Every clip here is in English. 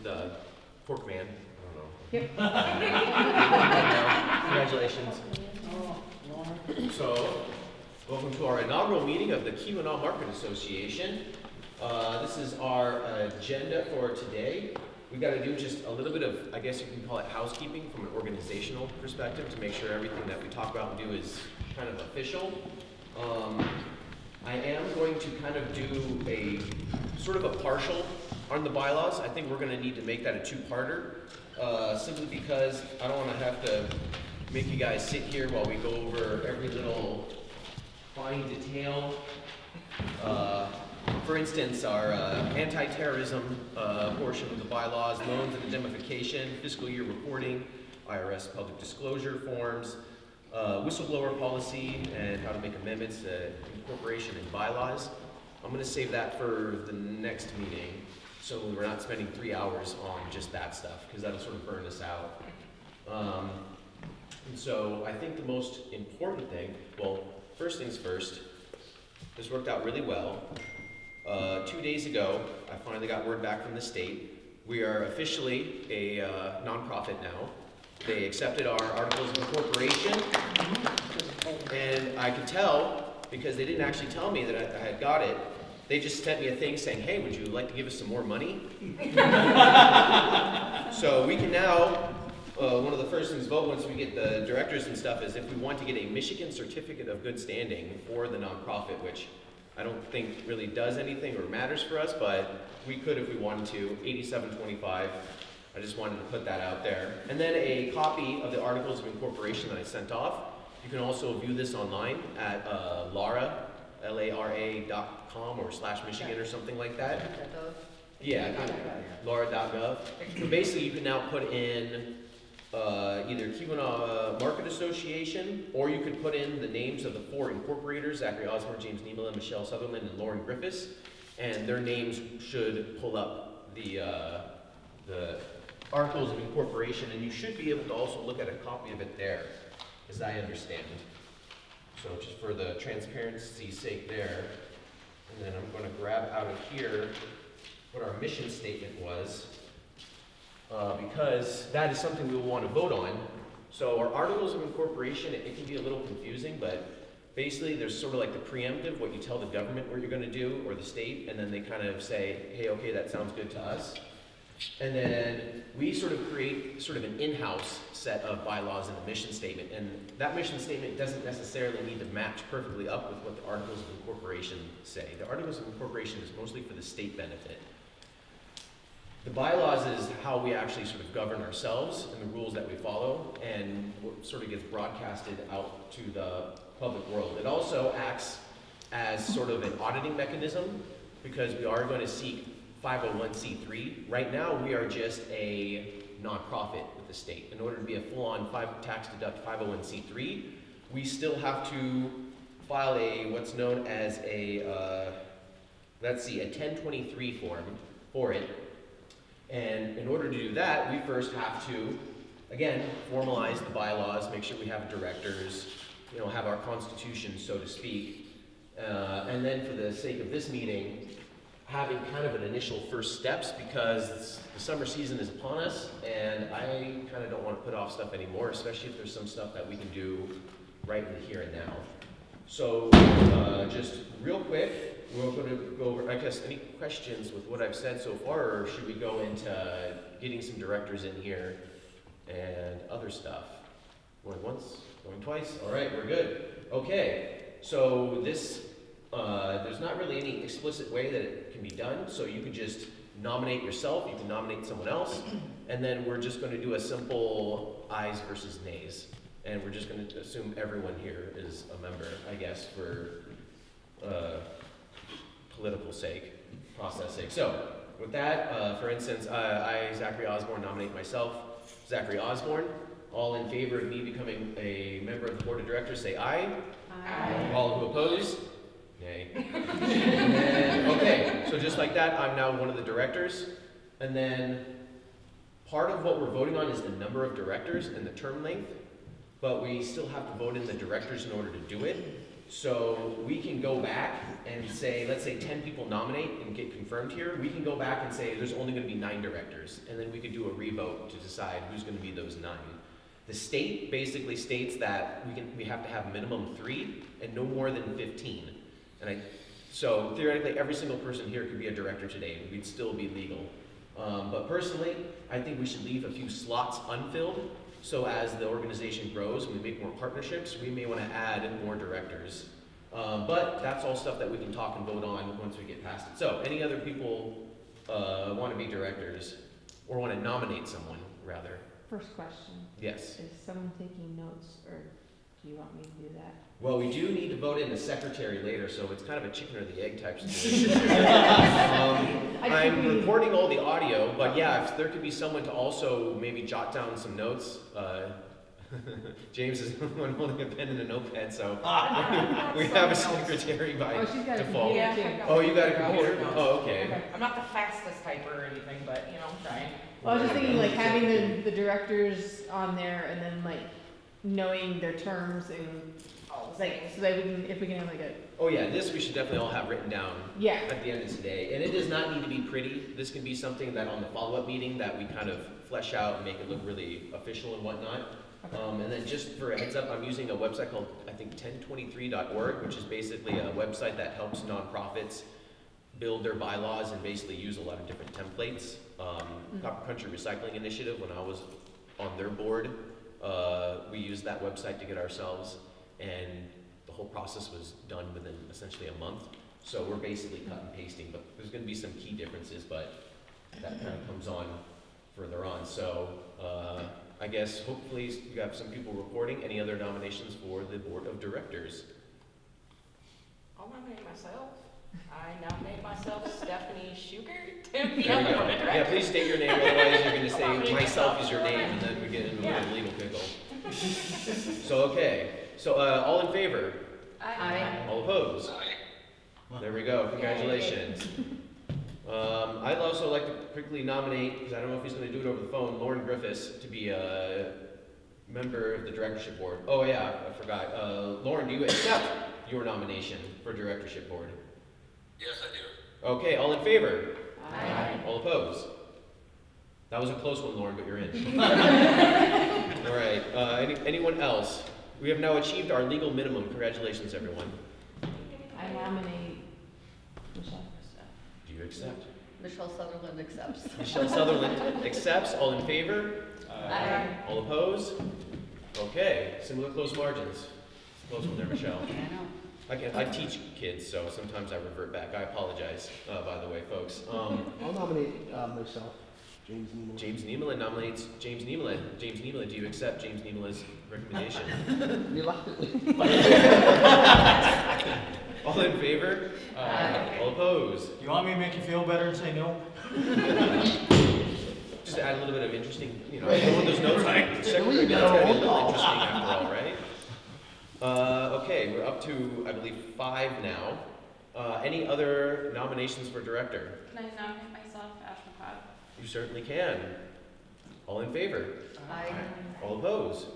the pork man. I don't know. Yep. Congratulations. So, welcome to our inaugural meeting of the KMA Market Association. This is our agenda for today. We got to do just a little bit of, I guess you can call it housekeeping from an organizational perspective to make sure everything that we talk about and do is kind of official. I am going to kind of do a sort of a partial on the bylaws. I think we're going to need to make that a two-parter, simply because I don't want to have to make you guys sit here while we go over every little fine detail. For instance, our anti-terrorism portion of the bylaws, loans and indemnification, fiscal year reporting, IRS public disclosure forms, whistleblower policy, and how to make amendments to incorporation and bylaws. I'm going to save that for the next meeting, so we're not spending 3 hours on just that stuff, because that'll sort of burn us out. And so I think the most important thing, well, first things first, this worked out really well. 2 days ago, I finally got word back from the state. We are officially a nonprofit now. They accepted our articles of incorporation, and I could tell, because they didn't actually tell me that I had got it. They just sent me a thing saying, hey, would you like to give us some more money? So we can now, one of the first things vote once we get the directors and stuff is if we want to get a Michigan Certificate of Good Standing for the nonprofit, which I don't think really does anything or matters for us, but we could if we wanted to, $87.25. I just wanted to put that out there. And then a copy of the Articles of Incorporation that I sent off. You can also view this online at LARA.com or /Michigan or something like that. Yeah, Lara.gov. So basically you can now put in either KMA Market Association, or you could put in the names of the 4 incorporators, Zachary Osborne, James Niemela, Michelle Sutherland, and Lauren Griffiths, and their names should pull up the Articles of Incorporation, and you should be able to also look at a copy of it there, as I understand. So just for the transparency's sake there, and then I'm going to grab out of here what our mission statement was, because that is something we will want to vote on. So our Articles of Incorporation, it can be a little confusing, but basically there's sort of like the preemptive, what you tell the government what you're going to do, or the state, and then they kind of say, hey, okay, that sounds good to us. And then we sort of create sort of an in-house set of bylaws and a mission statement, and that mission statement doesn't necessarily need to match perfectly up with what the Articles of Incorporation say. The Articles of Incorporation is mostly for the state benefit. The bylaws is how we actually sort of govern ourselves and the rules that we follow, and what sort of gets broadcasted out to the public world. It also acts as sort of an auditing mechanism, because we are going to seek 501c3. Right now, we are just a nonprofit with the state. In order to be a full-on tax deduct 501c3, we still have to file a what's known as a a 1023 form for it. And in order to do that, we first have to, again, formalize the bylaws, make sure we have directors, have our constitution, so to speak. And then for the sake of this meeting, having kind of an initial first steps, because the summer season is upon us, and I kind of don't want to put off stuff anymore, especially if there's some stuff that we can do right in the here and now. So just real quick, we're going to go over, I guess, any questions with what I've said so far, or should we go into getting some directors in here and other stuff? Going once, going twice, all right, we're good. Okay, so this, there's not really any explicit way that it can be done, so you can just nominate yourself, you can nominate someone else, and then we're just going to do a simple ayes versus nays. And we're just going to assume everyone here is a member, I guess, for political sake, process sake. So, with that, for instance, I, Zachary Osborne, nominate myself, Zachary Osborne. All in favor of me becoming a member of the board of directors, say aye. Aye. All who oppose? Nay. And then, okay, so just like that, I'm now one of the directors. And then part of what we're voting on is the number of directors and the term length, but we still have to vote in the directors in order to do it. So we can go back and say, let's say 10 people nominate and get confirmed here. We can go back and say there's only going to be 9 directors, and then we could do a revote to decide who's going to be those 9. The state basically states that we have to have a minimum of 3 and no more than 15. So theoretically, every single person here could be a director today, and we'd still be legal. But personally, I think we should leave a few slots unfilled. So as the organization grows and we make more partnerships, we may want to add more directors. But that's all stuff that we can talk and vote on once we get past it. So any other people want to be directors or want to nominate someone, rather? First question. Yes. Is someone taking notes, or do you want me to do that? Well, we do need to vote in the secretary later, so it's kind of a chicken or the egg type situation. I'm recording all the audio, but yeah, if there could be someone to also maybe jot down some notes. James is the one holding a pen and a notepad, so we have a secretary by she's got default. a computer too. Oh, you got a computer? Oh, okay. I'm not the fastest typer or anything, but I'm trying. Well, I was just thinking like having the directors on there and then like knowing their terms and like so that we can, if we can have like a. Oh yeah, this we should definitely all have written down. Yeah. At the end of today, and it does not need to be pretty. This can be something that on the follow-up meeting that we kind of flesh out and make it look really official and whatnot. Okay. And then just for a heads up, I'm using a website called, I think, 1023.org, which is basically a website that helps nonprofits build their bylaws and basically use a lot of different templates. Copper Country Recycling Initiative, when I was on their board, we used that website to get ourselves, and the whole process was done within essentially a month. So we're basically cut and pasting, but there's going to be some key differences, but that kind of comes on further on. So I guess hopefully you have some people reporting. Any other nominations for the board of directors? I'll nominate myself. I nominate myself, Stephanie Schugert, to be There on you the go. board of Yeah, directors. please state your name, otherwise you're going to Nominate say myself is your myself. name, and then we get into Yeah. a legal pickle. So, okay. So, all in favor? Aye. All opposed? There we go. Congratulations. I'd also like to quickly nominate, because I don't know if he's going to do it over the phone, Lauren Griffiths to be a member of the directorship board. Oh yeah, I forgot. Lauren, do you accept your nomination for directorship board? Yes, I do. Okay, all in favor? Aye. All opposed? That was a close one, Lauren, but you're in. All right. Anyone else? We have now achieved our legal minimum. Congratulations, everyone. I nominate Michelle. Do you accept? Michelle Sutherland accepts. Michelle Sutherland accepts. All in favor? Aye. All opposed? Okay. Similar close margins. Close one there, Michelle. I know. I teach kids, so sometimes I revert back. I apologize, by the way, folks. I'll nominate myself, James Nemo. James Niemelin nominates James Niemelin. James Niemelin, do you accept James Niemelin's recommendation? Reluctantly. All in favor? Aye. All opposed? You want me to make you feel better and say no? Just to add a little bit of interesting, with those notes, secondary notes gotta be a little interesting after all, right? Okay, we're up to, I believe, 5 now. Any other nominations for director? Can I nominate myself, Ash McLeod? You certainly can. All in favor? Aye. All opposed?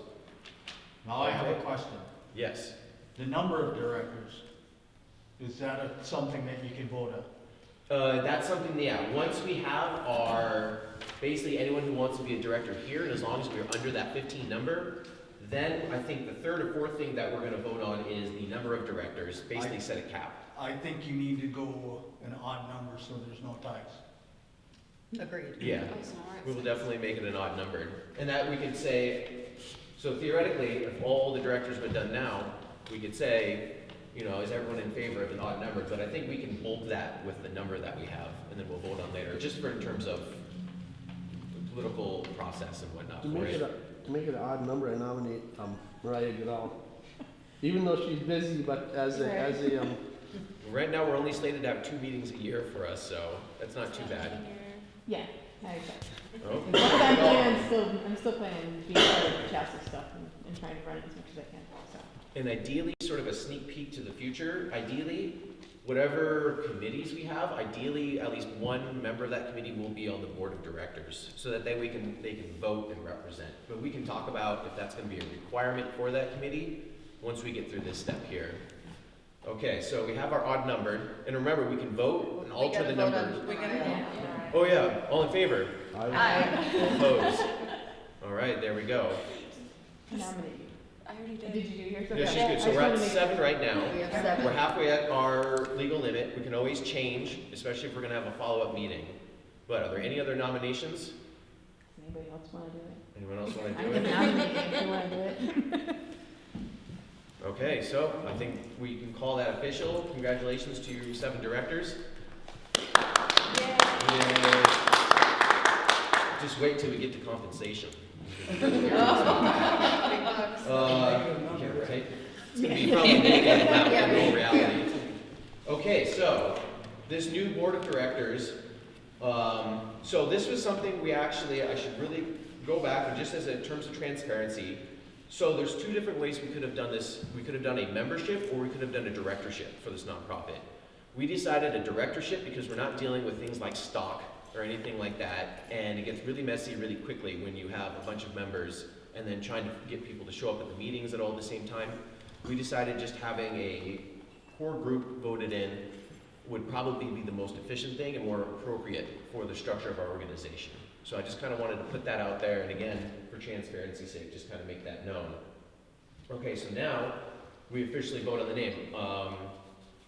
Now I have a question. Yes. The number of directors, is that something that you can vote on? That's something, yeah, once we have basically anyone who wants to be a director here, and as long as we're under that 15 number, then I think the third or fourth thing that we're gonna vote on is the number of directors, basically set a cap. I think you need to go an odd number so there's no ties. Agreed. Yeah, we will definitely make it an odd numbered. And that we could say, so theoretically, if all the directors were done now, we could say, is everyone in favor of an odd number? But I think we can bulk that with the number that we have, and then we'll vote on later, just in terms of the political process and whatnot. To make it an odd number, I nominate Mariah Goodall. Even though she's busy, but as a Right now, we're only slated to have 2 meetings a year for us, so that's not too bad. Yeah, I accept. Oh. I'm still planning on being part of Chelsea stuff and trying to run it as much as I can. So. And ideally, sort of a sneak peek to the future, ideally, whatever committees we have, ideally, at least one member of that committee will be on the board of directors, so that they can vote and represent. But we can talk about if that's gonna be a requirement for that committee once we get through this step here. Okay, so we have our odd numbered, and remember, we can vote and alter the numbers. We gotta Yeah. Oh yeah, all in favor? Aye. All opposed? All right, there we go. Nominate you. I already Did did. you do yours? Yeah, Okay. she's good. I So just we're wanted at to make 7 right now. We have We're 7. halfway at our legal limit. We can always change, especially if we're gonna have a follow-up meeting. But are there any other nominations? Does anybody else wanna do it? Anyone else wanna I do can it? nominate you if you wanna do it. Okay, so I think we can call that official. Congratulations to your 7 directors. Yay. Just wait till we get to compensation. Yeah, right? It's gonna be probably negative amount in real reality. Okay, so this new board of directors, so this was something I should really go back and just as in terms of transparency. So there's 2 different ways we could have done this. We could have done a membership or we could have done a directorship for this nonprofit. We decided a directorship because we're not dealing with things like stock or anything like that, and it gets really messy really quickly when you have a bunch of members and then trying to get people to show up at the meetings at all the same time. We decided just having a core group voted in would probably be the most efficient thing and more appropriate for the structure of our organization. So I just kind of wanted to put that out there, and again, for transparency's sake, just kind of make that known. Okay, so now we officially vote on the name.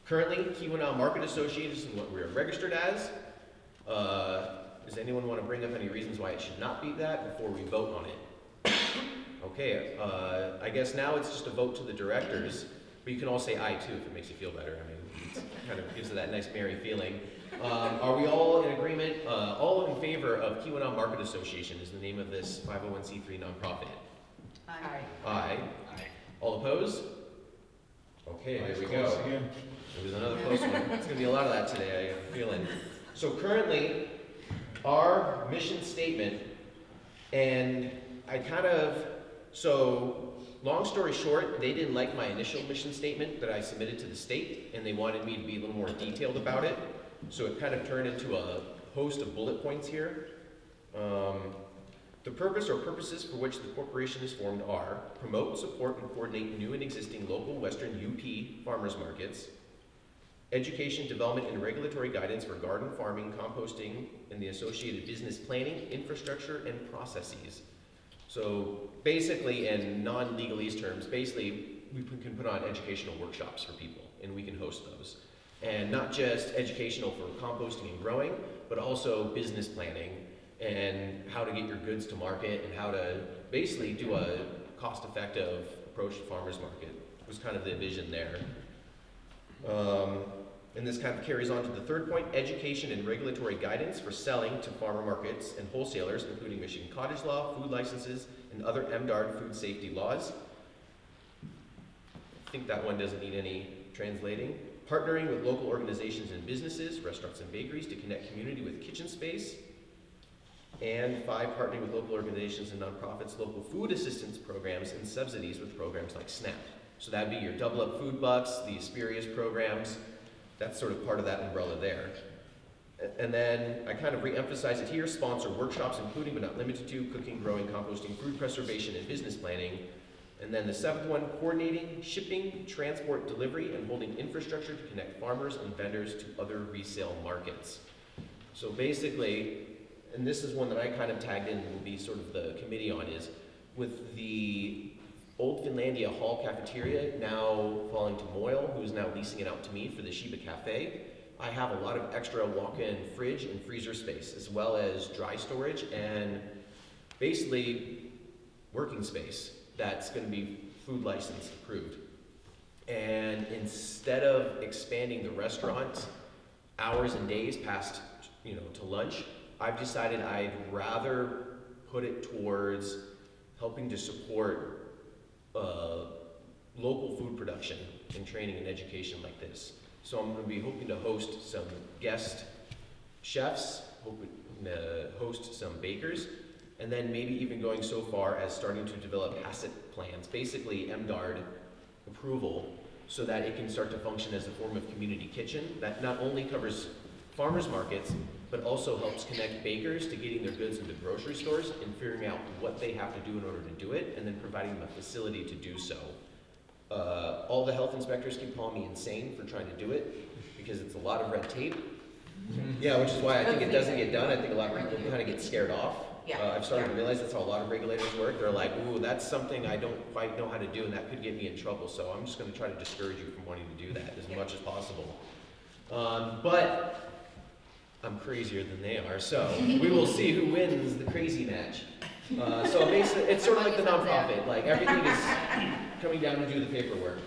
Currently, Keweenaw Market Association is what we're registered as. Does anyone want to bring up any reasons why it should not be that before we vote on it? Okay, I guess now it's just a vote to the directors, but you can all say aye too if it makes you feel better. I mean, it kind of gives it that nice merry feeling. Are we all in agreement? All in favor of Keweenaw Market Association is the name of this 501c3 nonprofit? Aye. Aye. All opposed? Okay, there we go. Close again. It was another close one. It's gonna be a lot of that today, I have a feeling. So currently, our mission statement, and so long story short, they didn't like my initial mission statement that I submitted to the state, and they wanted me to be a little more detailed about it. So it kind of turned into a host of bullet points here. The purpose or purposes for which the corporation is formed are promote, support, and coordinate new and existing local Western UP farmers markets, education, development, and regulatory guidance for garden farming, composting, and the associated business planning, infrastructure, and processes. So basically, in non-legalese terms, basically we can put on educational workshops for people, and we can host those. And not just educational for composting and growing, but also business planning and how to get your goods to market and how to basically do a cost-effective approach to farmers market was kind of the vision there. And this kind of carries on to the third point, education and regulatory guidance for selling to farmer markets and wholesalers, including Michigan cottage law, food licenses, and other MDARD food safety laws. I think that one doesn't need any translating. Partnering with local organizations and businesses, restaurants and bakeries to connect community with kitchen space. And 5, partnering with local organizations and nonprofits, local food assistance programs, and subsidies with programs like SNAP. So that'd be your Double Up Food Bucks, the Asperious programs. That's sort of part of that umbrella there. And then I kind of re-emphasize it here, sponsor workshops including but not limited to cooking, growing, composting, food preservation, and business planning. And then the 7th one, coordinating, shipping, transport, delivery, and holding infrastructure to connect farmers and vendors to other resale markets. So basically, and this is one that I kind of tagged in and will be sort of the committee on, is with the old Finlandia Hall cafeteria now falling to Moyle, who's now leasing it out to me for the Sheba Cafe. I have a lot of extra walk-in fridge and freezer space, as well as dry storage and basically working space that's going to be food license approved. And instead of expanding the restaurant hours and days past, to lunch, I've decided I'd rather put it towards helping to support local food production and training and education like this. So I'm going to be hoping to host some guest chefs, hoping to host some bakers, and then maybe even going so far as starting to develop asset plans, basically MDARD approval, so that it can start to function as a form of community kitchen that not only covers farmers markets, but also helps connect bakers to getting their goods into grocery stores and figuring out what they have to do in order to do it, and then providing them a facility to do so. All the health inspectors keep calling me insane for trying to do it, because it's a lot of red tape. Yeah, which is why I think it doesn't get done. I think a lot of people kind of get scared off. Yeah. I've started to realize that's how a lot of regulators work. They're like, ooh, that's something I don't quite know how to do, and that could get me in trouble, so I'm just gonna try to discourage you from wanting to do that as much as possible. But I'm crazier than they are, so we will see who wins the crazy match. So basically, it's sort of like the nonprofit, like everything is coming down to do the paperwork.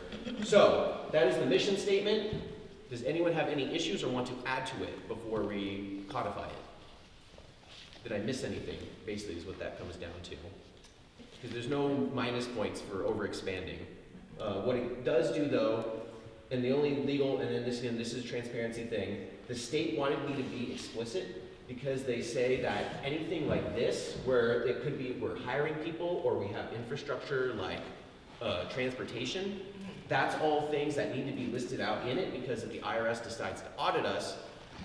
So, that is the mission statement. Does anyone have any issues or want to add to it before we codify it? Did I miss anything, basically is what that comes down to. Because there's no minus points for over expanding. What it does do though, and the only legal, and then this is a transparency thing, the state wanted me to be explicit because they say that anything like this, where it could be we're hiring people or we have infrastructure like transportation, that's all things that need to be listed out in it, because if the IRS decides to audit us,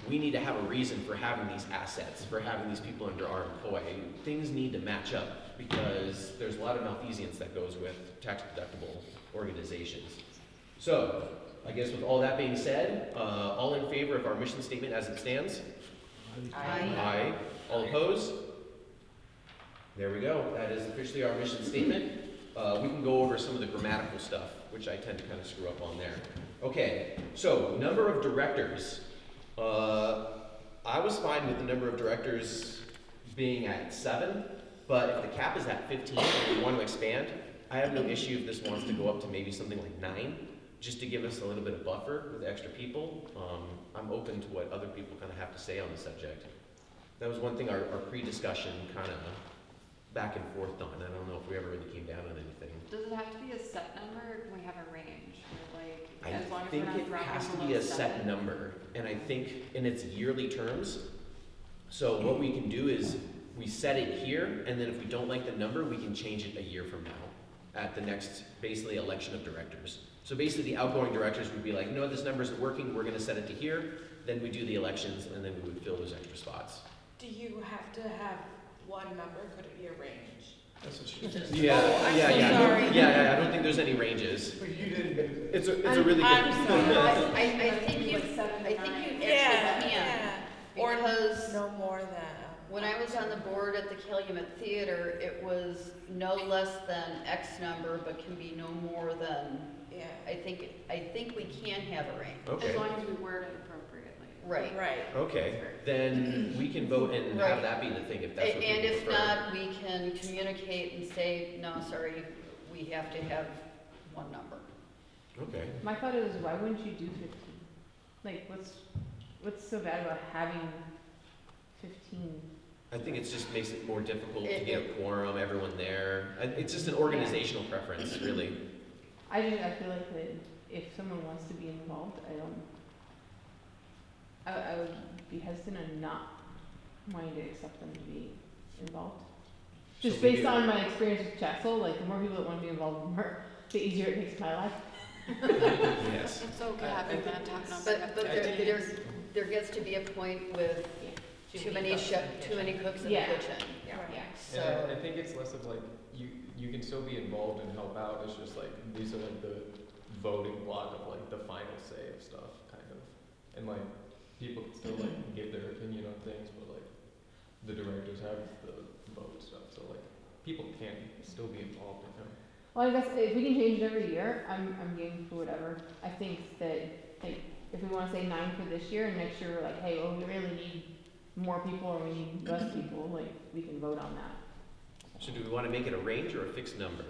we need to have a reason for having these assets, for having these people under our employ. Things need to match up because there's a lot of malfeasance that goes with tax deductible organizations. So, I guess with all that being said, all in favor of our mission statement as it stands? Aye. All opposed? There we go. That is officially our mission statement. We can go over some of the grammatical stuff, which I tend to kind of screw up on there. Okay, so number of directors. I was fine with the number of directors being at 7, but if the cap is at 15 and we want to expand, I have no issue if this wants to go up to maybe something like 9, just to give us a little bit of buffer with extra people. I'm open to what other people kind of have to say on the subject. That was one thing our pre-discussion kind of back and forth on. I don't know if we ever really came down on anything. Does it have to be a set number, or can we have a range? Where, like, I as long as think we're not it dropping has to below be a set 7? number, and I think in its yearly terms. So what we can do is we set it here, and then if we don't like the number, we can change it a year from now at the next, basically, election of directors. So basically, the outgoing directors would be like, no, this number isn't working, we're gonna set it to here, then we do the elections, and then we would fill those extra spots. Do you have to have one number? Could it be a range? That's what she said. Yeah, Oh, I'm yeah, so yeah. sorry. Yeah, I don't think there's any ranges. But you didn't do that. It's a really good. I'm sorry. I think you, I think you actually can, Or because no more than. when I was on the board at the Calumet Theater, it was no less than X number, but can be no more than, Yeah. I think we can have a range. Okay. As long as we word it appropriately. Right. Right. Okay, then we can vote and have Right. that be the thing if that's what And people if prefer. not, we can communicate and say, no, sorry, we have to have one number. Okay. My thought is, why wouldn't you do 15? Like, what's so bad about having 15? I think it just makes it more difficult to It- get a quorum, everyone there. It's just an organizational preference, really. I feel like that if someone wants to be involved, I would be hesitant on not wanting to accept them to be involved. So Just we based do- on my experience with Chessel, like the more people that want to be involved, the easier it makes my life. Yes. It's okay having that top number. But there gets to be a point with too many cooks in the Yeah. kitchen. Yeah. So, And I think it's less of like, you can still be involved and help out, it's just like, these are like the voting block of like the final say of stuff, kind of. And like, people can still like give their opinion on things, but like, the directors have the vote stuff, so like, people can still be involved in them. Well, I guess if we can change it every year, I'm game for whatever. I think that, like, if we want to say 9 for this year, and next year we're like, hey, well, we really need more people or we need less people, like, we can vote on that. So do we want to make it a range or a fixed number?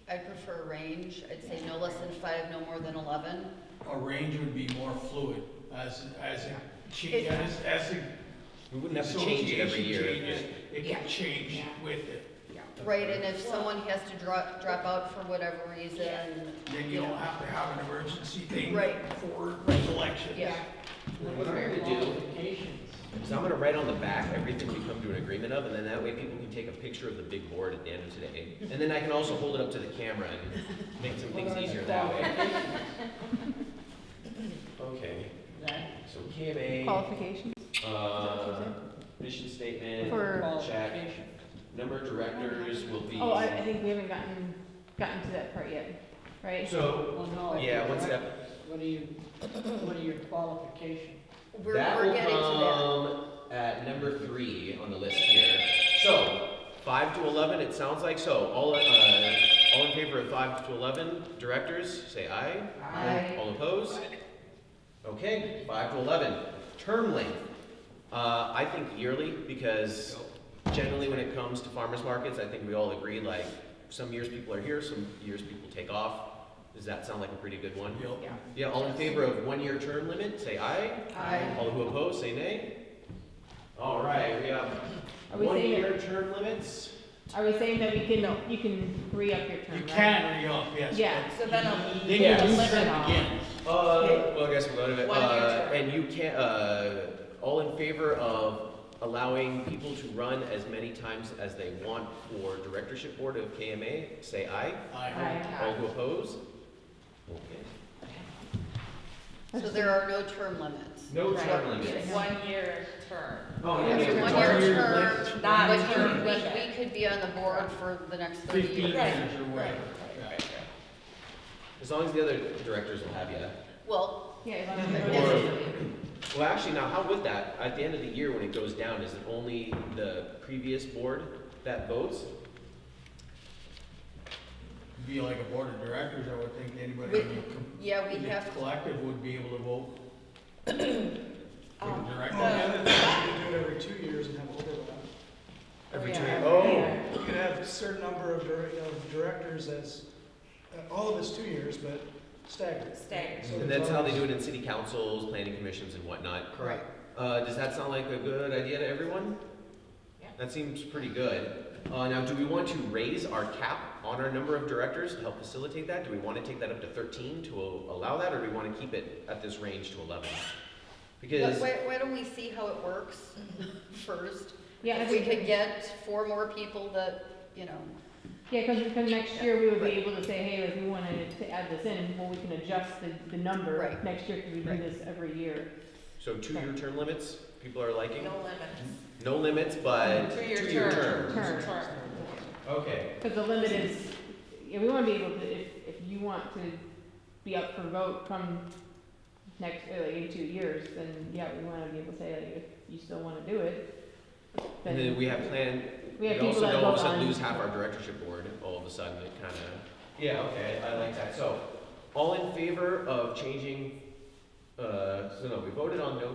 I'd prefer a range. I'd say no less than 5, no more than 11. A range would be more fluid, as We wouldn't have to change it every year. It can change with it. Right, and if someone has to drop out for whatever reason, Then you don't have to have an emergency thing Right. for elections. yeah. What I'm gonna do is I'm gonna write on the back everything we come to an agreement of, and then that way people can take a picture of the big board at the end of today. And then I can also hold it up to the camera and make some things easier that way. Okay, so KMA, Qualifications? mission statement, For- check. Number of directors will be. Oh, I think we haven't gotten to that part yet. right? So, Well, no. yeah, one step. What are your qualifications? That We're will getting to that. come at number 3 on the list here. So, 5 to 11, it sounds like. So, all in favor of 5 to 11 directors, say aye. Aye. All opposed? Okay, 5 to 11. Term length. I think yearly, because generally when it comes to farmers markets, I think we all agree, like, some years people are here, some years people take off. Does that sound like a pretty good one? Yep. Yeah. Yeah, all in favor of 1-year term limit, say aye. Aye. All who oppose, say nay. All right, we have Are we saying 1-year term limits. Are we saying that you can re-up your term, You right? can re-up, yes. Yeah. So then but a, Then your Yeah. new limit term on. begins. Well, I guess we'll go to it. 1-year term. And you can't, all in favor of allowing people to run as many times as they want for directorship board of KMA, say aye. Aye. All who oppose? Okay. So there are no term limits. No Right. term limits. It's 1-year term. Oh, It's a yeah. one-year term, Not but a term we limit. could be on the board for the next 30 15 years. Right. years or whatever. Right. As long as the other directors will have you. Well, Yeah, as long as Or- everyone- Well, actually, now, how would that, at the end of the year when it goes down, is it only the previous board that votes? Be like a board of directors, I would think anybody We- in yeah, we the have, collective would be able to vote. For the director. the- You can do it every 2 years and have overlap. Every yeah. two years? You can have a certain number of directors as, all of it's 2 years, but staggered. Staggered. So And that's how they do it in city councils, planning commissions and whatnot. Correct. Does that sound like a good idea to everyone? Yeah. That seems pretty good. Now, do we want to raise our cap on our number of directors to help facilitate that? Do we want to take that up to 13 to allow that, or do we want to keep it at this range to 11? Because, why don't we see how it works first? Yeah, I If we think, could get 4 more people that, you know, yeah, because next year we would be able to say, hey, if we wanted to add this in, well, we can adjust the number Right. next year, because we do Right. this every year. so 2-year term limits, people are liking? No limits. No limits, but 2-year 2-year term. terms. Term. Okay. Because the limit is, yeah, we wanna be able to, if you want to be up for vote come next, like in 2 years, then yeah, we wanna be able to say, like, if you still wanna do it, And then we have planned, we have we people also that don't all of a vote sudden on. lose half our directorship board, all of a sudden it kind of. Yeah, okay, I like that. So, all in favor of changing, so no, we voted on no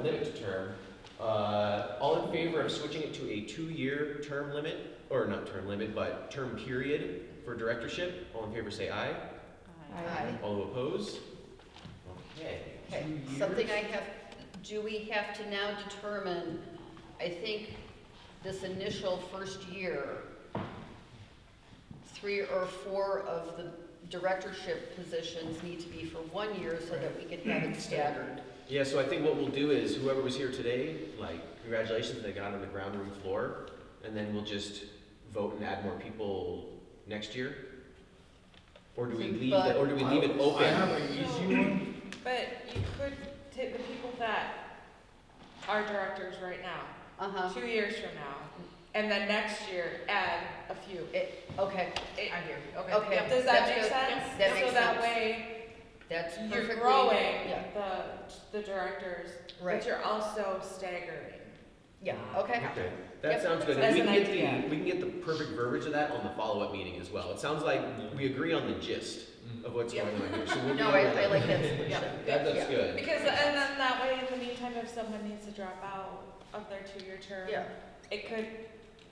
limit to term. All in favor of switching it to a 2-year term limit, or not term limit, but term period for directorship? All in favor say aye. Aye. All who oppose? Okay. okay, 2 years. something do we have to now determine, I think this initial first year, 3 or 4 of the directorship positions need to be for 1 year so that we can have it staggered. Yeah, so I think what we'll do is whoever was here today, like, congratulations, they got on the ground room floor, and then we'll just vote and add more people next year? Or do we leave But- or do we leave it I open? have an easy one. But you could take the people that are directors right now, Uh-huh, 2 years from now, and then next year add a few. okay, I hear you, okay. Okay, Does that that's make good. sense? That makes So that sense. way, that's you're perfectly. growing Yeah, the directors, right, but you're also staggering. yeah, okay. Okay, that Yep. sounds good. As And we an can get idea. we can get the perfect verbiage of that on the follow-up meeting as well. It sounds like we agree on the gist of what's Yep. going on here, so we'll be No, able to- I like that solution. That's Yeah. good. Because, and then that way, in the meantime, if someone needs to drop out of their 2-year term, Yeah, it could,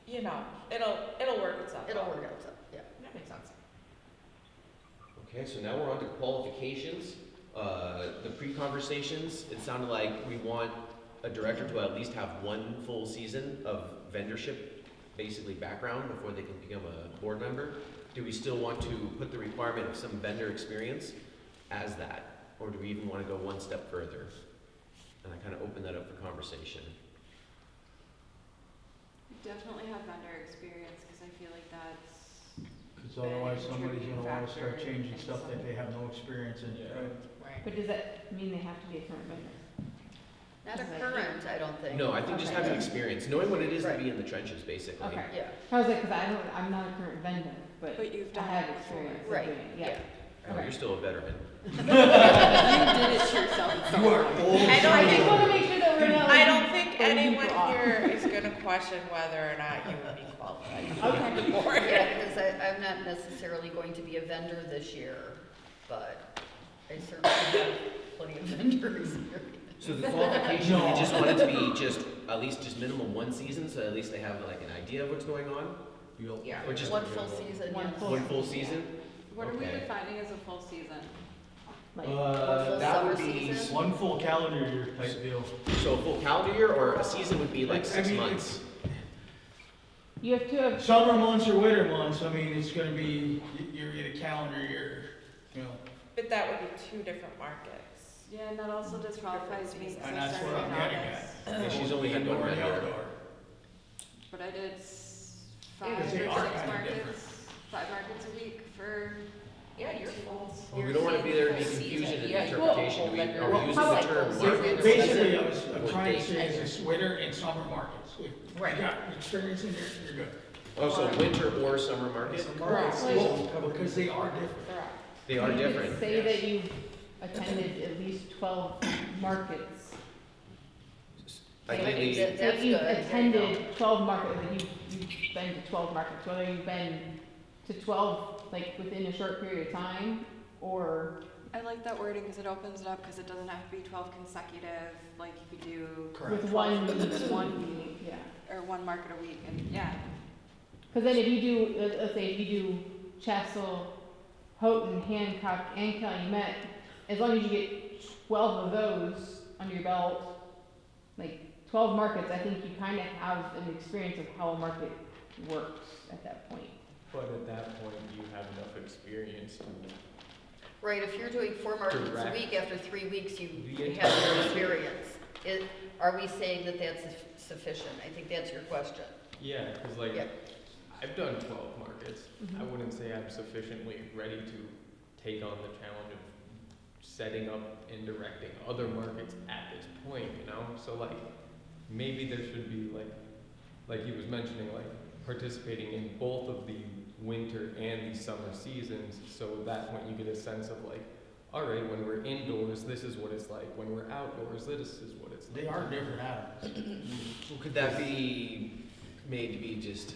it'll work itself out. it'll work out, so, yeah. That makes sense. Okay, so now we're on to qualifications. The pre-conversations, it sounded like we want a director to at least have 1 full season of vendorship, basically background, before they can become a board member. Do we still want to put the requirement of some vendor experience as that? Or do we even want to go 1 step further? And I kind of open that up for conversation. Definitely have vendor experience, because I feel like that's, Because otherwise somebody's gonna wanna start changing stuff that they have no experience in. Yeah. Right. But does that mean they have to be a current vendor? Not a Okay. current, I don't think. No, I think just Okay. having experience, knowing what it is to Right. be in the trenches, basically. Okay. Yeah, I was like, cause I'm not a current vendor, but But you've I done have it before. experience of right, doing it, yeah. yeah. Oh, you're still a veteran. You did it to yourself. You are old. I don't I just think, wanna make sure that we're not. I like, don't think throwing anyone people off. here is gonna question whether or not you would be qualified. Okay. for it. Yeah, because I'm not necessarily going to be a vendor this year, but I certainly have plenty of vendor experience. So the qualification, you just want it to be just, at least just minimum one season, so at least they have like an idea of what's going on? Yeah. Or just One full season, One yes. full- one full season? What are we Okay. defining as a full season? Like, full That would summer be season? one full calendar year type deal. So a full calendar year, or a season would be like I 6 mean, months? you have to have, Summer months or winter months, I mean, it's gonna be, you're in a calendar year, you know. But that would be two different markets. Yeah, and that also disqualifies me because And I that's started what in I'm getting August. at. Yeah, she's only had Indoor one and year. outdoor. But I did 5 or Because 6 they are kinda markets, 5 markets a week for Yeah, you're full. Well, we don't want to be there to be Full confusion season. in Yeah, interpretation. Do we, you're are we full using the vendor. term How market? about- Basically, I'm or trying to date? say is this winter and summer markets. If you Right. got experience in there, you're good. Oh, so winter or summer market? Some markets Correct. don't cover Because they are different. Correct. They are you could different. say that you attended at least 12 markets. Ideally, That- So that's if you've good. attended 12 markets, like you've been to 12 markets, whether you've been to 12, like, within a short period of time, or, I like that wording because it opens it up because it doesn't have to be 12 consecutive, like you could do with one, 12 one meeting, yeah. or 1 market a week and yeah. Because then if you do, let's say if you do Chessel, Houghton, Hancock, and Calumet, as long as you get 12 of those under your belt, like 12 markets, I think you kind of have an experience of how a market works at that point. But at that point, you have enough experience to, Right, if you're doing 4 markets a Correct. week, after 3 weeks, you The have your experience. Are we saying that that's sufficient? I think that's your question. yeah, because like, Yeah. I've done 12 markets. Mhm. I wouldn't say I'm sufficiently ready to take on the challenge of setting up and directing other markets at this point, you know? So like, maybe there should be like he was mentioning, like participating in both of the winter and the summer seasons, so that when you get a sense of like, all right, when we're indoors, this is what it's like. When we're outdoors, this is what it's like. They are different animals. well, could that be made to be just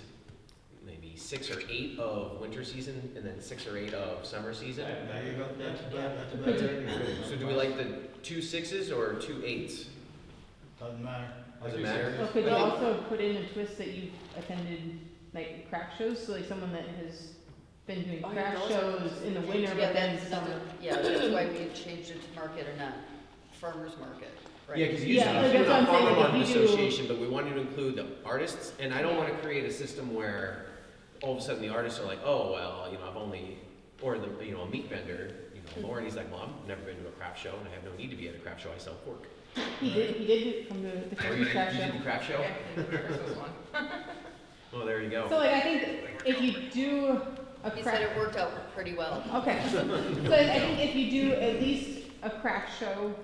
maybe 6 or 8 of winter season and then 6 or 8 of summer season? There you go, that's better. So do we like the 2 6s or 2 8s? Doesn't matter. Does it matter? Well, could you I think- also put in a twist that you've attended, like, craft shows, so like someone that has been doing Oh, yeah, craft those are- shows in the winter, Yeah, but then that's summer. another, yeah, that's why we had changed it to market and not farmer's market, right? Yeah, because Yeah, usually like, if you're that's what I'm not saying, farmer like, market if you do- association, but we wanted to include the artists, and I don't want to create a system where all of a sudden the artists are like, oh, well, you know, I've only, or the, you know, a meat vendor, you know, Lauren, he's like, well, I've never been to a craft show, and I have no need to be at a craft show, I sell pork. He did come to the Oh, you Christmas craft did show. the craft show? Yeah, the Christmas one. Oh, there you go. So like, I think if you do a He craft. said it worked out pretty well. Okay, so I think if you do at least a craft show,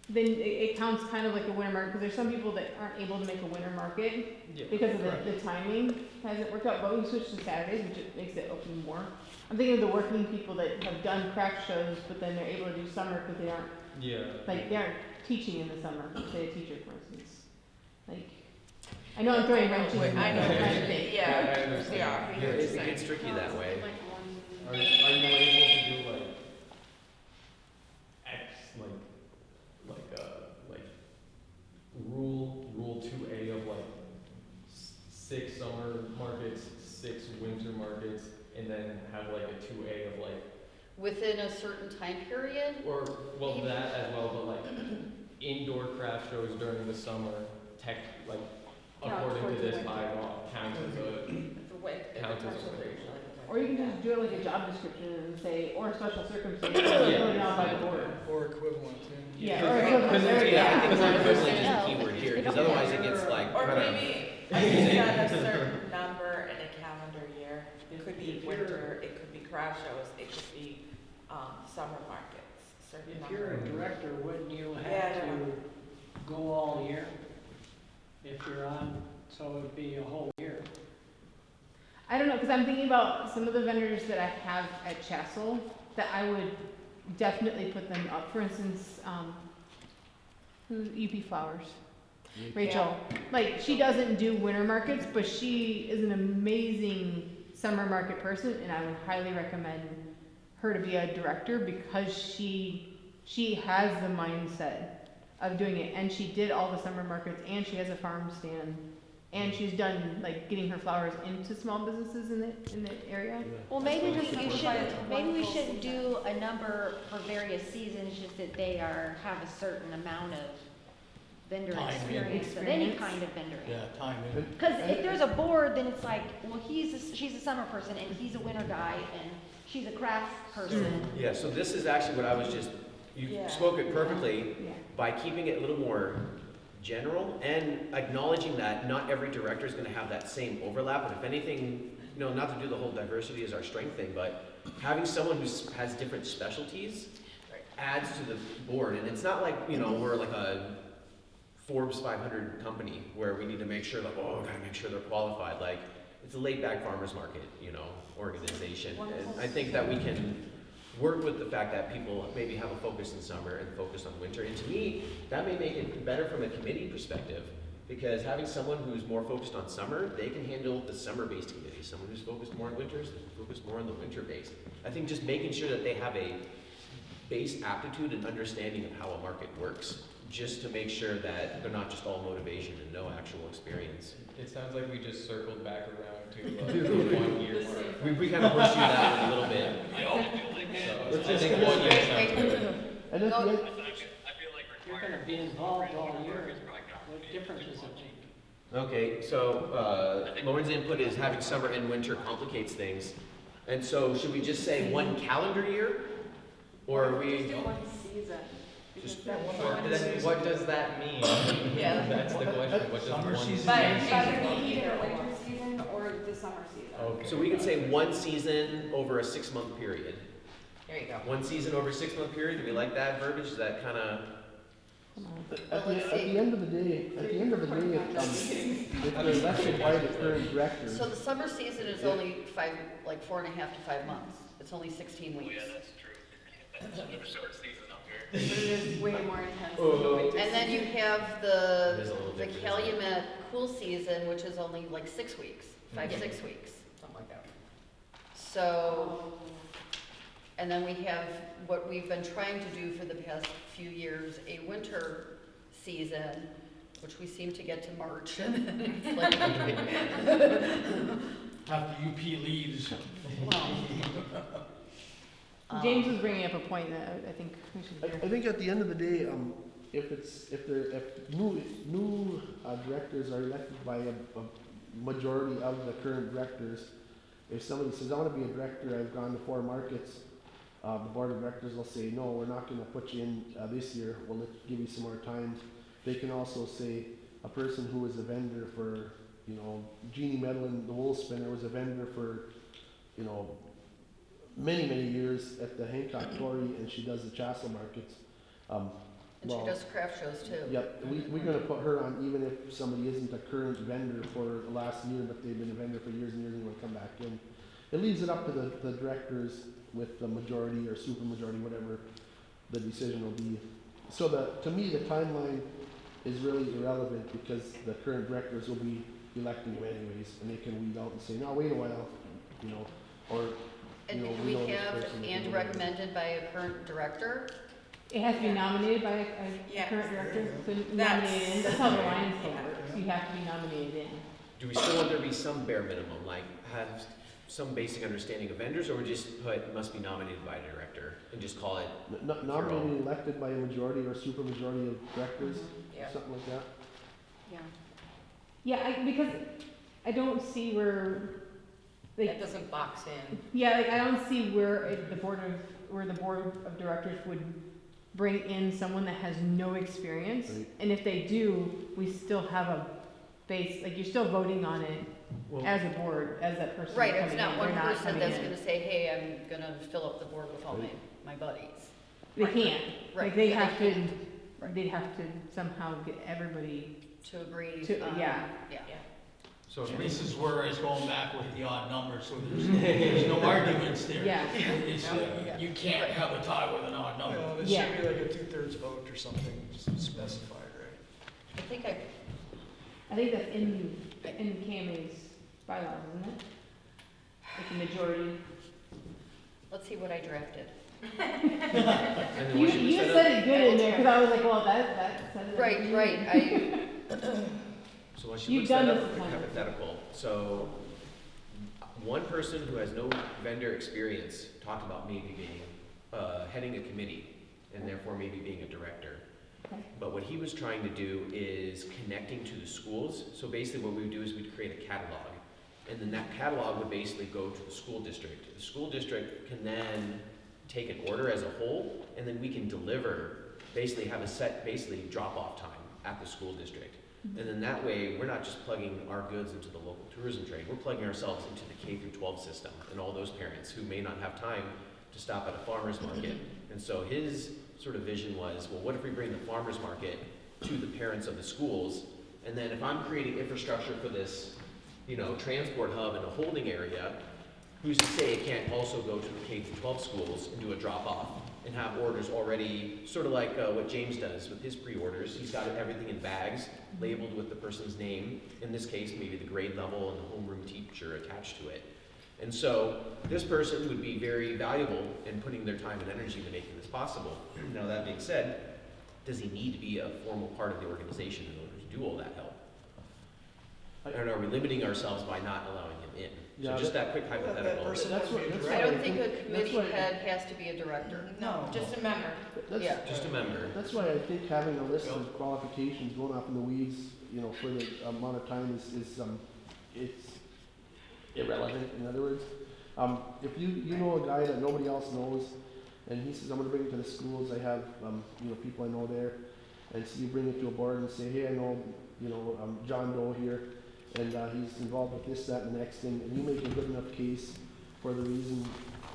then it counts kind of like a winter market, because there's some people that aren't able to make a winter market Yeah. because of the timing hasn't worked out, but we switched to Saturdays, which it makes it open more. I'm thinking of the working people that have done craft shows, but then they're able to do summer because they aren't, Yeah. like, they aren't teaching in the summer, say a teacher, for instance. Like, I know I'm throwing wrenches in I there, know, but I'm trying to think. yeah, I understand. they are. Yeah, it gets tricky that way. Are you able to do like X like rule 2A of like 6 summer markets, 6 winter markets, and then have like a 2A of like, Within a certain time period, or well that as well, but like indoor craft shows during the summer, like Yeah, according towards to the this winter. bylaw counts as a The way, the Counts as a Christmas winter. usually. Or you can just do it like a job description and say, or special circumstances, Yeah. voted on by the board. Or equivalent, too. Yeah, or Because, equivalent, there we yeah, I go. think the word equivalent is Yeah. the key word here, because otherwise it gets like Or kind of. maybe set a certain number in a calendar year. It could be winter, it could be craft shows, it could be, summer markets, certain If you're a number. director, wouldn't you Yeah, have I know. to go all year? If you're on, so it'd be a whole year. I don't know, because I'm thinking about some of the vendors that I have at Chassel, that I would definitely put them up. For instance, who's UP Flowers? Rachel. Like, she doesn't do winter markets, but she is an amazing summer market person, and I would highly recommend her to be a director because she has the mindset of doing it, and she did all the summer markets, and she has a farm stand, and she's done like getting her flowers into small businesses in the area. Well, maybe we shouldn't do a number for various seasons, just that they have a certain amount of vendor Time in. experience of any kind of vendor. Yeah, time in. Because if there's a board, then it's like, well, she's a summer person, and he's a winter guy, and she's a craft person. Yeah, so this is actually what I was just, you spoke it perfectly Yeah. by keeping it a little more general and acknowledging that not every director is gonna have that same overlap, and if anything, not to do the whole diversity is our strength thing, but having someone who has different specialties adds to the board, and it's not like, we're like a Forbes 500 company where we need to make sure gotta make sure they're qualified. Like, it's a laid back farmer's market, organization. And I think that we can work with the fact that people maybe have a focus in summer and focus on winter. And to me, that may make it better from a committee perspective, because having someone who's more focused on summer, they can handle the summer-based committee. Someone who's focused more on winters, they can focus more on the winter-based. I think just making sure that they have a base aptitude and understanding of how a market works, just to make sure that they're not just all motivation and no actual experience. It sounds like we just circled back around to the 1 year mark. We kind of pushed you that one a little bit. So I think 1 year sounds good. And at the end, You're gonna be involved all year. What difference does it make? Okay, so Lauren's input is having summer and winter complicates things. And so should we just say 1 calendar year? Or are we? Just do 1 season. Just What does that mean? Yeah. That's the question. What does Summer one season. But It's either either either or. winter season or the summer season. Okay. So we could say 1 season over a 6-month period. There you go. 1 season over a 6-month period, do we like that verbiage? Is that kind of? at the end of the day, if they're elected by the current director, So the summer season is only 4.5 to 5 months. It's only 16 weeks. that's true. It's a short season up here. But it is way more intense Oh. than the winter And then you season. have It is a little the different, Calumet cool season, which is only like 6 weeks, 5-6 weeks. Something like that. So, and then we have what we've been trying to do for the past few years, a winter season, which we seem to get to March and then it's like, After UP leaves. James was bringing up a point that I think we should hear. I think at the end of the day, if new directors are elected by a majority of the current directors, if somebody says, I want to be a director, I've gone to 4 markets, the board of directors will say, no, we're not going to put you in this year, we'll give you some more time. They can also say, a person who is a vendor for, Jeannie Medlin, the wool spinner, was a vendor for, many, many years at the Hancock Quarry, and she does the Chassel markets. and she does craft shows too. Yep, we're gonna put her on even if somebody isn't a current vendor for the last year, but they've been a vendor for years and years and want to come back in. It leaves it up to the directors with the majority or super majority, whatever the decision will be. So to me, the timeline is really irrelevant because the current directors will be electing them anyways, and they can weed out and say, no, wait a while, or, And we can we know this have person, and recommended by a current director? It has to be nominated by a Yeah. current director, so That's- nominated in, that's how the Lions Club works, you have to be nominated in. Do we still want there to be some bare minimum, like have some basic understanding of vendors, or we just put must be nominated by a director and just call it? nominated and elected by a majority or super majority of directors, Yeah. something like that. Yeah. Yeah, because I don't see where, That doesn't box in. yeah, I don't see where the board of directors would bring in someone that has no experience. Right. And if they do, we still have a base, like you're still voting on it as a board, as that person Right, coming it's in. not one They're not person coming that's in. gonna say, hey, I'm gonna fill up the board with all my buddies. They can't, Right, like they yeah, have they to, Right. they'd have to somehow get everybody To agree. to, yeah. Yeah. So This is where it's going back with the odd numbers, so there's no arguments there. Yeah. It's, you can't have a tie with an odd number. Well, it Yeah. should be like a 2/3 vote or something, just specified, right? I think I think that's in KMA's bylaws, isn't it? Like the majority. let's see what I drafted. And then You, what should we you set said up? it good in there, cause I was like, well, that says it. Right, right, So what should You've we set done up this a a ton. hypothetical? So, one person who has no vendor experience talked about maybe being, heading a committee, and therefore maybe being a director. Okay. But what he was trying to do is connecting to the schools. So basically what we would do is we'd create a catalog. And then that catalog would basically go to the school district. The school district can then take an order as a whole, and then we can deliver, basically have a set, basically drop-off time at the school district. And then that way, we're not just plugging our goods into the local tourism trade, we're plugging ourselves into the K through 12 system and all those parents who may not have time to stop at a farmer's market. And so his sort of vision was, well, what if we bring the farmer's market to the parents of the schools? And then if I'm creating infrastructure for this, transport hub and a holding area, who's to say it can't also go to the K through 12 schools and do a drop-off and have orders already, sort of like what James does with his pre-orders. He's got everything in bags, labeled with the person's name, in this case, maybe the grade level and the homeroom teacher attached to it. And so this person would be very valuable in putting their time and energy into making this possible. Now, that being said, does he need to be a formal part of the organization in order to do all that help? And are we limiting ourselves by not allowing him in? Yeah, So just that quick hypothetical. person That's would be what- a that's I director. don't think a That's committee what- head has to be a director. No, just a member. That's, Yeah. Just a member. That's why I think having a list of qualifications going off in the weeds, for the amount of time is it's irrelevant, in other words. If you know a guy that nobody else knows, and he says, I'm gonna bring it to the schools, I have, people I know there, and so you bring it to a board and say, hey, I know, John Doe here, and he's involved with this, that, and the next thing, and you make a good enough case for the reason,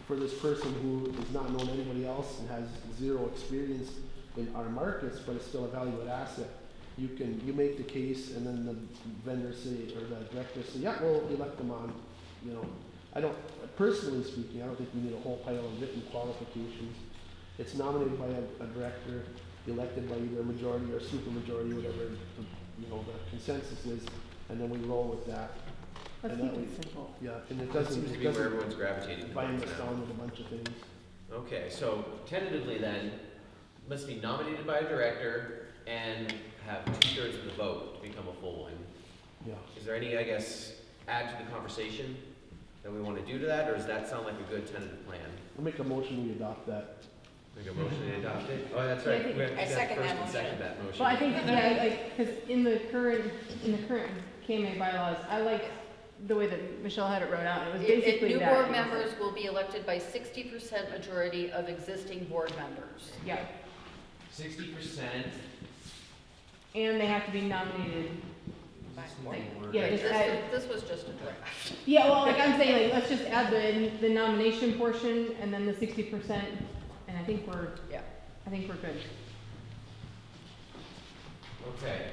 for this person who is not known to anybody else and has zero experience in our markets, but is still a valuable asset. You make the case, and then the vendor say, or the director say, yeah, we'll elect them on, I don't, personally speaking, I don't think we need a whole pile of written qualifications. It's nominated by a director, elected by either a majority or supermajority, whatever the consensus is, and then we roll with that. Let's And keep that it way- simple. Yeah, and it That doesn't, seems to be where everyone's gravitating bind towards us now. down with a bunch of things. Okay, so tentatively then, let's be nominated by a director and have 2/3 of the vote to become a full one. Yeah. Is there any, add to the conversation that we want to do to that, or does that sound like a good tentative plan? I'll make a motion, we adopt that. Make a motion to adopt it? Oh, that's Yeah, I right. think- We have to I have second first that and motion. second that motion. Well, I think, cause in the current KMA bylaws, I like the way that Michelle had it wrote out, it was basically New that. board members will be elected by 60% majority of existing board members. Yeah, 60%. and they have to be nominated, yeah, Right, just add, this was just a draft. yeah, well, I'm saying, let's just add the nomination portion and then the 60%, and I think we're Yeah. good. Okay.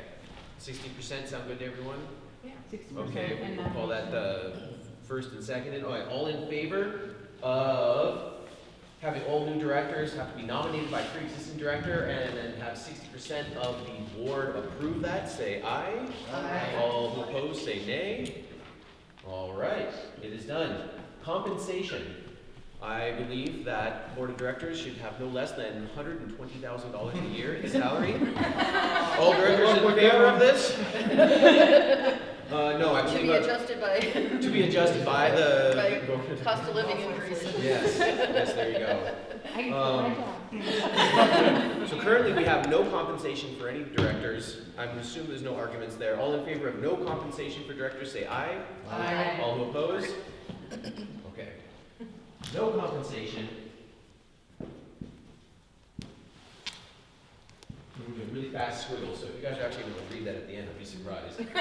60% sound good to everyone? Yeah. 60%. Okay, and we'll call that nomination. the first and seconded. All right, all in favor of having all new directors have to be nominated by pre-existing director and then have 60% of the board approve that, say aye. Aye. All who oppose, say nay. All right, it is done. Compensation. I believe that board of directors should have no less than $120,000 a year in salary. All directors in favor of this? No, I To believe be that- adjusted by, to be adjusted by the. by cost of living increase. Yes, yes, there you go. I can quit my job. So currently, we have no compensation for any directors. I'm assuming there's no arguments there. All in favor of no compensation for directors, say aye. Aye. All who oppose? Okay. No compensation. We're doing really fast squiggles, so if you guys are actually going to read that at the end, I'd be surprised. Isn't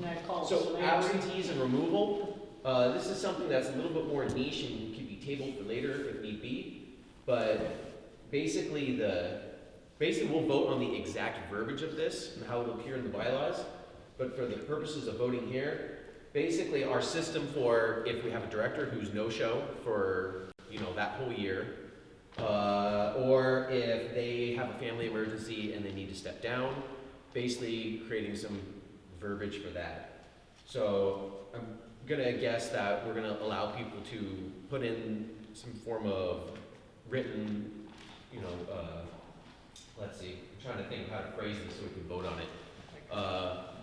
that called So slavery? absentees and removal, this is something that's a little bit more niche and can be tabled for later if need be. But basically basically we'll vote on the exact verbiage of this and how it'll appear in the bylaws. But for the purposes of voting here, basically our system for if we have a director who's no-show for, you know, that whole year, or if they have a family emergency and they need to step down, basically creating some verbiage for that. So I'm gonna guess that we're gonna allow people to put in some form of written, you know, let's see, I'm trying to think of how to phrase this so we can vote on it.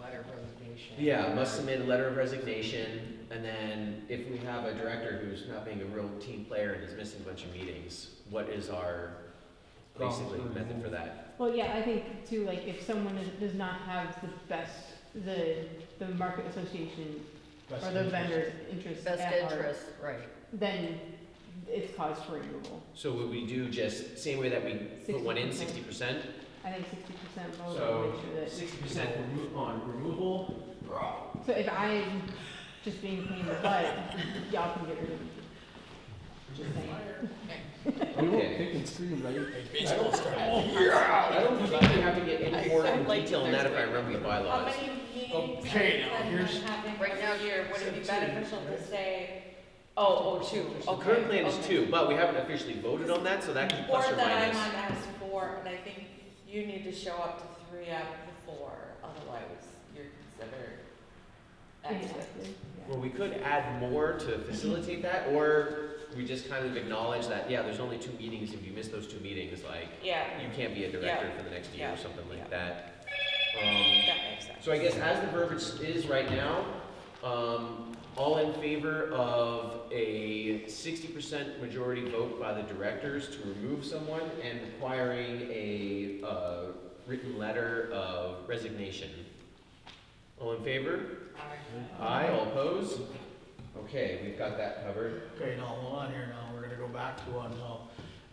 Letter of resignation. Yeah, must submit a letter of resignation, and then if we have a director who's not being a real team player and is missing a bunch of meetings, what is our basically method for that? Well, yeah, I think too, like, if someone does not have the best, the market association Best or the interest. vendor's interest Best at heart, interest, right. then it's cause for removal. So would we do just same way that we put one in, 60%? I think 60% vote, So make sure that. 60% on removal. So if I'm just being a pain in the butt, y'all can get rid of me. Just saying. We won't Okay. kick and scream, right? I don't think we have to get any more in detail on that if I remember the How bylaws. many meetings are Okay, you now, planning here's- on having right now, per year? Would it be two, beneficial to right? say, two, The okay. current plan is okay. 2, but we haven't officially voted on that, so that can be Or plus or that I minus. might ask for, and I think you need to show up to 3 out of the 4, otherwise you're considered exit. Exactly, yeah. Well, we could add more to facilitate that, or we just kind of acknowledge that, yeah, there's only 2 meetings, if you miss those 2 meetings, like, Yeah, you can't be a director Yeah. for the next year or Yeah. something like Yeah. that. that makes sense. So I guess as the verbiage is right now, all in favor of a 60% majority vote by the directors to remove someone and requiring a written letter of resignation? All in favor? Aye, all opposed? Okay, we've got that covered. Okay, now, hold on here now, we're gonna go back to one now.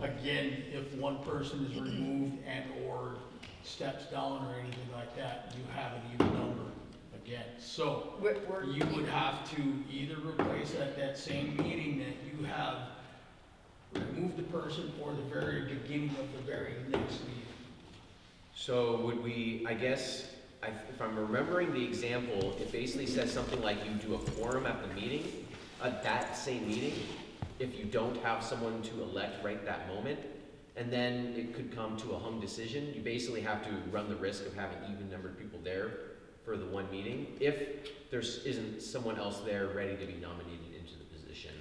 Again, if one person is removed and or steps down or anything like that, you have an even number again. So, you would have to either replace at that same meeting that you have removed the person or the very beginning of the very next meeting. So would we, I guess, if I'm remembering the example, it basically says something like you do a quorum at the meeting, at that same meeting, if you don't have someone to elect right that moment, and then it could come to a hung decision. You basically have to run the risk of having even numbered people there for the one meeting, if there isn't someone else there ready to be nominated into the position.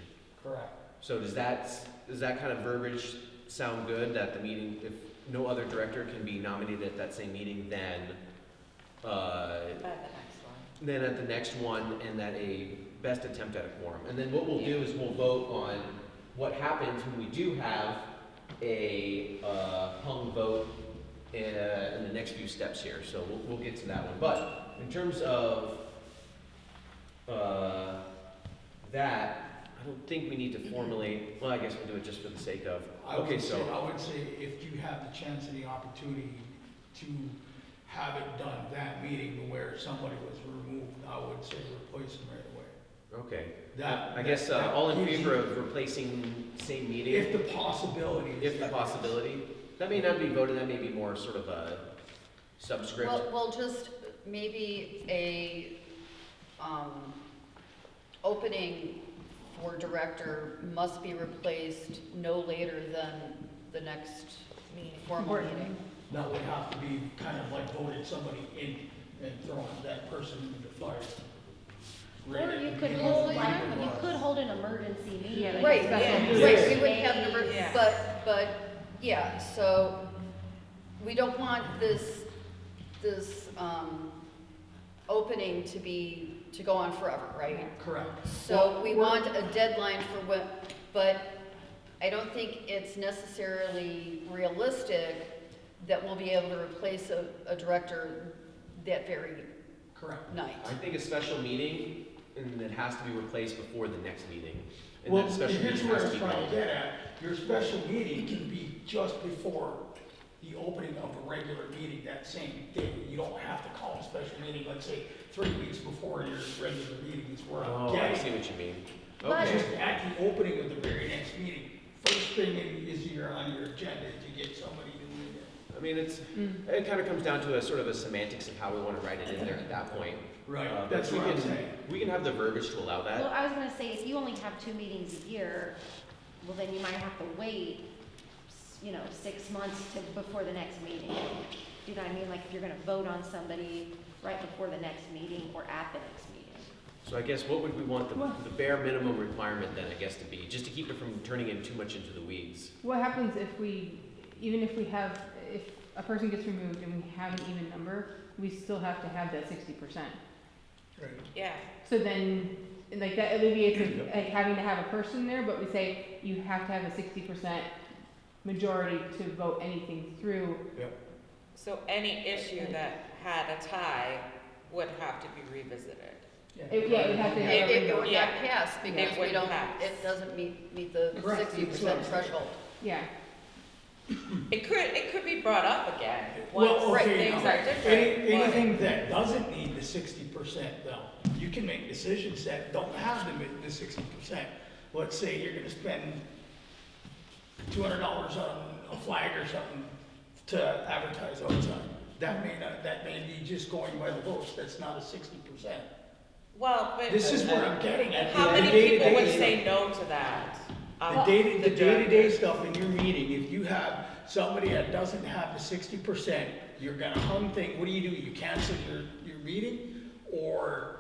Correct. So does that kind of verbiage sound good, that the meeting, if no other director can be nominated at that same meeting, then At the next one. then at the next one, and that a best attempt at a quorum. And then what we'll do is we'll vote on what happens when we do have a hung vote in the next few steps here. So we'll get to that one. But in terms of that, I don't think we need to formulate, well, I guess we'll do it just for the sake of, I okay, would so. say if you have the chance and the opportunity to have it done that meeting where somebody was removed, I would say replace them right away. Okay. That- I guess that all in gives favor you- of replacing same meeting? If the possibility is. If the that- possibility. That may not be voted, that may be more sort of a subscript. Well, just maybe a, opening for director must be replaced no later than the next formal Board meeting. That would have to be kind of like voted somebody in and throwing that person into the fire. Or you could hold an emergency meeting. Yeah, like Right, special yeah, meeting. right, we wouldn't have number, Yeah. but, yeah, so we don't want this, opening to go on forever, right? Correct. So we want a deadline for when, but I don't think it's necessarily realistic that we'll be able to replace a director that very Correct. night. I think a special meeting, and it has to be replaced before the next meeting. And Well, that special here's meeting where I has was to be trying to called. get at. Your special meeting can be just before the opening of a regular meeting that same day. You don't have to call a special meeting, let's say, 3 weeks before your regular meeting is where I'm Oh, I getting. see what you mean. But- Okay. Just at the opening of the very next meeting, first thing is on your agenda to get somebody to lead it. I mean, it kind of comes down to a sort of a semantics of how we want to write it in there at that point. Right, But that's we what I'm can- saying. We can have the verbiage to allow Well, that. I was gonna say, if you only have 2 meetings a year, well, then you might have to wait, 6 months before the next meeting. Do you know what I mean? Like, if you're gonna vote on somebody right before the next meeting or at the next meeting. So I guess what would we want the bare minimum requirement then, I guess, to be, just to keep it from turning in too much into the weeds? What happens if if a person gets removed and we have an even number, we still have to have that 60%. Right. Yeah, So then, like, that alleviates like having to have a person there, but we say you have to have a 60% majority to vote anything through. so any issue that had a tie would have to be revisited. It would have to have. It would not Yeah. pass because It we wouldn't don't, pass. it doesn't meet the Correct, 60% that's what I'm threshold. Yeah. It could be brought up again, Well, once okay, things now, are different. but- anything that doesn't need the 60% though, you can make decisions that don't have the 60%. Let's say you're gonna spend $200 on a flag or something to advertise outside. That may be just going by the votes, that's not a 60%. Well, but This is where I'm getting at. how The many day-to-day people would stuff. say no to that? The day-to-day stuff in your meeting, if you have somebody that doesn't have the 60%, you're gonna hung thing, what do? You cancel your meeting? Or,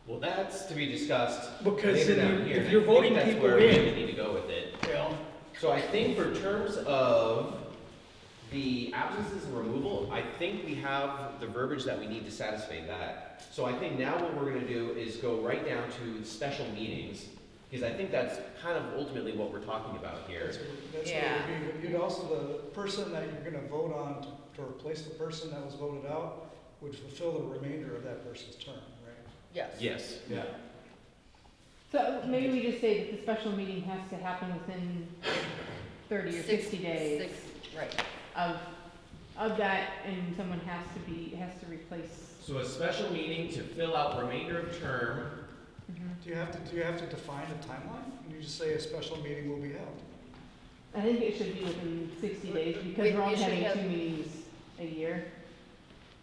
Well, that's to be discussed Because later then down you- here. if and you're I think voting that's people where we in- really need to go with it. you know, So I think for terms of the absences and removal, I think we have the verbiage that we need to satisfy that. So I think now what we're gonna do is go right down to special meetings, because I think that's kind of ultimately what we're talking about here. That's what Yeah. it would be, but you'd also, the person that you're gonna vote on to replace the person that was voted out would fulfill the remainder of that person's term, right? Yes. Yes. yeah. So maybe we just say that the special meeting has to happen within 30 or 60 days Right. of that, and someone has to replace. So a special meeting to fill out remainder of term. Do you have to define a timeline? Can you just say a special meeting will be held? I think it should be within 60 days, because We- we're only we should having have- 2 meetings a year.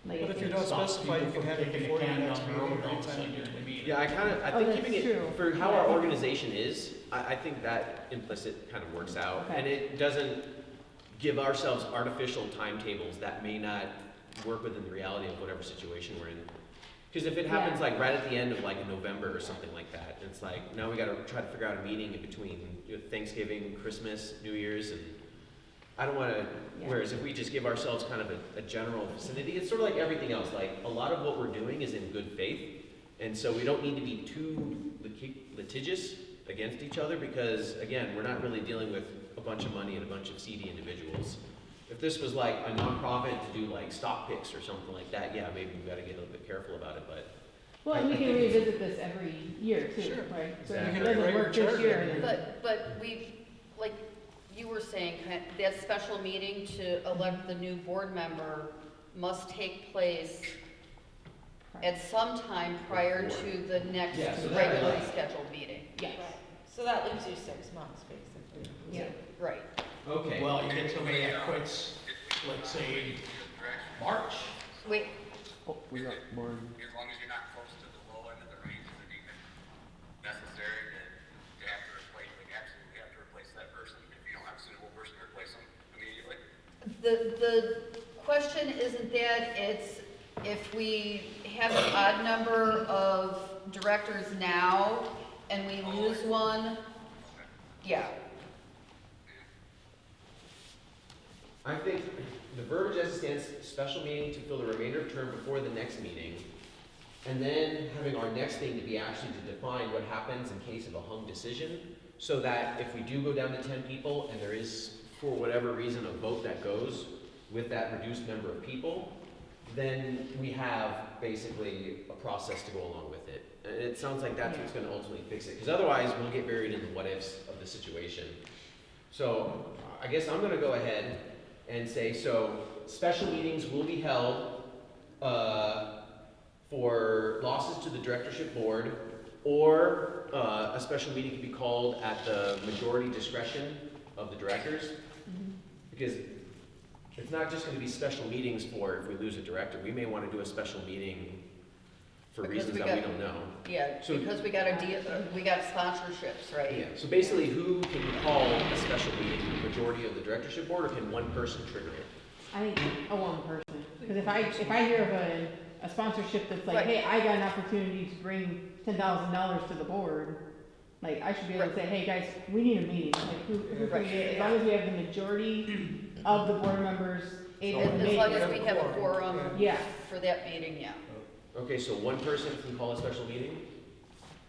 Like, But I if you think- don't Stops specify, you people can have from it kicking before the your can next down the meeting road or all of a anytime sudden in during the between. meeting. Yeah, I Oh, think that's keeping true. it, for how Yeah. our organization is, I think that implicit kind of works out. Okay. And it doesn't give ourselves artificial timetables that may not work within the reality of whatever situation we're in. Because if it happens Yeah. like right at the end of like November or something like that, it's like, now we gotta try to figure out a meeting in between Thanksgiving, Christmas, New Year's, and I don't wanna, Yeah. whereas if we just give ourselves kind of a general vicinity, it's sort of like everything else, like a lot of what we're doing is in good faith. And so we don't need to be too litigious against each other, because again, we're not really dealing with a bunch of money and a bunch of seedy individuals. If this was like a nonprofit to do like stock picks or something like that, yeah, maybe we gotta get a little bit careful about it, but. Well, and we I can think it's- revisit this every year too, Sure. right? So Exactly. if it You can doesn't write your work this charter year, every then. year. But we, like you were saying, that special meeting to elect the new board member must take place at some time prior to the next Yeah, so that- regularly scheduled meeting. Yes, So that leaves you 6 months, basically. yeah. Right. Okay. Well, you get somebody that quits, let's say, March. Wait, Oh, we got more. As long as you're not close to the low end of the range, is it even necessary that you have to replace, like absolutely have to replace that person if you don't have a suitable person to replace them immediately? the question isn't that, it's if we have an odd number of directors now and we lose one, yeah. I think the verbiage as it stands, special meeting to fill the remainder of term before the next meeting, and then having our next thing to be actually to define what happens in case of a hung decision, so that if we do go down to 10 people and there is, for whatever reason, a vote that goes with that reduced number of people, then we have basically a process to go along with it. And it sounds like that's what's gonna ultimately fix it, because otherwise we'll get buried in the what-ifs of the situation. So I guess I'm gonna go ahead and say, so special meetings will be held for losses to the directorship board, or a special meeting can be called at the majority discretion of the directors. Because it's not just gonna be special meetings for if we lose a director, we may wanna do a special meeting for Because reasons we that we got- don't know. Yeah, So- because we got we got sponsorships, right? Yeah, so basically, who can call a special meeting? The majority of the directorship board, or can one person trigger it? I think a one person, because if I hear of a sponsorship that's like, Right. hey, I got an opportunity to bring $10,000 to the board, like, I should be able to say, hey, guys, we need a meeting, like, who can Right. we get? As long as we have the majority of the board members able to As make long as it. we have a quorum Yeah, for that meeting, yeah, Okay, so one person can call a special meeting?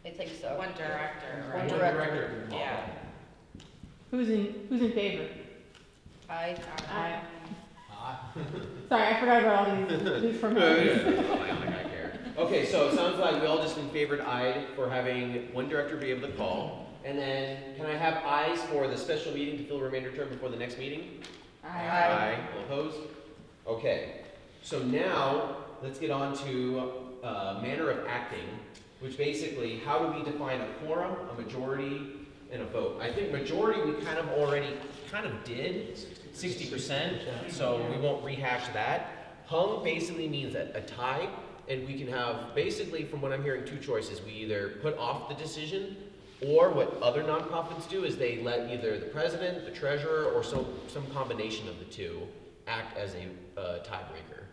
I think so. One director, One right? director. can call Yeah. who's in favor? I, Aye. Sorry, I forgot about all these formalities. I don't think I care. Okay, so it sounds like we all just in favored aye for having one director be able to call. And then, can I have ayes for the special meeting to fill remainder term before the next meeting? Aye. All opposed? Okay, so now, let's get on to, manner of acting, which basically, how do we define a quorum, a majority, and a vote? I think majority we kind of did, 60%, so we won't rehash that. Hung basically means a tie, and we can have, basically, from what I'm hearing, two choices. We either put off the decision, or what other nonprofits do is they let either the president, the treasurer, or some combination of the two act as a tiebreaker.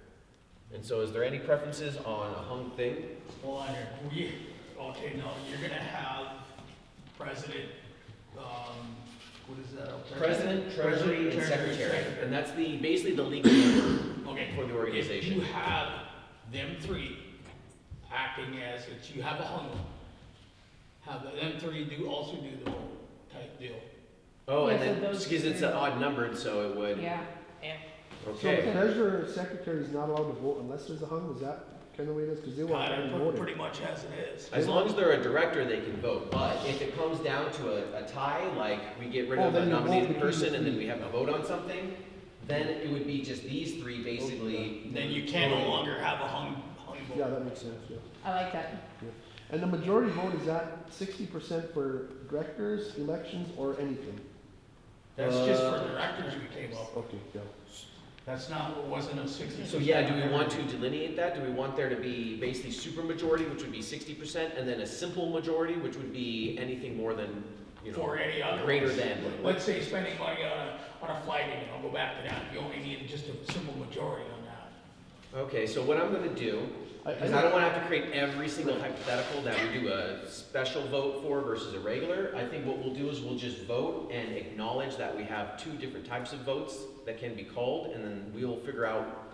And so is there any preferences on a hung thing? Hold on here, okay, no, you're gonna have president, what is that up there? President, treasury, and Treasury, secretary, and that's basically the legal name Okay. for the If organization. you have them three acting as, if you have a hung, have them three also do the vote type deal. Oh, and Yeah, so then, those because it's three. odd numbered, so it would, Yeah, Yeah. So okay. the treasurer and secretary is not allowed to vote unless there's a hung, is that kind of the way it is? Because they want to vote. Pretty much as it is. As long as they're a director, they can vote, but if it comes down to a tie, like we get rid Oh, of a then you vote nominated between the person and then three. we have a vote on something, then it would be just these three basically. Then you can no longer have a hung Yeah, vote. that makes sense, yeah. I like that. And the majority vote, is that 60% for directors, elections, or anything? That's just for directors we came up with. Okay, yeah. That's not, it wasn't a 60%. So yeah, do we want to delineate that? Do we want there to be basically super majority, which would be 60%, and then a simple majority, which would be anything more than, For any other. greater ones. than. Let's say spending money on a flag, and I'll go back to that, you only need just a simple majority on that. Okay, so what I'm gonna do, because I don't wanna have to create every single hypothetical that we do a special vote for versus a regular. I think what we'll do is we'll just vote and acknowledge that we have two different types of votes that can be called, and then we'll figure out,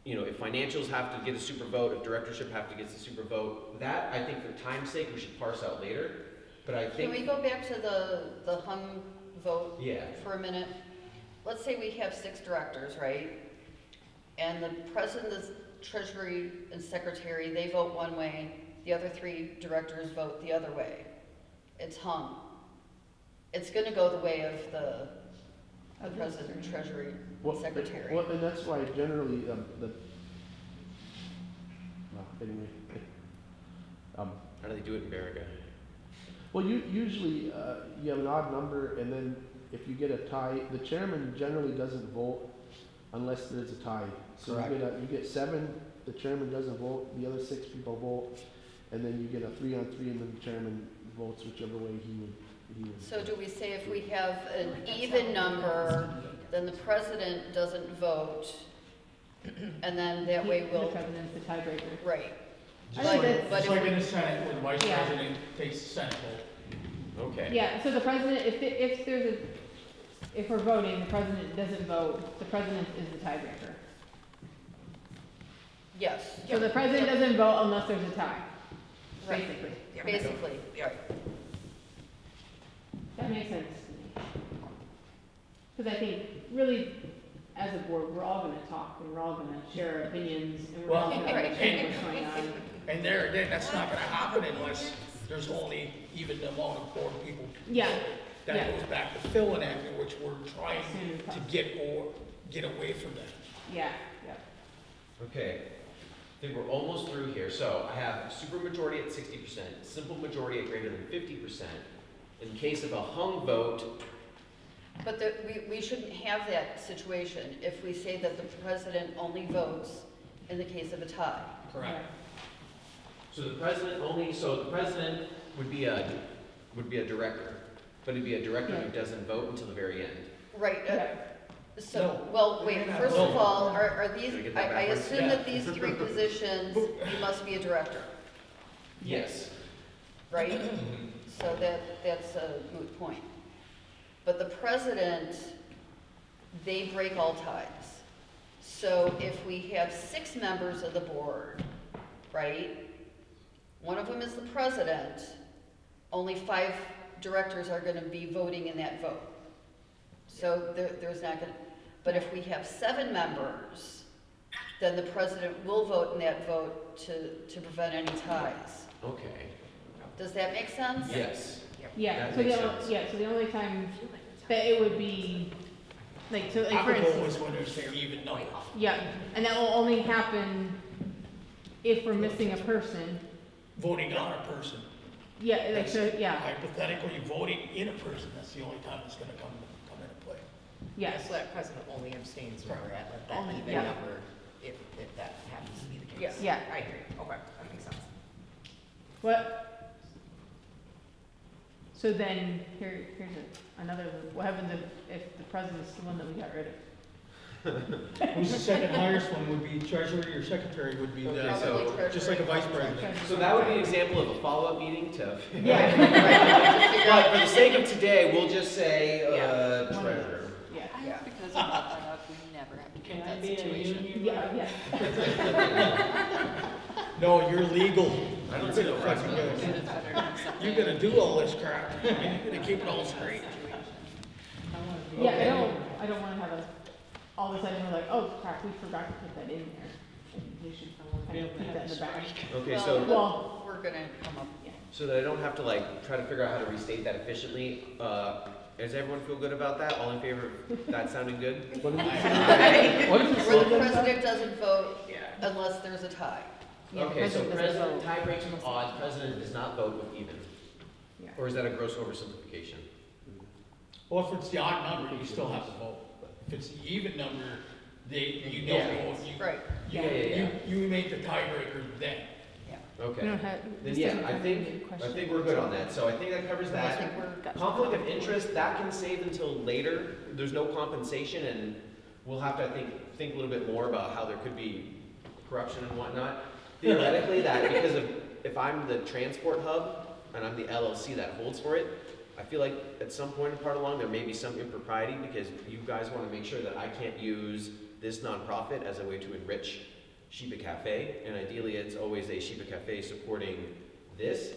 if financials have to get a super vote, if directorship have to get a super vote. That, I think for time's sake, we should parse out later, but I can we think, go back to the hung vote yeah. for a minute? Let's say we have 6 directors, right? And the president, the treasury, and secretary, they vote one way, the other 3 directors vote the other way. It's hung. It's gonna go the way of the president, treasury, and secretary. Well, and that's why generally, anyway. How do they do it in Baraga? Well, usually, you have an odd number, and then if you get a tie, the chairman generally doesn't vote unless there's a tie. So you get 7, the chairman doesn't vote, the other 6 people vote, and then you get a 3-on-3, and then the chairman votes whichever way he would. So do we say if we have an even number, then the president doesn't vote, and then that way The we'll, president's the tiebreaker. right. I think that's- But Just if like we- in the Senate, where the vice Yeah. president takes the Senate vote. Okay. Yeah, so the president, if we're voting, the president doesn't vote, the president is the tiebreaker. Yes, So the president doesn't vote unless there's a tie, Right. basically. basically, right. That makes sense to me. Because I think, really, as a board, we're all gonna talk, and we're all gonna share our opinions, and we're all Well, gonna right. understand what's going on. And there again, that's not gonna happen unless there's only even the amount of board people. Yeah, That yeah. goes back to Phil and Acton, which we're trying As soon as to possible. get away from that. Yeah, yeah. Okay, I think we're almost through here. So I have super majority at 60%, simple majority at greater than 50%. In case of a hung vote, But we shouldn't have that situation if we say that the president only votes in the case of a tie. Correct. So the president would be a director, but it'd be a director who doesn't vote until the very end. Right, Yeah. so, No. well, wait, first of all, are these, Did I get that I backwards? assume that these three positions, you must be a director, Yes. right? So that's a moot point. But the president, they break all ties. So if we have 6 members of the board, right? One of them is the president, only 5 directors are gonna be voting in that vote. So there's not gonna, but if we have 7 members, then the president will vote in that vote to prevent any ties. Okay. Does that make sense? Yes. Yeah, That so makes the, sense. yeah, so the only time that it would be, like, so like for Applicable instance, is when there's an even number. yeah, and that will only happen if we're missing a person. Voting on a person. Yeah, like, so, yeah, Hypothetically, voting in a person, that's the only time it's gonna come into play. yes. So that president only abstains from that, let that Only, even yeah. number, if that happens to be the case. Yes. Yeah. I hear you, okay, that makes sense. What? So then, here's another, what happens if the president's the one that we got rid of? Who's the second highest one would be treasurer, your secretary would be Okay, the, so- Probably just like a vice treasurer. president. So that would be an example of a follow-up meeting to. Yeah, But for the sake of today, we'll just say, One. treasurer. yeah, Yeah. Because of that, we never have to Can get I that be in a situation. union? yeah. No, you're legal. I don't You're see gonna no fucking problem. go. You're gonna do all this crap. You're gonna keep it all straight. Yeah, I don't wanna have all of a sudden we're like, oh crap, we forgot to put that in there. And we should kind of keep that in the back. Okay, Well, so, Well- we're gonna come up, so that I don't have to like try to figure out how to restate that efficiently, does everyone feel good about that? All in favor of that sounding good? What did it say? What did it where say the again? president doesn't vote Yeah. unless there's a tie. Yeah, Okay, so doesn't president, vote. tie breaks with odd, president does not vote with even. Yeah. Or is that a gross oversimplification? Well, if it's the odd number, you still have to vote. If it's the even number, you don't Yeah. vote. Right, You make the tiebreaker then. Okay. We don't have. Then this yeah, doesn't I have think, any I questions. think we're good on that, so I think that covers I that. think we're, Conflict of interest, that can save until later, there's no compensation, and we'll have to, I think a little bit more about how there could be corruption and whatnot. Theoretically, that, because of, if I'm the transport hub, and I'm the LLC that holds for it, I feel like at some point in part along, there may be some impropriety, because you guys wanna make sure that I can't use this nonprofit as a way to enrich Sheba Cafe, and ideally it's always a Sheba Cafe supporting this.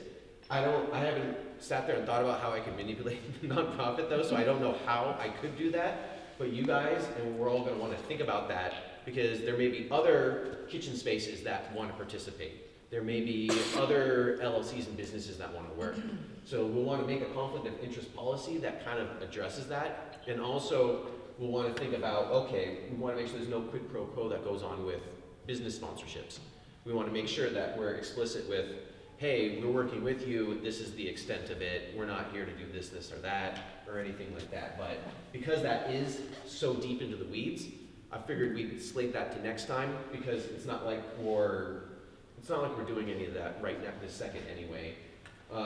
I haven't sat there and thought about how I can manipulate the nonprofit though, so I don't know how I could do that. But you guys, and we're all gonna wanna think about that, because there may be other kitchen spaces that wanna participate. There may be other LLCs and businesses that wanna work. So we'll wanna make a conflict of interest policy that kind of addresses that. And also, we'll wanna think about, okay, we wanna make sure there's no quid pro quo that goes on with business sponsorships. We want to make sure that we're explicit with, hey, we're working with you, this is the extent of it, we're not here to do this, this, or that, or anything like that. But because that is so deep into the weeds, I figured we'd slate that to next time, because it's not like we're doing any of that right now this second anyway.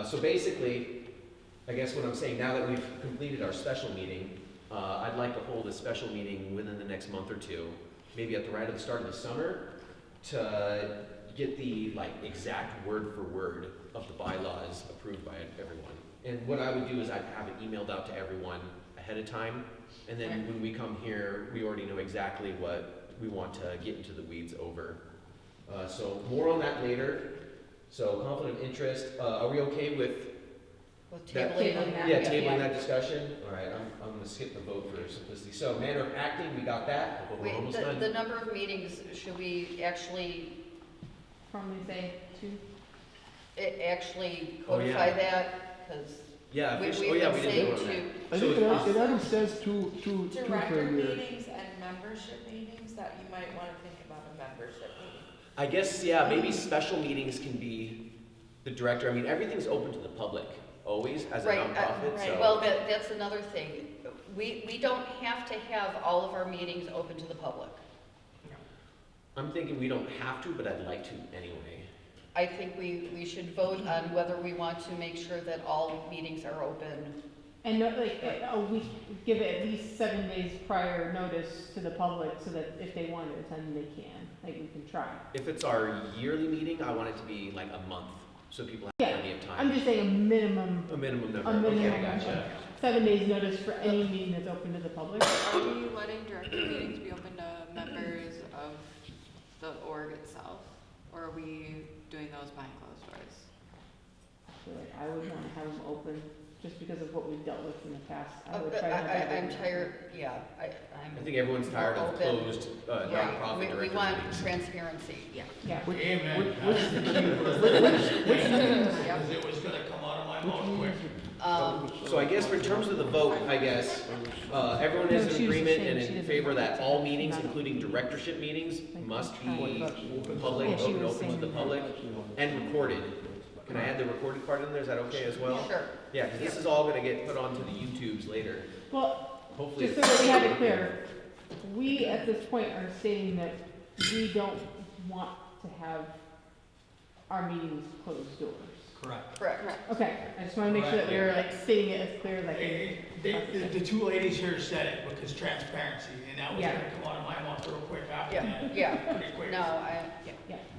So basically, I guess what I'm saying, now that we've completed our special meeting, I'd like to hold a special meeting within the next month or two, maybe at the start of the summer, to get the exact word for word of the bylaws approved by everyone. And what I would do is I'd have it emailed out to everyone ahead of time, and then when we come here, we already know exactly what we want to get into the weeds over. So more on that later. So conflict of interest, are we okay with that? tabling that. Yeah, tabling that discussion? All right, I'm gonna skip the vote for simplicity. So manner of acting, we got that, but we're Wait, almost the done. number of meetings, should we actually, Probably say 2. Oh, codify yeah. that? Because Yeah, we've officially, oh yeah, been we saying didn't vote on two. that. I So think it's- it already says two per Director year. meetings and membership meetings, that you might wanna think about a membership meeting. I guess, yeah, maybe special meetings can be the director. I mean, everything's open to the public. always as a Right, nonprofit, so. well, that's another thing. We don't have to have all of our meetings open to the public. I'm thinking we don't have to, but I'd like to anyway. I think we should vote on whether we want to make sure that all meetings are open. And no, like, a week, give it at least 7 days prior notice to the public so that if they want to attend, they can, like, we can try. If it's our yearly meeting, I want it to be like a month, so people have Yeah, plenty of time. I'm just saying a minimum, A minimum number, a minimum okay, of gotcha. 7 days notice for any meeting that's open to the public. Are we letting director meetings be open to members of the org itself? Or are we doing those behind closed doors? I feel like I would wanna have them open, just because of what we've dealt with in the past. I would But try to have I'm everything tired, yeah, I I'm. think everyone's tired of Open. closed, Yeah, nonprofit we director want meetings. transparency. Yeah. Yeah. Amen. which- That's the key word. Yep. Because it was gonna come out of my mouth quick. So I guess for terms of the vote, I guess, everyone is No, in she was agreement saying and she in doesn't favor that want all to meetings, not- including directorship meetings, must be Open. public, Yeah, she open was to the saying public, that. and recorded. Can I add the recorded part in there? Is that okay as well? Sure. Yeah, because this is all gonna get put onto the YouTubes later. Well, Hopefully. just so that we have it clear, we at this point are stating that we don't want to have our meetings closed doors. Correct. Correct. Okay, I just wanna make sure that we're like stating it as clear as I can. The two ladies here said it because transparency, and that was Yeah. gonna come out of my mouth real quick after Yeah, that. yeah, Pretty quick. no,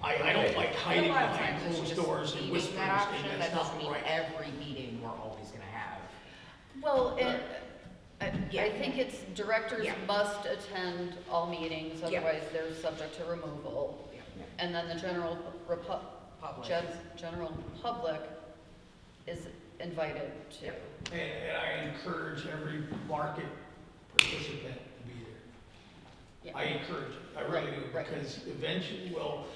I don't like hiding A lot of behind times it's closed just doors and leaving whispers, that option, and that that's doesn't not mean right. every meeting we're always gonna have. well, I Yeah. think it's directors Yeah. must attend all meetings, Yeah. otherwise they're subject to removal. Yeah. And then the general Public. general public is invited to. And I encourage every market participant to be there. Yeah. I encourage it, I really do, Right. because eventually, well,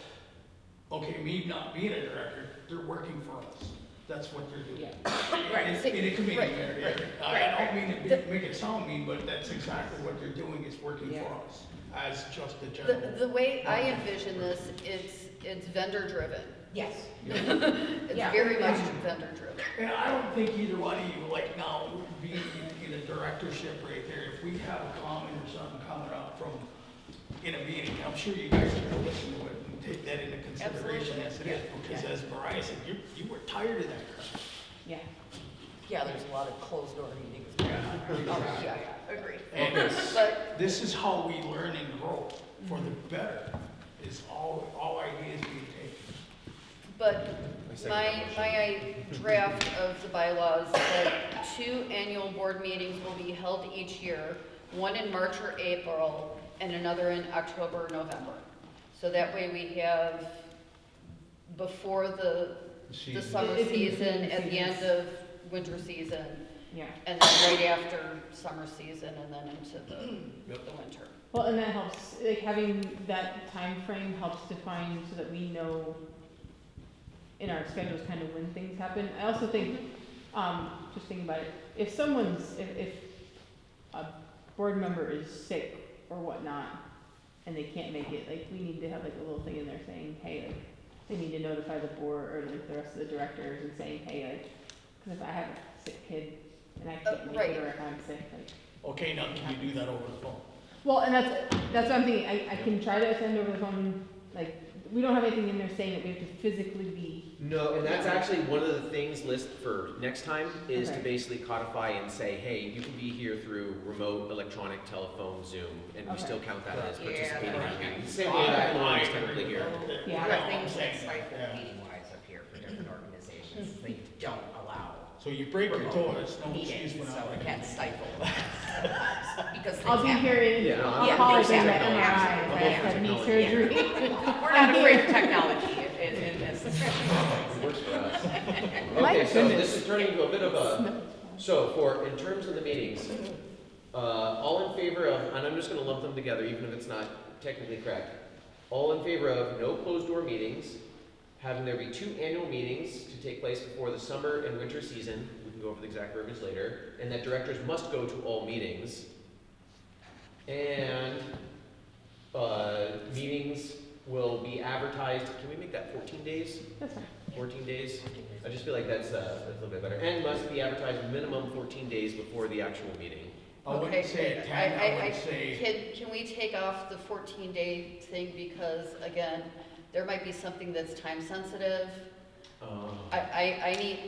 okay, me not being a director, they're working for us. That's what they're doing. Yeah. Right. In a committee, Right, Mary. right, I don't mean to make it sound mean, but that's exactly what they're doing, is working Yeah. for us, as just a The general. way I envision this, it's vendor driven. Yes. It's Yeah. very much vendor driven. And I don't think either one of you, like now, being in a directorship right there, if we have a comment or something coming up from, in a meeting, I'm sure you guys are gonna listen to it and take that into consideration as it is, because as Mariah said, you were tired of that crap. Yeah. Yeah, there's a lot of closed door meetings. Yeah, agreed. And But this is how we learn and grow for the better, is all ideas being taken. But I second my, that motion. my draft of the bylaws said 2 annual board meetings will be held each year, one in March or April, and another in October or November. So that way we have before the summer It's in season, between at the end seasons. of winter season, Yeah. and then right after summer season, and then into the winter. Well, and that helps, like, having that time frame helps define so that we know in our schedules kind of when things happen. I also think, just thinking about it, if a board member is sick or whatnot, and they can't make it, like, we need to have like a little thing in there saying, hey, like, they need to notify the board or like the rest of the directors and saying, hey, like, cause if I have a sick kid and I can't make right. it, or if I'm sick, like, Okay, now can you do that over the phone? well, and that's what I'm thinking, I can try to attend over the phone, like, we don't have anything in there saying that we have to physically be. No, and that's actually one of the things listed for next time, is to Okay. basically codify and say, hey, you can be here through remote, electronic, telephone, Zoom, and we Okay. still count that as Yeah, participating in right. the meeting. Same way that one is technically here. Yeah. There are things Saying that that, stifle yeah. meeting wise up here for different organizations, they don't allow So you break your toe, it's no excuse meetings, when so I it can stifle. Because things I'll be happen. here in, Yeah, no, I'll yeah, call it things in the happen. MRI if I Yeah. have knee Technology. surgery. We're not afraid of technology in this. It works for us. My Okay, so goodness. this is turning into a bit of a, so in terms of the meetings, all in favor of, and I'm just gonna lump them together, even if it's not technically correct. All in favor of no closed door meetings, having there be 2 annual meetings to take place before the summer and winter season, we can go over the exact verbiage later, and that directors must go to all meetings. And, meetings will be advertised, can we make that 14 days? That's fine. 14 days? I just feel like that's a little bit better. And must be advertised minimum 14 days before the actual meeting. I wouldn't say a 10, I would say, Can we take off the 14-day thing, because again, there might be something that's time sensitive. I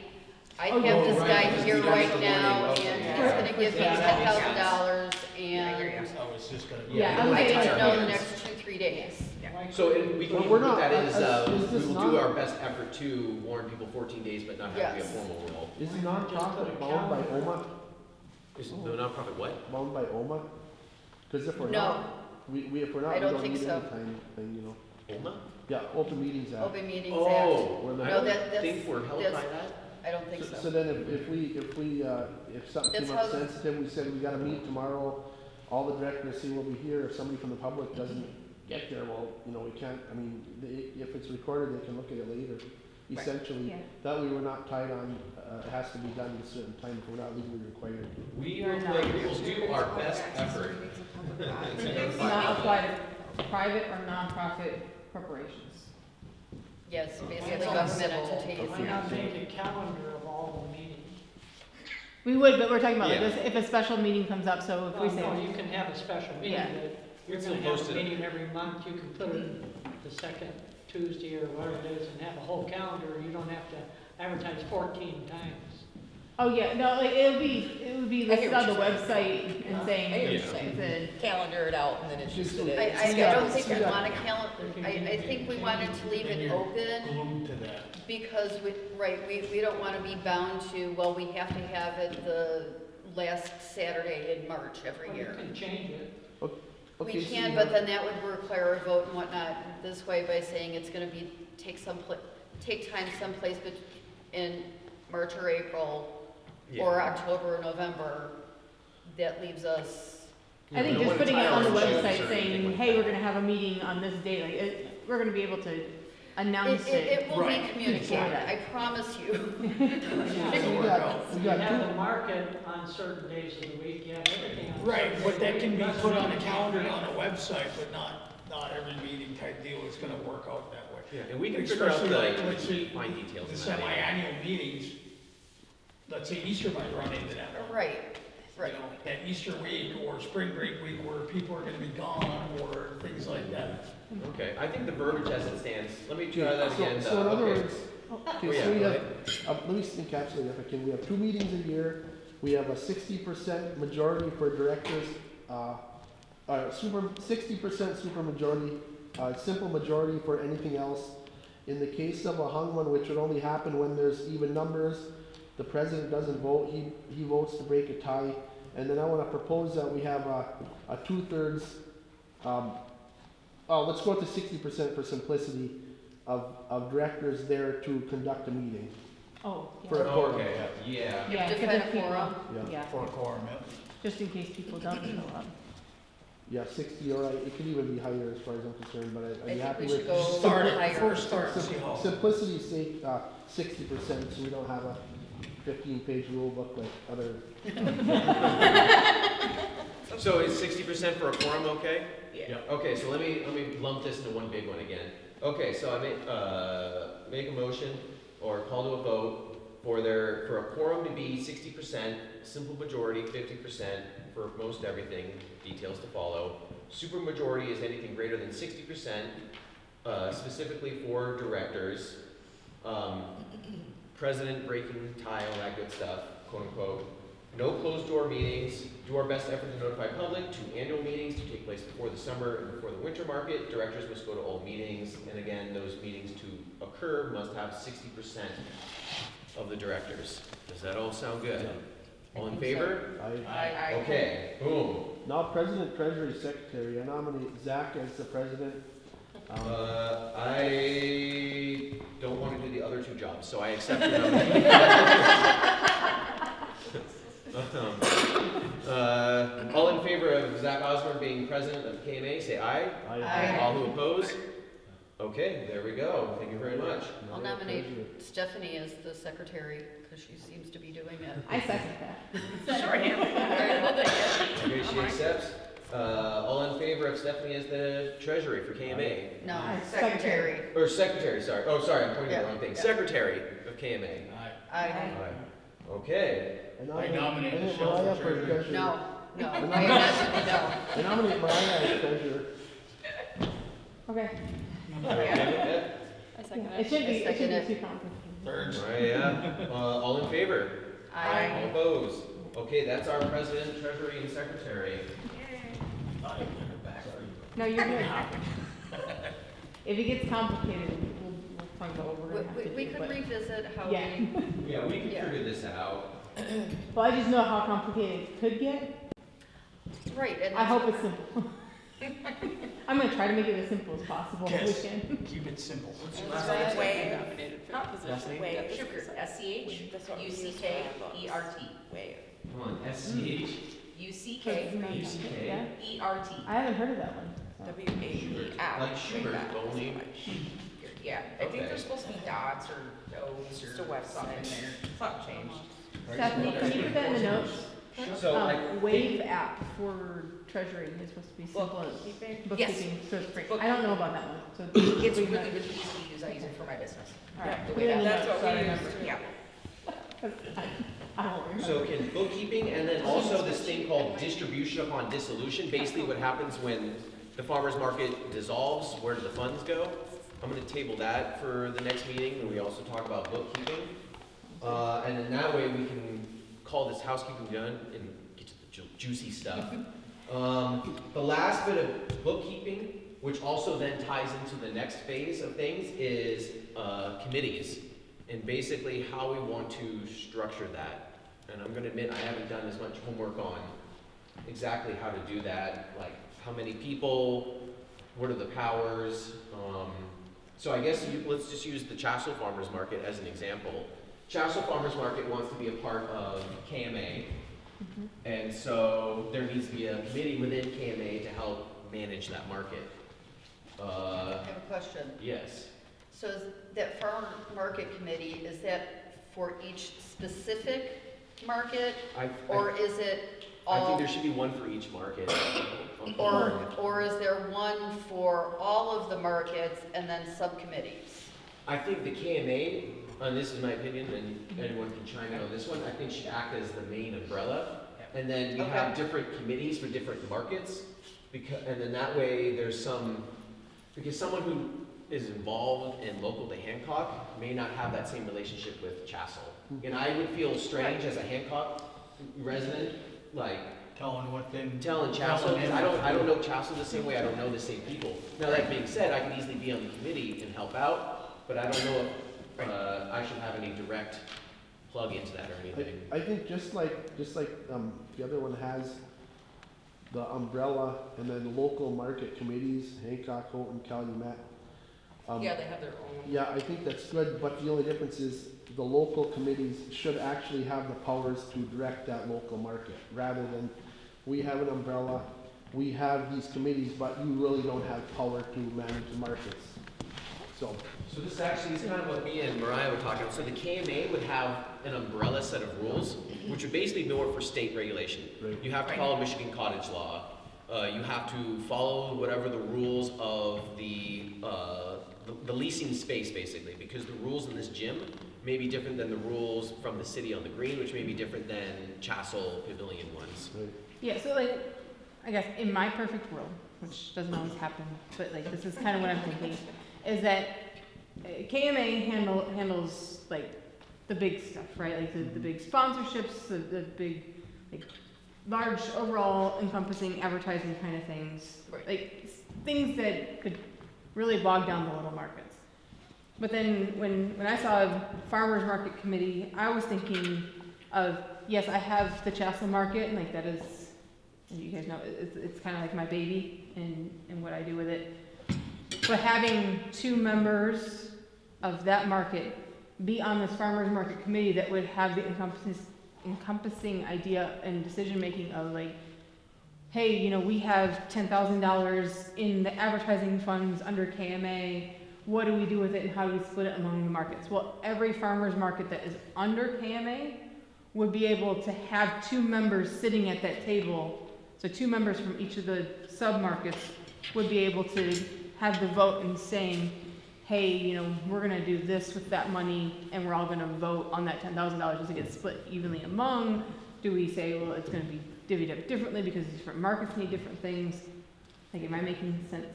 Oh, have yeah. this right, guy because here we got right the now, warning. Okay. and he's Yeah. gonna give me Yeah, that makes $10,000, I hear and you. I was just gonna. Yeah, I I would say need to our know the hands. next 2-3 days. So we can Well, even we're put not- that as, is we this will not- do our best effort to warn people 14 days, but not have it be a Yes. formal rule. Is Just put nonprofit a bound by calendar. OMA? Is the nonprofit what? Bound by OMA? Because if we're No, not, if we're not, I we don't don't think need so. any time thing, you know? OMA? Yeah, Open Meetings Act. Open Meetings Act. Oh, We're I the- No, don't that's- think we're held that's- by that. I don't think So so. then if something That's came how up the- sensitive, we said we gotta meet tomorrow, all the directors say we'll be here, if somebody from the public doesn't get there, well, you know, we can't, I mean, if it's recorded, they can look at it later. Essentially, Yeah. that way we're not tied on, it has to be done at a certain time if we're not legally required. We You're will not. we will do our best effort. Does not apply to private or nonprofit corporations. Yes, basically It's all government civil. entities. Why not make a calendar of all the meetings? We would, but we're talking about like Yeah. this, if a special meeting comes up, so if we Well, say. no, you can have a special meeting, Yeah. but you're Still gonna have post a it. meeting every month, you can put it the second Tuesday or whatever it is and have a whole calendar, you don't have to advertise 14 times. Oh, yeah, no, like, it would be I hear listed what on the you're website and saying, I hear what Yeah. you're saying. it's a, Calendar it out and then it's just. I don't think we want a calendar, I think we wanted to leave it open, Glued to that. because we don't wanna be bound to, well, we have to have it the last Saturday in March every Or you year. can change it. Okay, We so can, you but have- then that would require a vote and whatnot, this way by saying it's gonna be, take time someplace in March or April, or Yeah. October or November, that leaves us, I think No just one putting it on the ties our shoes website or saying, anything like hey, that. we're gonna have a meeting on this day, like, we're gonna be able to announce it. it will be Right. communicated, I promise you. So we You got have the two, market on certain days of the week, you have everything on. Right, certain but that days can be of the week. put on a calendar on a website, but not every meeting type deal is gonna work out that way. Yeah, and we can figure out Especially like, the let's say, fine details. the in that anyway. semi-annual meetings, let's say Easter might run into that. Right, right. You know, that Easter week or spring break week where people are gonna be gone or things like that. Okay, I think the verbiage as it stands, let me try that so, again. so in other Okay. words, Oh, okay, yeah, so we go have, ahead. let me encapsulate if I can, we have 2 meetings a year, we have a 60% majority for directors, 60% super majority, simple majority for anything else. In the case of a hung one, which would only happen when there's even numbers, the president doesn't vote, he votes to break a tie. And then I wanna propose that we have a 2/3, let's go to 60% for simplicity of directors there to conduct a meeting. Oh, For yeah. a quorum. Okay, yeah. Yeah, Define because a if people, quorum. yeah, For a quorum, yeah. just in case people don't show up. Yeah, 60, all right, it could even be higher as far as I'm concerned, but I I'd be think happy we with. should go Start it higher. first, start and see how. Simplicity's sake, 60%, so we don't have a 15-page rule book like other. So is 60% for a quorum okay? Yeah. Okay, so let me lump this into one big one again. Okay, so I make a motion or call to a vote for a quorum to be 60%, simple majority 50% for most everything, details to follow. Super majority is anything greater than 60%, specifically for directors. President breaking tie, all that good stuff, quote unquote. No closed door meetings, do our best effort to notify public, 2 annual meetings to take place before the summer and before the winter market. Directors must go to all meetings, and again, those meetings to occur must have 60% of the directors. Does that all sound good? All in favor? I, Okay, boom. now President, Treasury, Secretary, I nominate Zach as the president. I don't want to do the other 2 jobs, so I accept your nomination. All in favor of Zach Osborne being president of KMA, say aye. Aye. All who oppose? Okay, there we go. Thank you very much. I'll nominate Stephanie as the secretary, because she seems to be doing it. I second that. Shorthand. Okay, she accepts. All in favor of Stephanie as the treasurer for KMA? No, Secretary. secretary. Or secretary, sorry. Oh, sorry, I'm pointing at the Yeah, wrong thing. yeah. Secretary of KMA. I, Aye. Okay. And I nominate and Michelle Mariah for for treasurer. treasurer. no, no, And I imagine, no. I nominate Mariah as treasurer. Okay. Okay. I second It shouldn't be, I it shouldn't second be too complicated. Third. All right, yeah. All in favor? All opposed? Okay, that's our president, treasury, and secretary. No, you're good. If it gets complicated, we'll find out what we're gonna have to do. We could but- revisit how Yeah. we, Yeah, we can Yeah. figure this out. Well, I just know how complicated it could get. right, and. I hope it's simple. I'm gonna try to make it as simple as possible if Yes. we can. Keep it simple. Wave. Nominated for Not position. position, wave. Sugar, S-C-H, That's what we use for U-C-K-E-R-T. Wave. Come on, SCH. U-C-K-E-R-T. Yeah. I haven't heard of that one. so. W-A-E-F. Like Schubert, only. Yeah, I think Okay. there's supposed to be dots or O's Just a or website. something in there. Something changed. Stephanie, can you put that in the notes? So, I Wave app for treasury is supposed to be simple as Bookkeeping? bookkeeping, so it's free. I don't know about that one, so. It's we really, can- really easy to use. I use it for my business. All right, the put way it in the That's notes, what so I we remember. use too. Yeah. I won't remember. So can bookkeeping and then also this thing called distribution upon dissolution, basically what happens when the farmer's market dissolves, where do the funds go? I'm gonna table that for the next meeting, and we also talk about bookkeeping. And then that way we can call this housekeeping done and get to the juicy stuff. The last bit of bookkeeping, which also then ties into the next phase of things, is committees. And basically how we want to structure that. And I'm gonna admit, I haven't done as much homework on exactly how to do that, like how many people, what are the powers. So I guess let's just use the Chassel Farmers Market as an example. Chassel Farmers Market wants to be a part of KMA. And so there needs to be a committee within KMA to help manage that market. I have a question. Yes. So is that farm market committee, is that for each specific market? Or is it I all? think there should be one for each market. Or is there one for all of the markets and then subcommittees? I think the KMA, and this is my opinion, and anyone can chime in on this one, I think should act as the main umbrella. And then you have different committees for different markets, and then that way there's because someone who is involved and local to Hancock may not have that same relationship with Chassel. And I would feel strange as a Hancock resident, like, Telling what then. telling Chassel, because I don't know Chassel the same way, I don't know the same people. Now, that being said, I can easily be on the committee and help out, but I don't know if I should have any direct plug into that or anything. I think just like the other one has the umbrella and then local market committees, Hancock, Houghton, Calumet. Yeah, they have their own. Yeah, I think that's good, but the only difference is the local committees should actually have the powers to direct that local market, rather than we have an umbrella, we have these committees, but you really don't have power to manage the markets. So, So this actually is kind of what me and Mariah were talking about. So the KMA would have an umbrella set of rules, which would basically be more for state regulation. Right. You have to follow Michigan cottage law. You have to follow whatever the rules of the leasing space, basically, because the rules in this gym may be different than the rules from the city on the green, which may be different than Chassel Pavilion ones. right. Yeah, so like, I guess in my perfect world, which doesn't always happen, but like this is kind of what I'm thinking, is that KMA handles like the big stuff, right? Like the big sponsorships, the big, like large overall encompassing advertising kind of things. Right. Like things that could really bog down the little markets. But then when I saw farmers market committee, I was thinking of, yes, I have the Chassel market, and like that is, you guys know, it's kind of like my baby and what I do with it. But having 2 members of that market be on this farmers market committee that would have the encompassing idea and decision making of like, hey, you know, we have $10,000 in the advertising funds under KMA. What do we do with it and how do we split it among the markets? Well, every farmer's market that is under KMA would be able to have 2 members sitting at that table So 2 members from each of the sub-markets would be able to have the vote in saying, hey, you know, we're gonna do this with that money, and we're all gonna vote on that $10,000. Does it get split evenly among? Do we say, well, it's gonna be divvied up differently because different markets need different things? Like, am I making sense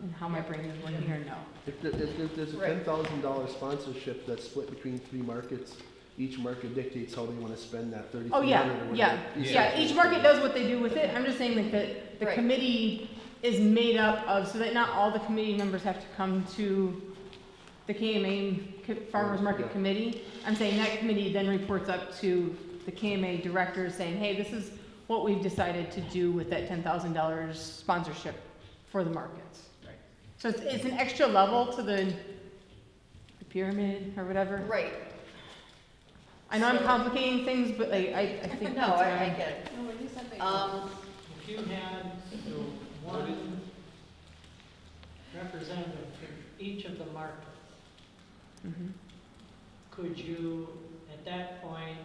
in how my brain is working or no? If there's a Right. $10,000 sponsorship that's split between 3 markets, each market dictates how they wanna spend that $3,300 Oh, yeah, or whatever. yeah, each market does what they do with it. I'm just saying like that the Right. committee is made up of, so that not all the committee members have to come to the KMA Farmers Market Yeah. Committee. I'm saying that committee then reports up to the KMA directors saying, hey, this is what we've decided to do with that $10,000 sponsorship for the markets. Right. So it's an extra level to the pyramid or whatever. Right. I know I'm So- complicating things, but like, I think No, that's what I I'm. get it. No, when you said they. If you had the one representative from each of the markets, Mhm. could you, at that point,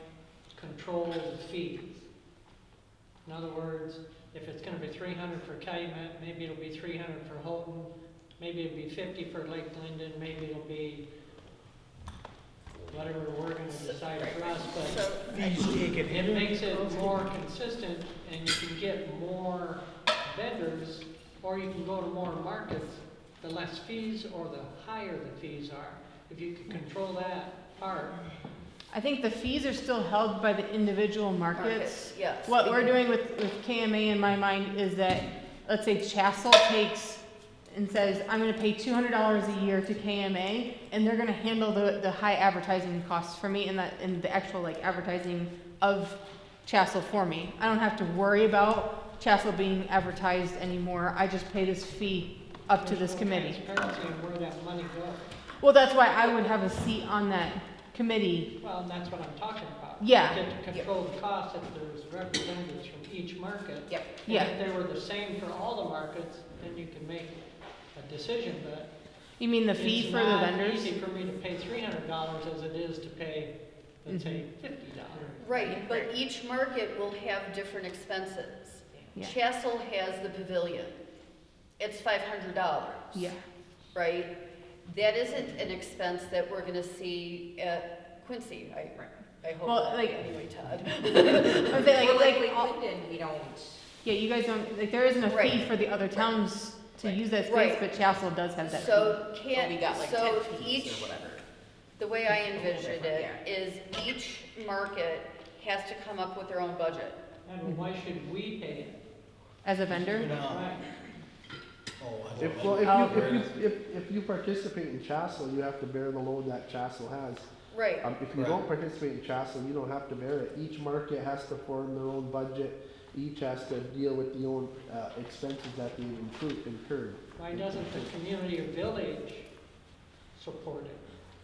control the fees? In other words, if it's gonna be 300 for Calumet, maybe it'll be 300 for Houghton, maybe it'll be 50 for Lake Linden, maybe it'll be whatever we're gonna decide for us, but So, it makes it more consistent and you can get more vendors, or you can go to more markets, the less fees or the higher the fees are. If you can control that part, I think the fees are still held by the individual markets. yes. What we're doing with KMA in my mind is that, let's say Chassel takes and says, I'm gonna pay $200 a year to KMA, and they're gonna handle the high advertising costs for me and the actual like advertising of Chassel for me. I don't have to worry about Chassel being advertised anymore. I just pay this fee up to this there's no committee. transparency in where that money goes. Well, that's why I would have a seat on that committee. Well, and that's what I'm talking about. Yeah. You get to control the cost if there's representatives from each market. Yep. And Yeah. if they were the same for all the markets, then you can make a decision, but You mean the fee for the vendors? it's not easy for me to pay $300 as it is to pay, let's say, $50. Right, but each market will have different expenses. Yeah. Chassel has the pavilion. It's $500. Yeah. Right? That isn't an expense that we're gonna see at Quincy, I hope Well, not, like- anyway, Todd. I'm saying Or like, like all- Linden, we don't. yeah, you guys don't, like, there isn't a fee Right. for the other towns to Right. use that space, Right. but Chassel does have that fee. So But can't, we got like so 10 fees each, or whatever. the way I envisioned it different, is each market has to come up with their own budget. And why should we pay it? As a vendor? Right. If you participate in Chassel, you have to bear the load that Chassel has. Right, If you don't participate in Chassel, you don't have to bear it. Each market has to form their own budget. Each has to deal with the own expenses that they've incurred. Why doesn't the community or village support it?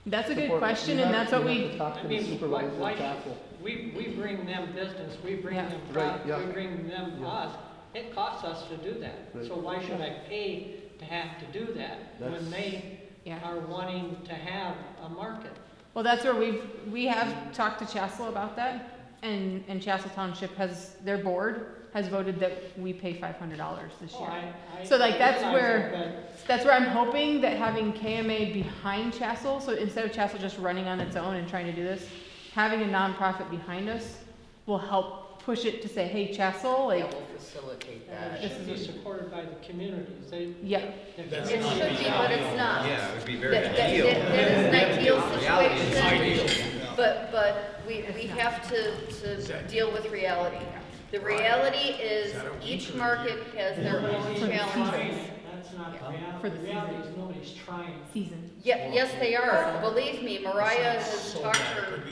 That's a good Support- question, you and have- that's what you have we, to talk I to the mean, supervisor why of Chassel. We bring them business, we bring Yeah. them Right, product, yeah. we bring them Yeah. us. It costs us to do that. Right. So why should I pay to have to do that when That's- they yeah. are wanting to have a market? Well, that's where we have talked to Chassel about that, and Chassel Township has, their board has voted that we pay $500 this Oh, year. I So, like, that's realize where- that, That's where I'm hoping that having KMA behind Chassel, so instead of Chassel just running on its own and trying to do this, having a nonprofit behind us will help push it to say, hey, Chassel, That like, will facilitate and that. it should be supported by the communities. They, yeah, if That's it they're- should be, but it's not. Yeah, it would be very That ideal. that is an ideal Reality is situation, but we have to deal with reality. The reality is each market has their own nobody's challenges. trying. That's not the For reality. the The reality is nobody's trying. season. Yeah, yes, they are. Believe me, Mariah has talked her,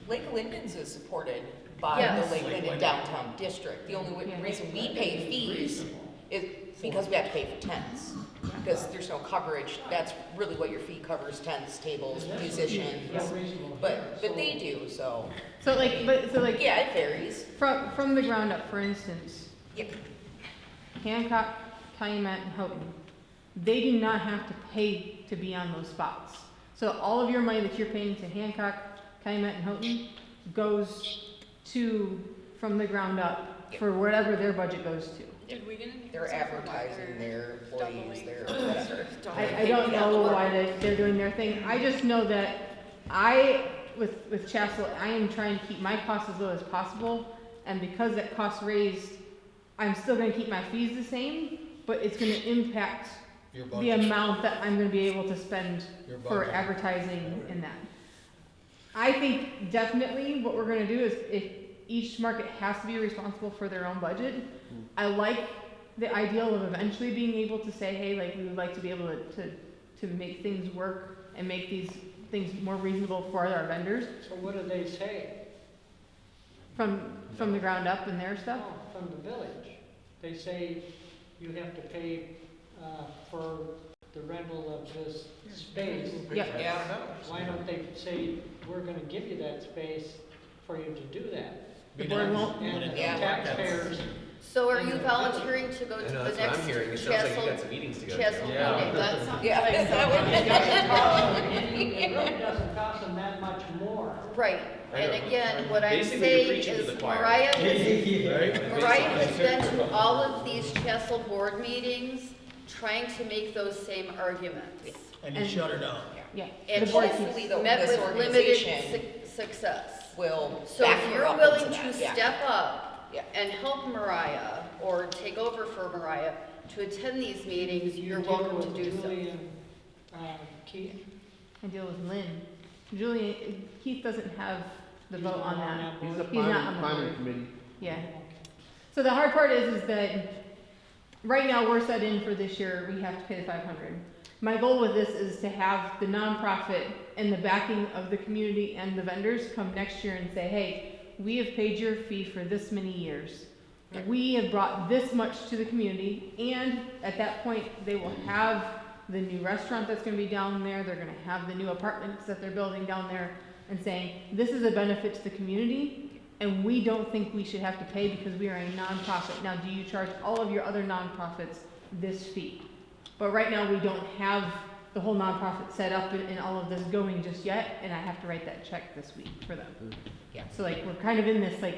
Lake Linden's is supported by Yes. the Lake Linden downtown district. The only Yeah. reason we pay fees is because we have to pay for tents. Because there's no coverage, that's really what your fee covers, tents, tables, musicians. Yeah, reasonable. But they do, so, So like, yeah, it varies. from the ground up, for instance, Yep. Hancock, Calumet, and Houghton, they do not have to pay to be on those spots. So all of your money that you're paying to Hancock, Calumet, and Houghton goes to, from the ground up, for whatever their budget goes to. Did we get any? They're advertising their employees, their whatever. I don't know why they're doing their thing. I just know that with Chassel, I am trying to keep my costs as low as possible. And because that cost raised, I'm still gonna keep my fees the same, but it's gonna impact Your the budget. amount that I'm gonna be able to spend Your for budget. advertising in that. I think definitely what we're gonna do is if each market has to be responsible for their own budget. I like the ideal of eventually being able to say, hey, like, we would like to be able to make things work and make these things more reasonable for our vendors So what do they say? from the ground up and their stuff. Oh, from the village. They say you have to pay, for the rental of this space. Yep. Yeah. Why don't they say, we're gonna give you that space for you to do that? The board won't. And the Yeah. taxpayers, So are you volunteering to go I to know, the that's what next I'm hearing, it sounds like you got Chassel, some meetings to go Chassel to. Yeah. meeting? That sounds Yeah. like it something. doesn't cost them, it really doesn't cost them that much more. Right, I and know. again, what I'm Basically, you're saying preaching to is the choir. Mariah has Right? Mariah has been to all of these Chassel board meetings, trying to make those same arguments. And you shut her down. Yeah. And The board Hopefully, keeps- though, met this with limited organization success. will So back if her you're up willing into to that. Yeah. step up Yeah. and help Mariah, or take over for Mariah, to attend these meetings, You you're deal welcome to with do so. Julie and, Keith. I deal with Lynn. Julian, Keith doesn't have the vote on that. He's the He's not on the planning board. committee. Yeah. So the hard part is that right now we're set in for this year, we have to pay the 500. My goal with this is to have the nonprofit and the backing of the community and the vendors come next year and say, hey, we have paid your fee for this many years. We have brought this much to the community, and at that point, they will have the new restaurant that's gonna be down there, they're gonna have the new apartments that they're building down there, and saying, this is a benefit to the community, and we don't think we should have to pay because we are a nonprofit. Now, do you charge all of your other nonprofits this fee? But right now, we don't have the whole nonprofit set up and all of this going just yet, and I have to write that check this week for them. Yeah. So like, we're kind of in this like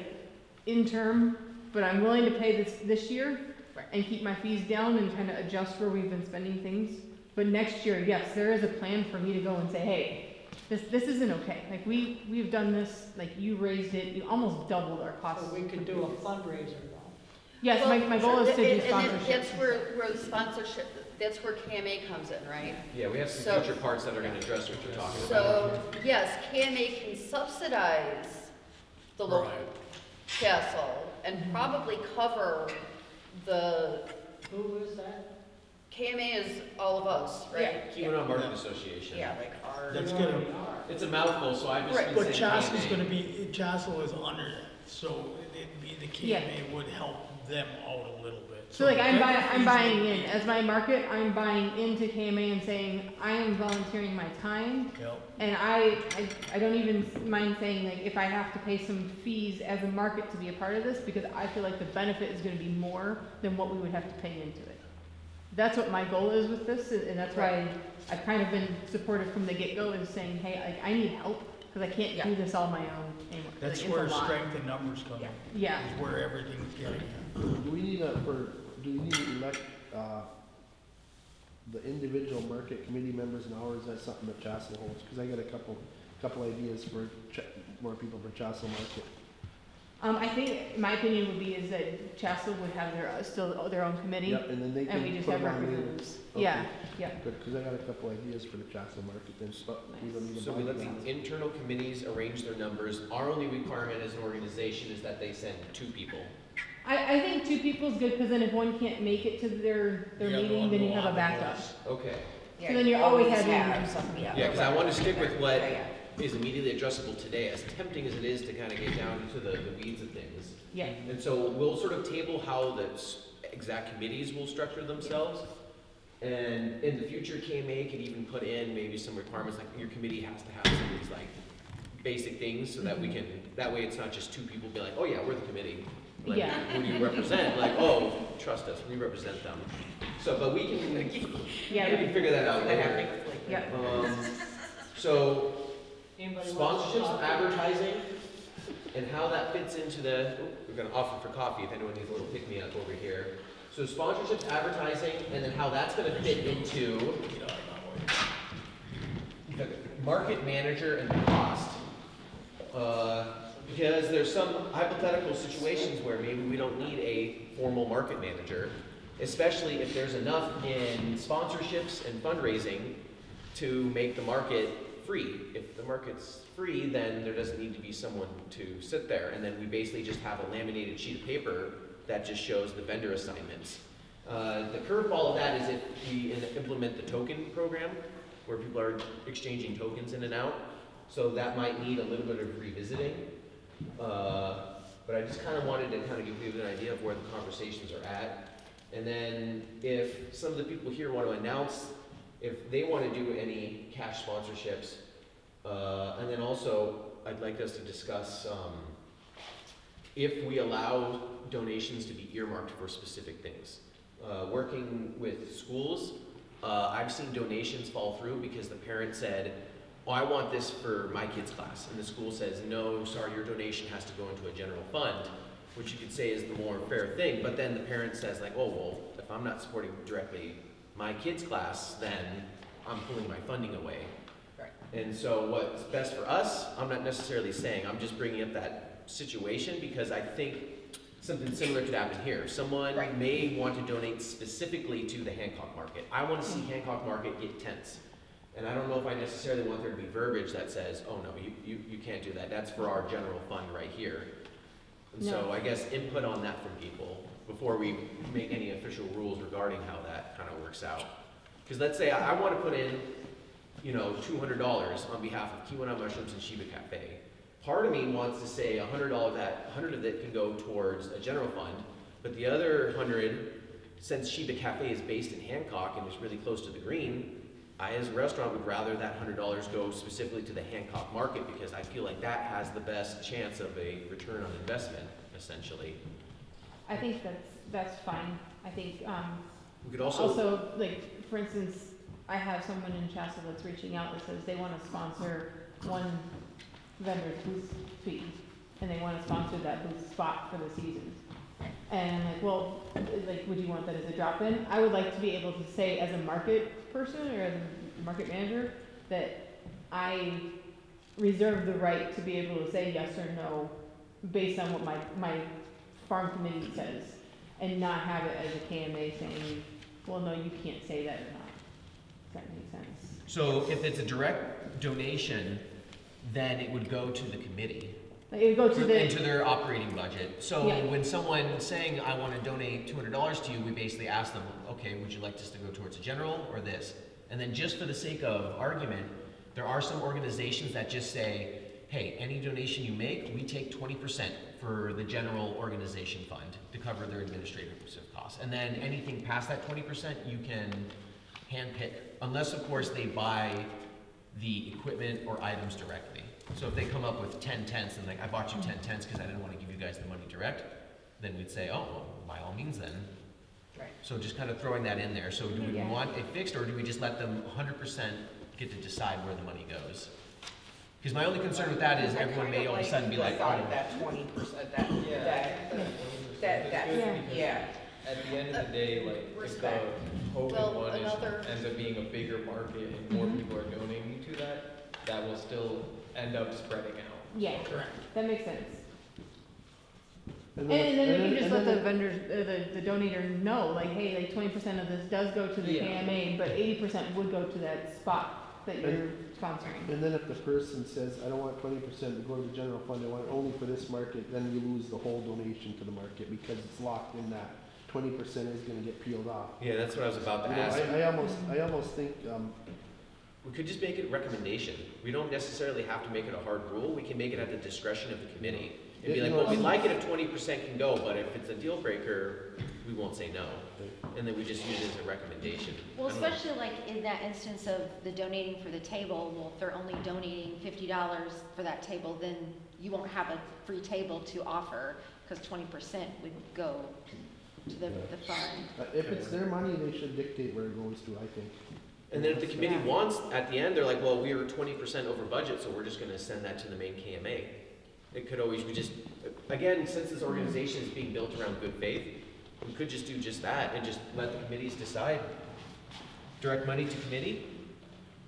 interim, but I'm willing to pay this year Right. and keep my fees down and kind of adjust where we've been spending things. But next year, yes, there is a plan for me to go and say, hey, this isn't okay. Like, we've done this, like, you raised it, you almost doubled our costs. So we could do a fundraiser though. Yes, my goal is to do sponsorship. That's where the sponsorship, that's where KMA comes in, right? Yeah, we have some So- future parts that are gonna address what you're talking about. So, yes, KMA can subsidize the local Right. castle and probably cover the, Who is that? KMA is all of us, right? Keyword Market Association. Yeah, like our. That's We gonna, already are. It's a mouthful, so I've just Right. been but saying Chasel's KMA. gonna be, Chasel is under that, so it'd be, the KMA would help them out a little bit. So like, I'm fees buying would- in, as my market, I'm buying into KMA and saying, I am volunteering my time. Yep. And I don't even mind saying, like, if I have to pay some fees as a market to be a part of this, because I feel like the benefit is gonna be more than what we would have to pay into it. That's what my goal is with this, and that's why I've kind of been supportive from the get-go, is saying, hey, like, I need help, because I can't do this all my own anymore. That's Like, it's a where lot. strength in numbers come in, Yeah, is where everything's getting. Do we need to elect, the individual market committee members now, or is that something that Chassel holds? Cause I got a couple ideas for more people for Chassel Market. I think, my opinion would be is that Chassel would have still their own committee, Yep, and then they and we can just put have them on there. representatives. Okay. Yeah, yeah. Good, cause I got a couple ideas for the Chassel Market, then, but we don't need a So we let bylaw. the internal committees arrange their numbers. Our only requirement as an organization is that they send 2 people. I think 2 people is good, because then if one can't make it to their The other meeting, one then you will have a have backup. theirs. Okay. Yeah, So then you're always always having- have some, Yeah, because I want to stick with what Yeah, yeah. is immediately addressable today, as tempting as it is to kind of get down into the weeds of things. Yeah, And so we'll sort of table how the exact committees will structure themselves. And in the future, KMA could even put in maybe some requirements, like your committee has to have some of these like basic things, so that we can, that way it's not just 2 people be like, oh yeah, we're the committee. Like, Yeah. who do you represent? Like, oh, trust us, we represent them. So, but we can, we yeah, can figure that out later. yeah. So, Anybody want to sponsorships, talk? advertising, And how that fits into we're gonna offer for coffee if anyone needs a little pick-me-up over here. So sponsorships, advertising, and then how that's gonna fit into the market manager and the cost. Because there's some hypothetical situations where maybe we don't need a formal market manager, especially if there's enough in sponsorships and fundraising to make the market free. If the market's free, then there doesn't need to be someone to sit there, and then we basically just have a laminated sheet of paper that just shows the vendor assignments. The curveball of that is if we implement the token program, where people are exchanging tokens in and out, so that might need a little bit of revisiting. But I just kind of wanted to kind of give you an idea of where the conversations are at. And then if some of the people here want to announce if they want to do any cash sponsorships, and then also I'd like us to discuss if we allow donations to be earmarked for specific things. Working with schools, I've seen donations fall through because the parent said, oh, I want this for my kid's class. And the school says, no, sorry, your donation has to go into a general fund, which you could say is the more fair thing. But then the parent says like, oh, well, if I'm not supporting directly my kid's class, then I'm pulling my funding away. Right. And so what's best for us, I'm not necessarily saying, I'm just bringing up that situation because I think something similar could happen here. Someone Right. may want to donate specifically to the Hancock Market. I want to see Hancock Market get tents. And I don't know if I necessarily want there to be verbiage that says, oh no, you can't do that. That's for our general fund right here. And so No. I guess input on that from people before we make any official rules regarding how that kind of works out. Because let's say I want to put in, $200 on behalf of Kiwana Mushrooms and Shiba Cafe. Part of me wants to say $100, that 100 of it can go towards a general fund, but the other 100, since Shiba Cafe is based in Hancock and is really close to the green, I as a restaurant would rather that $100 go specifically to the Hancock Market because I feel like that has the best chance of a return on investment, essentially. I think that's fine. I think, We could also, like, for instance, I have someone in Shasta that's reaching out that says they want to sponsor one vendor's booth fee, and they want to sponsor that booth spot for the season. And I'm like, well, like, would you want that as a drop-in? I would like to be able to say as a market person or as a market manager that I reserve the right to be able to say yes or no based on what my farm committee says, and not have it as a KMA saying, well, no, you can't say that or not. Does that make sense? so if it's a direct donation, then it would go to the committee. Like, it would go to the. Into their operating budget. So Yeah. when someone's saying, I want to donate $200 to you, we basically ask them, okay, would you like this to go towards a general or this? And then just for the sake of argument, there are some organizations that just say, hey, any donation you make, we take 20% for the general organization fund to cover their administrative costs. And then anything past that 20%, you can handpick, unless of course they buy the equipment or items directly. So if they come up with 10 tents and like, I bought you 10 tents because I didn't want to give you guys the money direct, then we'd say, oh, well, by all means then. Right. So just kind of throwing that in there. So do we Yeah. want it fixed or do we just let them 100% get to decide where the money goes? Because my only concern with that is everyone may all of a sudden be like, thought oh, of that 20%, Yeah, I think that 20% that- is good yeah. because yeah. at the end of the day, like, if the Respect. Hogan Well, one another- ends up being a bigger market and more people are donating to that, that will still end up spreading out. Yeah, Correct. that makes sense. And And then you can just let the then- vendors, the donator know, like, hey, like 20% of this does go to the Yeah. KMA, but 80% would go to that spot that you're sponsoring. And then if the person says, I don't want 20% to go to the general fund, I want it only for this market, then you lose the whole donation to the market because it's locked in that 20% is gonna get peeled off. yeah, that's what I was about to You know, ask. I almost think, We could just make it a recommendation. We don't necessarily have to make it a hard rule. We can make it at the discretion of the committee. And be Yeah, like, you well, know, we'd like it if 20% can go, but if it's a deal breaker, we won't say no. And then we just use it as a recommendation. Well, I don't know. especially like in that instance of the donating for the table, well, if they're only donating $50 for that table, then you won't have a free table to offer, because 20% would go to the fund. if it's their money, they should dictate where it goes to, I think. And then if the committee Yeah. wants, at the end, they're like, well, we were 20% over budget, so we're just gonna send that to the main KMA. It could always, we just, again, since this organization is being built around good faith, we could just do just that and just let the committees decide. Direct money to committee?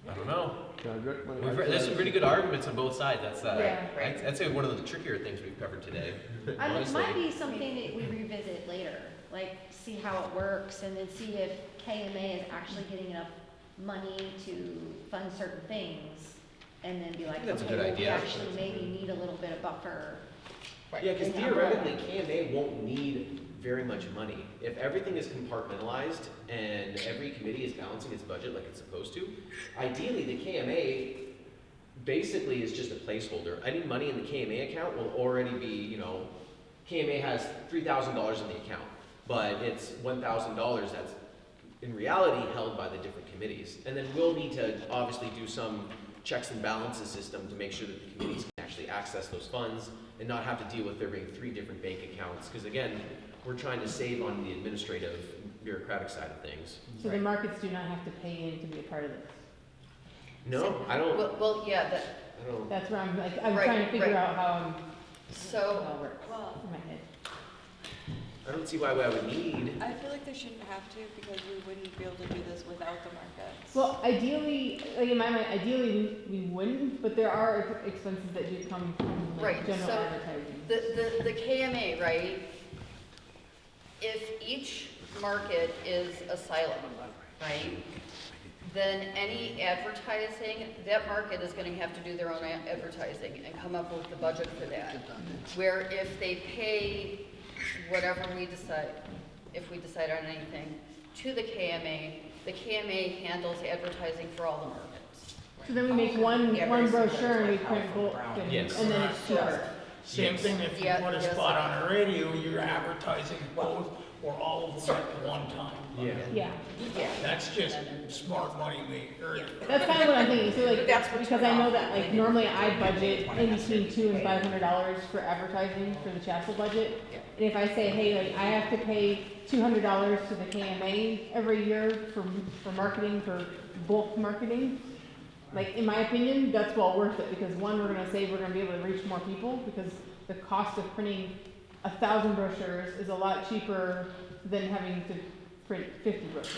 I don't know. Yeah, direct money. There's some pretty good arguments on both sides. That's, Yeah. I'd say one of the trickier things we've covered today. It honestly. might be something that we revisit later, like see how it works and then see if KMA is actually getting enough money to fund certain things. And then be like, That's a okay, good well, we idea. actually maybe need a little bit of buffer. Yeah, because in the theoretically, umbrella. KMA won't need very much money. If everything is compartmentalized and every committee is balancing its budget like it's supposed to, ideally, the KMA basically is just a placeholder. Any money in the KMA account will already be, you know, KMA has $3,000 in the account, but it's $1,000 that's in reality held by the different committees. And then we'll need to obviously do some checks and balances system to make sure that the committees can actually access those funds and not have to deal with there being 3 different bank accounts. Because again, we're trying to save on the administrative, bureaucratic side of things. So the markets do not have to pay in to be a part of this. No, I don't. Well, yeah, that, I don't. That's where I'm like, I'm Right, trying to figure right. out how it so, all works Well, in my head. I don't see why I would need. I feel like they shouldn't have to because we wouldn't be able to do this without the markets. Well, ideally, like in my mind, ideally we wouldn't, but there are expenses that do come from like Right, general so advertising. the KMA, right? If each market is a silo, right? Then any advertising, that market is gonna have to do their own advertising and come up with the budget for that. Where if they pay whatever we decide, if we decide on anything, to the KMA handles advertising for all the markets. So then we make one Yeah, one very similar to brochure and we like print Alpha bulk Brown. and Yes. and then it's cheaper. Same thing if you Yeah, put a yes. spot on the radio, you're advertising both or all of them at one time. Yeah. Yeah, Yeah. That's just smart money maker. that's kind of what I'm thinking. So like, That's what because I know that like normally I budget in between $200 and $500 for advertising for the chapel budget. And if I say, hey, like I have to pay $200 to the KMA every year for marketing, for bulk marketing, like in my opinion, that's well worth it because one, we're gonna save, we're gonna be able to reach more people because the cost of printing 1,000 brochures is a lot cheaper than having to print 50 brochures.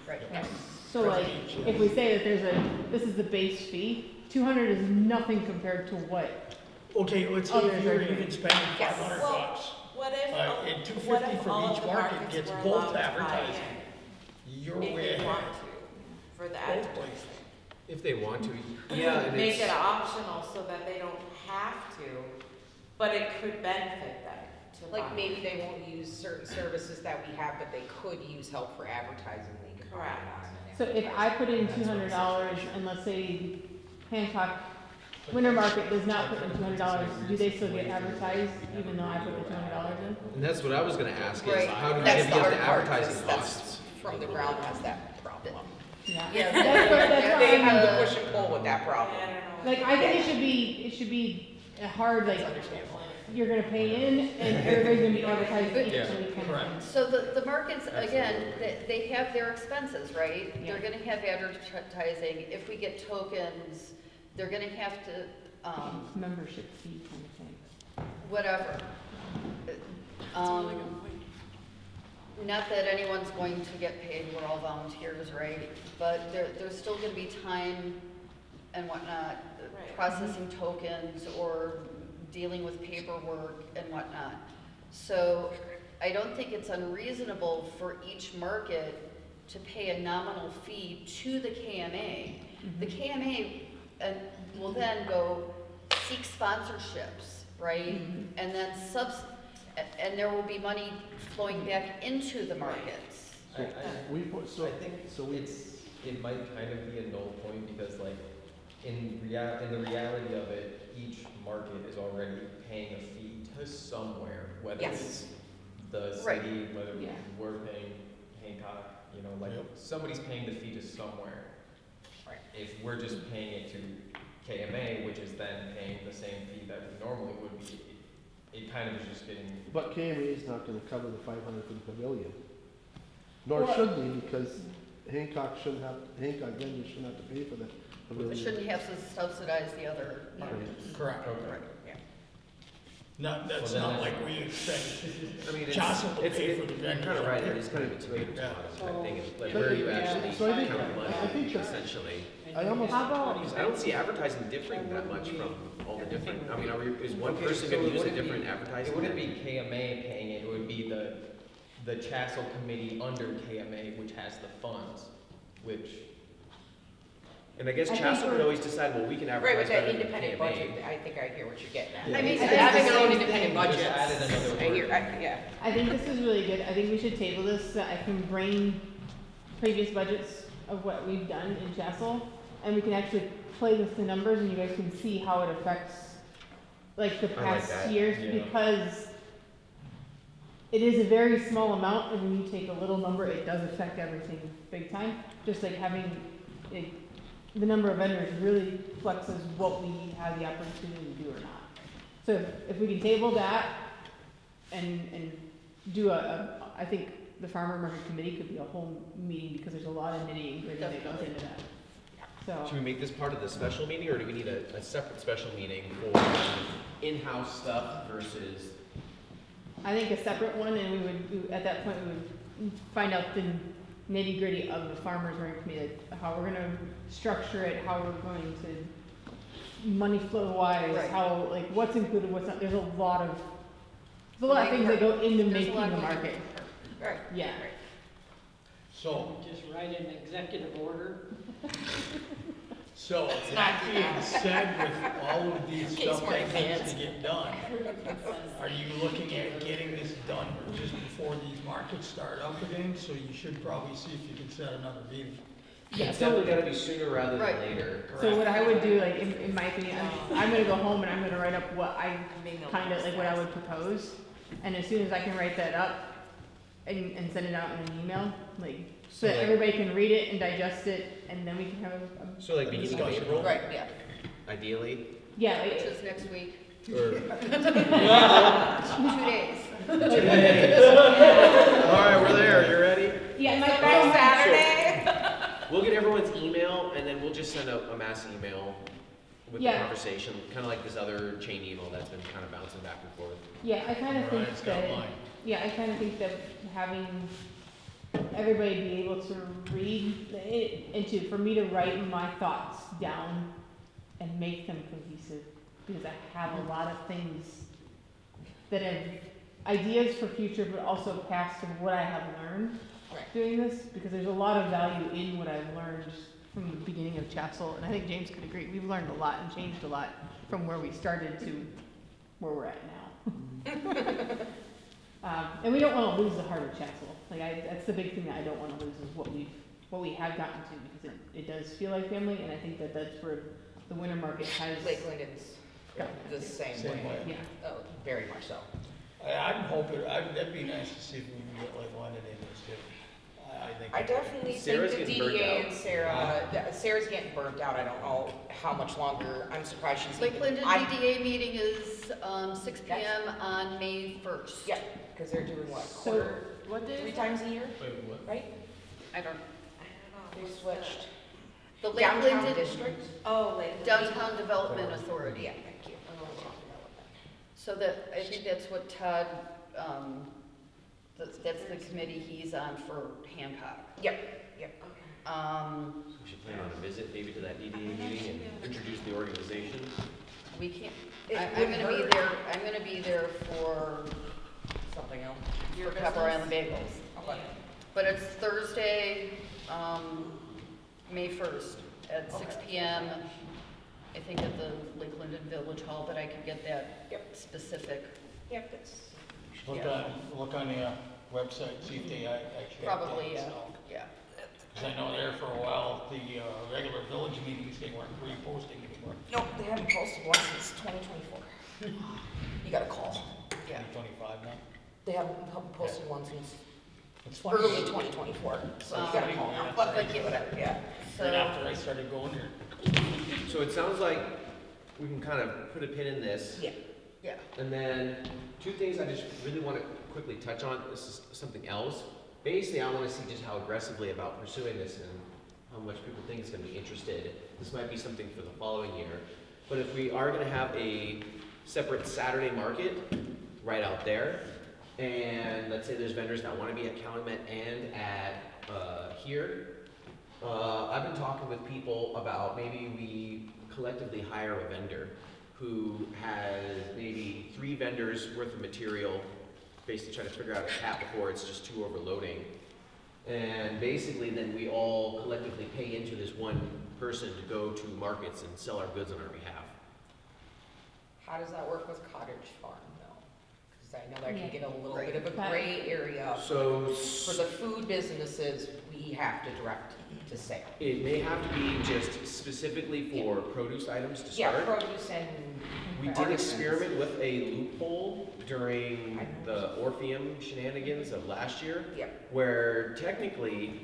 Right. Right. So like, if we say that this is the base fee, 200 is nothing compared to what. Okay, let's say Others if you're are even spending Yes. $500, What if, and what $250 if from all each of the market markets gets were both allowed to buy advertising. in, You're if way they ahead. want to, for the Both advertising? places. If they want to. Yeah, and Make it's, it optional so that they don't have to, but it could benefit them to buy. Like maybe they won't use certain services that we have, but they could use help for advertising, they could buy it on and So if I put in $200 and let's say Hancock Winter Market does not put in $200, do they still get advertised even though I put the $200 in? and that's what I was gonna ask is Right. how do you That's divvy the up hard the part, advertising is that's costs? from the ground has that problem. Yeah. Yeah, That's where They I'm, have the push and pull with that problem. I don't know. like, I think it should be a hard, like, you're gonna pay in and everybody's gonna be advertised equally kind of thing. So the markets, again, they have their expenses, right? Yeah. They're gonna have advertising, if we get tokens, they're gonna have to, Membership fee kind of thing. whatever. Not that anyone's going to get paid, we're all volunteers, right? But there's still gonna be time and whatnot, Right. processing tokens or dealing with paperwork and whatnot. So I don't think it's unreasonable for each market to pay a nominal fee to the KMA. The KMA will then go seek sponsorships, right? And then and there will be money flowing back into the markets. So we put, so, I think so we, it might kind of be a null point because like in the reality of it, each market is already paying a fee to somewhere, whether Yes. it's the Right. city, whether Yeah. we're paying Hancock, you know, like Yep. somebody's paying the fee to somewhere. Right. If we're just paying it to KMA, which is then paying the same fee that we normally would be, it kind of is just getting. but KMA is not gonna cover the 500 for the pavilion. Nor Well- should they, because Hancock vendors shouldn't have to pay for the We pavilion. shouldn't have to subsidize the other markets. Correct. Right, yeah. That's Well, then not that's- like we expect. I mean, Johnson will it's, pay for the you're vendor. kind of right, it's kind of a tomato Yeah. type thing, it's like But- where you yeah, actually so I think- count money, I think that's- essentially. I almost- How about- Because I don't see advertising differing that much from all the different, I mean, is one Okay, person so gonna it use a wouldn't be- different advertising? It wouldn't be KMA paying it, it would be the Chassel committee under KMA, which has the funds, which, And I guess I think Chassel could we're- always decide, well, we can Right, advertise with that better than independent KMA. budget, I think I hear what you're getting at. Yeah. I mean, Having our own it's- independent Just budget. added another I hear, word. yeah. I think this is really good. I think we should table this so I can bring previous budgets of what we've done in Chassel, and we can actually play with the numbers, and you guys can see how it affects, like, the I like past that. years, Yeah. because it is a very small amount, and when you take a little number, it does affect everything big time. Just like having, like, the number of vendors really flexes what we have the opportunity to do or not. So if we can table that and do I think the farmer market committee could be a whole meeting, because there's a lot of nitty and gritty that goes Definitely. into that. Should So, we make this part of the special meeting, or do we need a separate special meeting for in-house stuff versus? I think a separate one, and at that point, we would find out the nitty gritty of the farmers market committee, like how we're gonna structure it, how we're going to, money flow wise, Right. how, like, what's included, what's not, there's a lot of things that go into There's a making lot the going on. market. Right. Yeah. So, Just write an executive order. so not that do being that. said, with all of these Case stuff more that needs advanced. to get done, are you looking at getting this done just before these markets start up again? So you should probably see if you can set another meeting. Yeah, It's so- definitely gotta be sooner rather than Right. later. So what I would do, like, in my opinion, I'm gonna go home and I'm gonna write up what I kinda, like, what I would propose. And as soon as I can write that up and send it out in an email, like, so that like- everybody can read it and digest it, and then we can have a So like beginning of Discussion. April, Right, yeah. ideally, yeah, Which like, is next week, or? 2 days. Alright, we're there, you ready? yeah, my Next problem, Saturday? We'll get everyone's email, and then we'll just send out a mass email with the Yeah. conversation, kinda like this other chain email that's been kinda bouncing back and forth. yeah, I kinda think Ryan's got that, mine. yeah, I kinda think that having everybody be able to read it, and for me to write my thoughts down and make them cohesive, because I have a lot of things that have ideas for future, but also past of what I have learned Right. doing this, because there's a lot of value in what I've learned from the beginning of Chassel, and I think James could agree, we've learned a lot and changed a lot from where we started to where we're at now. And we don't wanna lose the heart of Chassel, like, that's the big thing that I don't wanna lose, is what we have gotten to, because it does feel like family, and I think that that's where the winter market has. Lake Linden's the same Same way. way. Yeah, Oh, very much so. I'm hoping, that'd be nice to see if we can get like London in this too. I think. I definitely Sarah's think the getting burnt DDA out. and Sarah's getting burnt out. I don't know how much longer. I'm surprised she's Lake even. Linden I- DDA meeting is 6 PM on May 1st. Yeah, because they're doing what, So, quarter, what day 3 is that? times a year, Wait, what? right? I don't, They switched. the Lake Downtown Linden district? Oh, like. Downtown Development Authority. Yeah, thank you. So that, I think that's what Todd, that's the committee he's on for Hancock. Yep, yep. We should plan on a visit maybe to that DDA meeting and introduce the organization. We can't, It I'm wouldn't gonna be hurt. there, I'm gonna be there for Something else. for Pepper Island Bagels. Okay. But it's Thursday, May 1st at 6 Okay. PM. I think at the Lake Linden Village Hall, but I could get that Yep. specific. Yep, that's. Look on the website, see if they actually. have Probably, dates, yeah, so. yeah. Cause I know there for a while, the regular village meetings, they weren't reposting anymore. No, they haven't posted one since 2024. You got a call. Yeah. 2025 now. They haven't posted one since It's funny. early 2024, so you got a call now. But like, yeah, whatever, yeah. Right after I started going there. So it sounds like we can kind of put a pin in this. Yeah. Yeah. And then, two things I just really want to quickly touch on, this is something else. Basically, I want to see just how aggressively about pursuing this and how much people think is going to be interested. This might be something for the following year. But if we are going to have a separate Saturday market right out there. And let's say there's vendors that wanna be at Calumet and at, here. I've been talking with people about maybe we collectively hire a vendor who has maybe 3 vendors worth of material, basically trying to figure out a cap before it's just too overloading. And basically then we all collectively pay into this one person to go to markets and sell our goods on our behalf. How does that work with cottage farm though? Because I know that Yeah. can get a little bit of a gray area. So For the food businesses, we have to direct to sale. it may have to be just specifically for produce items to Yeah, start. produce and We did artisans. experiment with a loophole during the Orpheum shenanigans of last year, Yep. where technically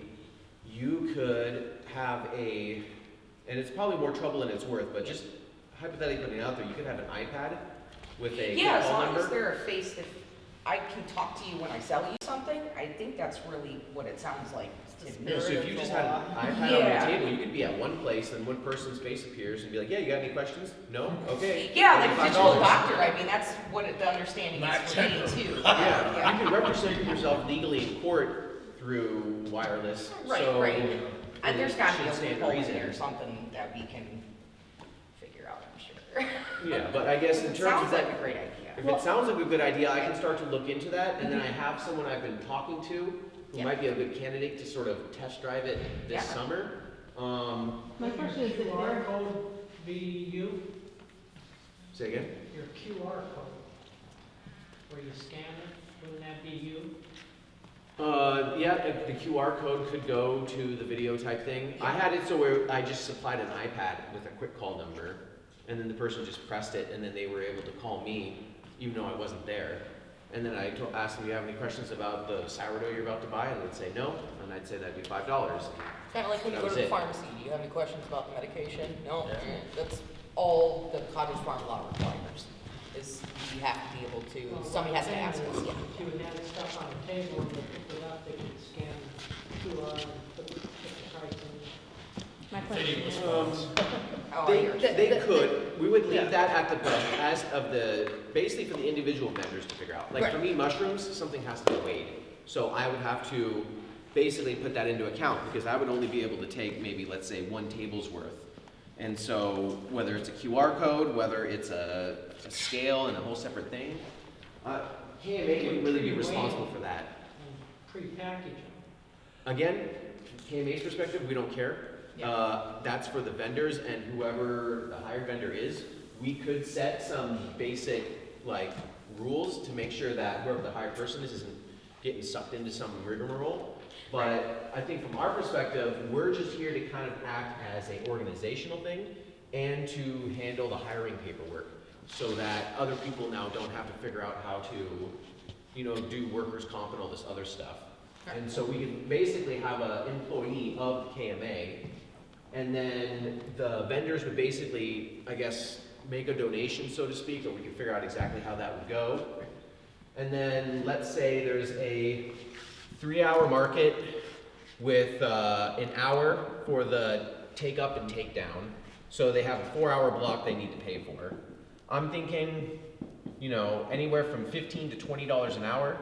you could have and it's probably more trouble than it's worth, but just hypothetically putting it out there, you could have an iPad with a Yeah, as call long number. as they're a face, if I can talk to you when I sell you something, I think that's really what it sounds like to me. Yeah, so if you just had an iPad Yeah. on the table, you could be at one place and one person's face appears and be like, yeah, you got any questions? No? Okay. Yeah, like digital $5. doctor, I mean, that's what the understanding is for me too. Yeah, you can represent yourself legally in court through wireless, Right, so. right. And there's gotta be should a stand to loophole in reason. there, something that we can figure out, I'm sure. Yeah, but I guess in terms of Sounds like that, a great idea. if it sounds like a good idea, I can start to look into that, and then I have someone I've been talking to who Yeah. might be a good candidate to sort of test drive it this Yeah. summer. My question is, Your QR code be you, Say again? your QR code, where you scan it, wouldn't that be you? Yeah, the QR code could go to the video type thing. I had it so where I just supplied an iPad with a quick call number, and then the person just pressed it, and then they were able to call me, even though I wasn't there. And then I asked them, do you have any questions about the sourdough you're about to buy? And they'd say no, and I'd say that'd be $5. Kinda like when you That go was to the it. pharmacy, do you have any questions about the medication? No? That's all the cottage farm law requires, is you have to be able to, somebody has to ask us, yeah. If you would have stuff on the table and they picked it up, they could scan QR and put the price in. My question is, Oh, I hear what you're saying. They could, we would leave that at the behest as of the, basically for the individual vendors to figure out. Like for me, mushrooms, something has to be weighed. So I would have to basically put that into account, because I would only be able to take maybe, let's say, 1 table's worth. And so whether it's a QR code, whether it's a scale and a whole separate thing, KMA would really be responsible for that. Pre-package them. Again, from KMA's perspective, we don't care. That's for the vendors and whoever the hired vendor is. We could set some basic like rules to make sure that whoever the hired person is isn't getting sucked into some rigmarole. But I think from our perspective, we're just here to kind of act as an organizational thing and to handle the hiring paperwork so that other people now don't have to figure out how to, do workers' comp and all this other stuff. And so we can basically have an employee of KMA, and then the vendors would basically, I guess, make a donation, so to speak, or we can figure out exactly how that would go. And then let's say there's a 3-hour market with an hour for the take up and take down. So they have a 4-hour block they need to pay for. I'm thinking, anywhere from $15 to $20 an hour.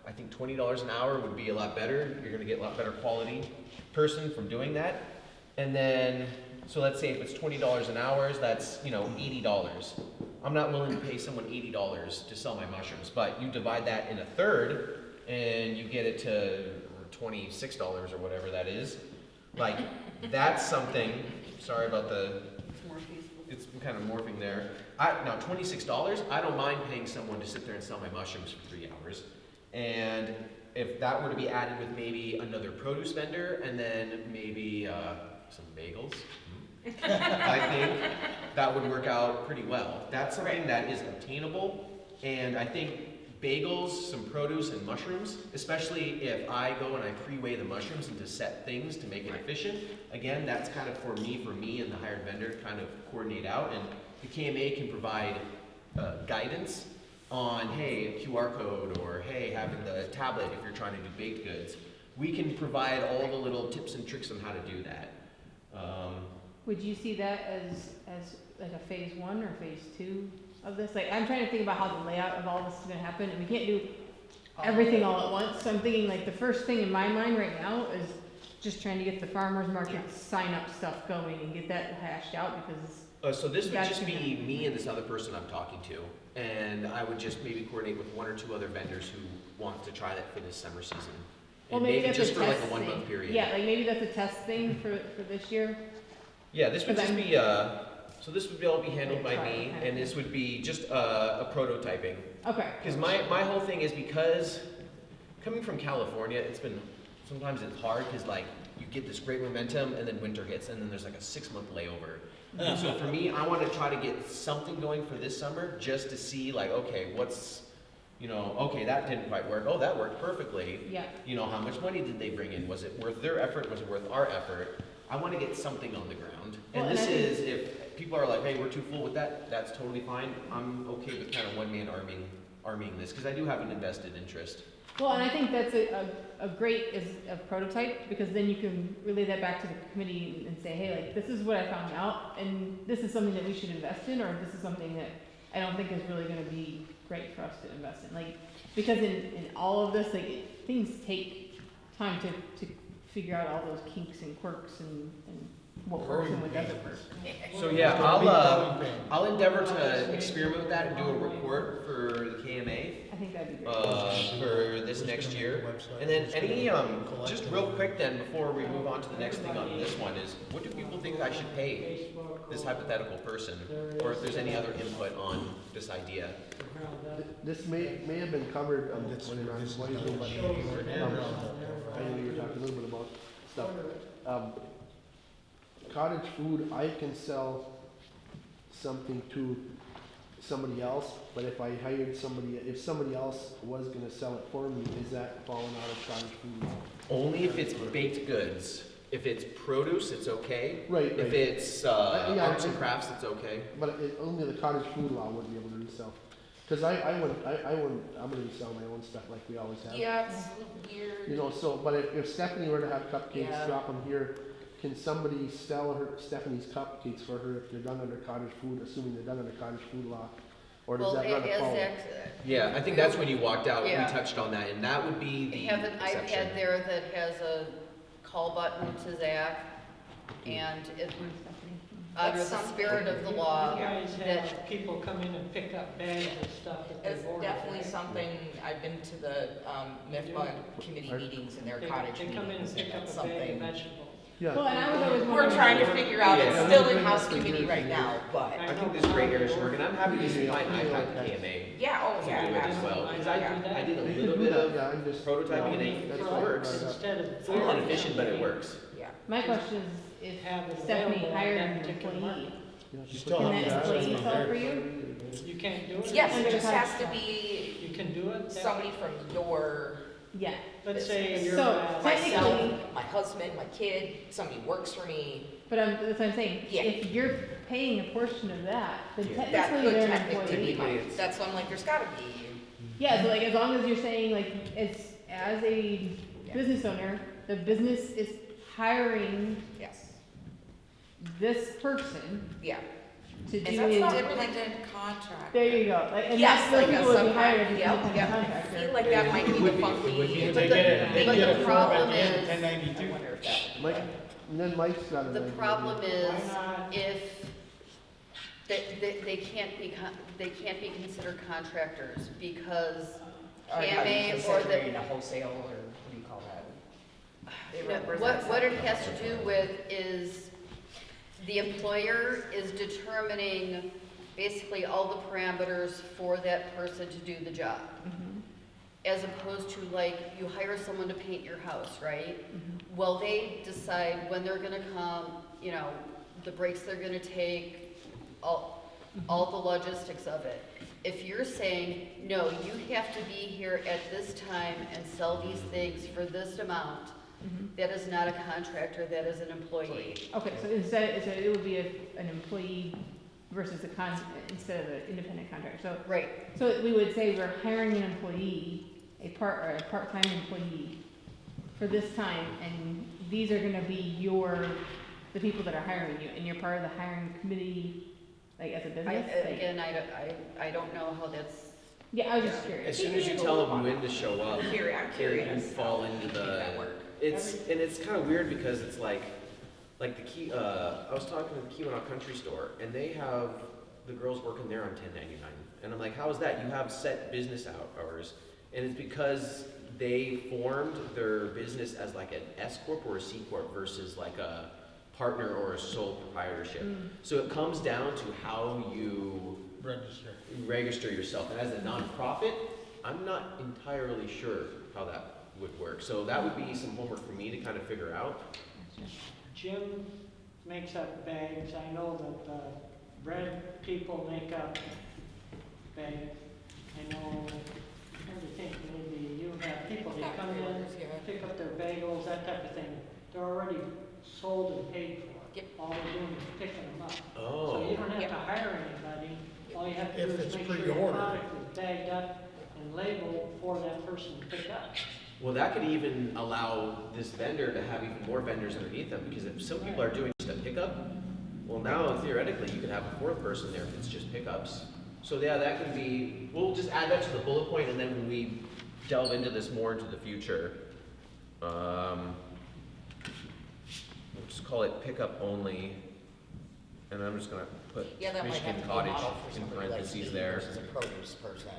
I think $20 an hour would be a lot better. You're gonna get a lot better quality person from doing that. And then, so let's say if it's $20 an hour, that's, $80. I'm not willing to pay someone $80 to sell my mushrooms, but you divide that in a third and you get it to $26 or whatever that is. Like, that's something, sorry about It's more feasible. it's kind of morphing there. Now $26, I don't mind paying someone to sit there and sell my mushrooms for 3 hours. And if that were to be added with maybe another produce vendor and then maybe some bagels, I think that would work out pretty well. That's something that is obtainable, and I think bagels, some produce, and mushrooms, especially if I go and I pre-weigh the mushrooms into set things to make it efficient. Again, that's kind of for me and the hired vendor to kind of coordinate out, and the KMA can provide guidance on, hey, a QR code, or hey, having the tablet if you're trying to do baked goods. We can provide all the little tips and tricks on how to do that. would you see that as like a phase 1 or phase 2 of this? Like, I'm trying to think about how the layout of all this is gonna happen, and we can't do everything all at once, so I'm thinking like the first thing in my mind right now is just trying to get the farmer's market sign up stuff going and get that hashed out, because So this would That's just be gonna- me and this other person I'm talking to, and I would just maybe coordinate with one or two other vendors who want to try that for this summer season. well, And maybe maybe that's just a for like test a 1 month thing. period. Yeah, like maybe that's a test thing for this year. Yeah, this would 'Cause just I'm- be, so this would all be handled by Try it, me, okay. and this would be just a prototyping. Okay. Because my whole thing is because coming from California, sometimes it's hard because like you get this great momentum and then winter hits and then there's like a 6 month layover. And so for me, I want to try to get something going for this summer just to see like, okay, okay, that didn't quite work. Oh, that worked perfectly. Yeah. How much money did they bring in? Was it worth their effort? Was it worth our effort? I want to get something on the ground. Well, And and this I think- is, if people are like, hey, we're too full with that, that's totally fine. I'm okay with kind of one-man arming this, because I do have an invested interest. Well, and I think that's a great is a prototype, because then you can relay that back to the committee and say, hey, like, this is what I found out, and this is something that we should invest in, or this is something that I don't think is really gonna be great for us to invest in. Like, because in all of this, like, things take time to figure out all those kinks and quirks and what works and what doesn't work. So yeah, I'll endeavor to experiment with that and do a report for the KMA I think that'd be great. for this next year. And then just real quick then, before we move on to the next thing on this one is, what do people think I should pay this hypothetical person? Or if there's any other input on this idea? This may have been covered, when in our employees room, but, I know you were talking a little bit about stuff. Cottage food, I can sell something to somebody else, but if I hired if somebody else was gonna sell it for me, is that falling out of cottage food? Only if it's baked goods. If it's produce, it's okay. Right. If it's Yeah, arts and crafts, it's okay. But only the cottage food law would be able to resell. Cause I'm gonna resell my own stuff like we always have. Yeah, it's weird. So, but if Stephanie were to have cupcakes, Yeah. drop them here, can somebody sell Stephanie's cupcakes for her if they're done under cottage food, assuming they're done under cottage food law? Or does Well, that run as afoul? Yeah, I think that's when you walked out, we Yeah. touched on that, and that would be I the have an exception. iPad there that has a call button to Zach, and it, under the spirit of the law, You guys that, have people come in and pick up bags of stuff that It's they've ordered. definitely something, I've been to the, MIFMA committee meetings and their cottage They come in meetings, and and pick up that's a bag of something. vegetables. Yeah. Well, and I was always We're wondering. trying to figure out, it's Yeah. still in-house committee right now, but, I think there's great areas to work, and I'm happy to see my iPad to KMA. yeah, oh, to do yeah, it as absolutely. well, because Yeah. I did a They little can do bit that, of yeah, I'm just. prototyping, and That's it why I works. brought it up. Instead of. It's a little inefficient, but it works. Yeah. My question is, Have it if Stephanie available hired on an that particular employee, market. Yeah, You she still put can have that to employee have sell it for there. you? You can't do it? Yes, Under it just cottage has to law. be You can do it? somebody from your, Yeah. Let's say you're, So, myself. myself, my husband, my kid, somebody who works for me. But that's what I'm saying. Yeah. If you're paying a portion of that, then Yeah. That technically could they're an technically be employee. mine. That's why I'm like, there's gotta be. Yeah, so like as long as you're saying like it's as a Yeah. business owner, the business is hiring Yes. this person Yeah. to do And that's it. not Independent contract. There you go. Like, and Yes, that's where like a people would be subcontract. hired as an Yep, independent yep. I contractor. feel like that might be the funky. If But they the- get it, they but get the a form problem at the end of is- 1092. I wonder if that would be Mike, better. and then Mike's got it. the problem is, Why not? if, they can't be considered contractors, because Are you KMA or considering the, a wholesale, or what do you call that? They no, represent what it something. has to do with is the employer is determining basically all the parameters for that person to do the job. Mhm, As opposed to like, you hire someone to paint your house, right? mhm. Well, they decide when they're gonna come, the breaks they're gonna take, all the logistics of it. If you're saying, no, you have to be here at this time and sell these things for this amount, Mhm. that is not a contractor, that is an employee. Okay, so instead, it would be an employee versus instead of an independent contractor. So, Right, so we would say we're hiring an employee, a part-time employee for this time, and these are gonna be the people that are hiring you, and you're part of the hiring committee like as a I, business? Like- again, I don't know how that's, Yeah, I was just curious. As soon as you tell them when to show up, I'm you curious. fall into the, That work. it's kind of weird because it's like the I was talking to the Keweenaw Country Store, and they have the girls working there on 1099. And I'm like, how is that? You have set business hours. And it's because they formed their business as like an S Corp or a C Corp versus like a partner or a sole proprietorship. So it comes down to how you register yourself. And as a nonprofit, I'm not entirely sure how that would work. So that would be some homework for me to kind of figure out. Jim makes up bags. I know that the bread people make up bags. I know, I'm trying to think, maybe you have people that come in, pick up their bagels, that type of thing. They're already sold and paid for. Yep. All they're doing is picking them up. Oh. So you don't have Yep. to hire anybody. All you have to do If is it's make sure your pre-ordered. product is bagged up and labeled for that person to pick up. Well, that could even allow this vendor to have even more vendors underneath them, because if some people are doing just a pickup, well, now theoretically you could have a fourth person there if it's just pickups. So yeah, that can be, we'll just add that to the bullet point, and then when we delve into this more into the future, we'll just call it pickup only, and I'm just gonna put Yeah, that might have Michigan to be a Cottage model for in somebody like parentheses me there. versus a produce person.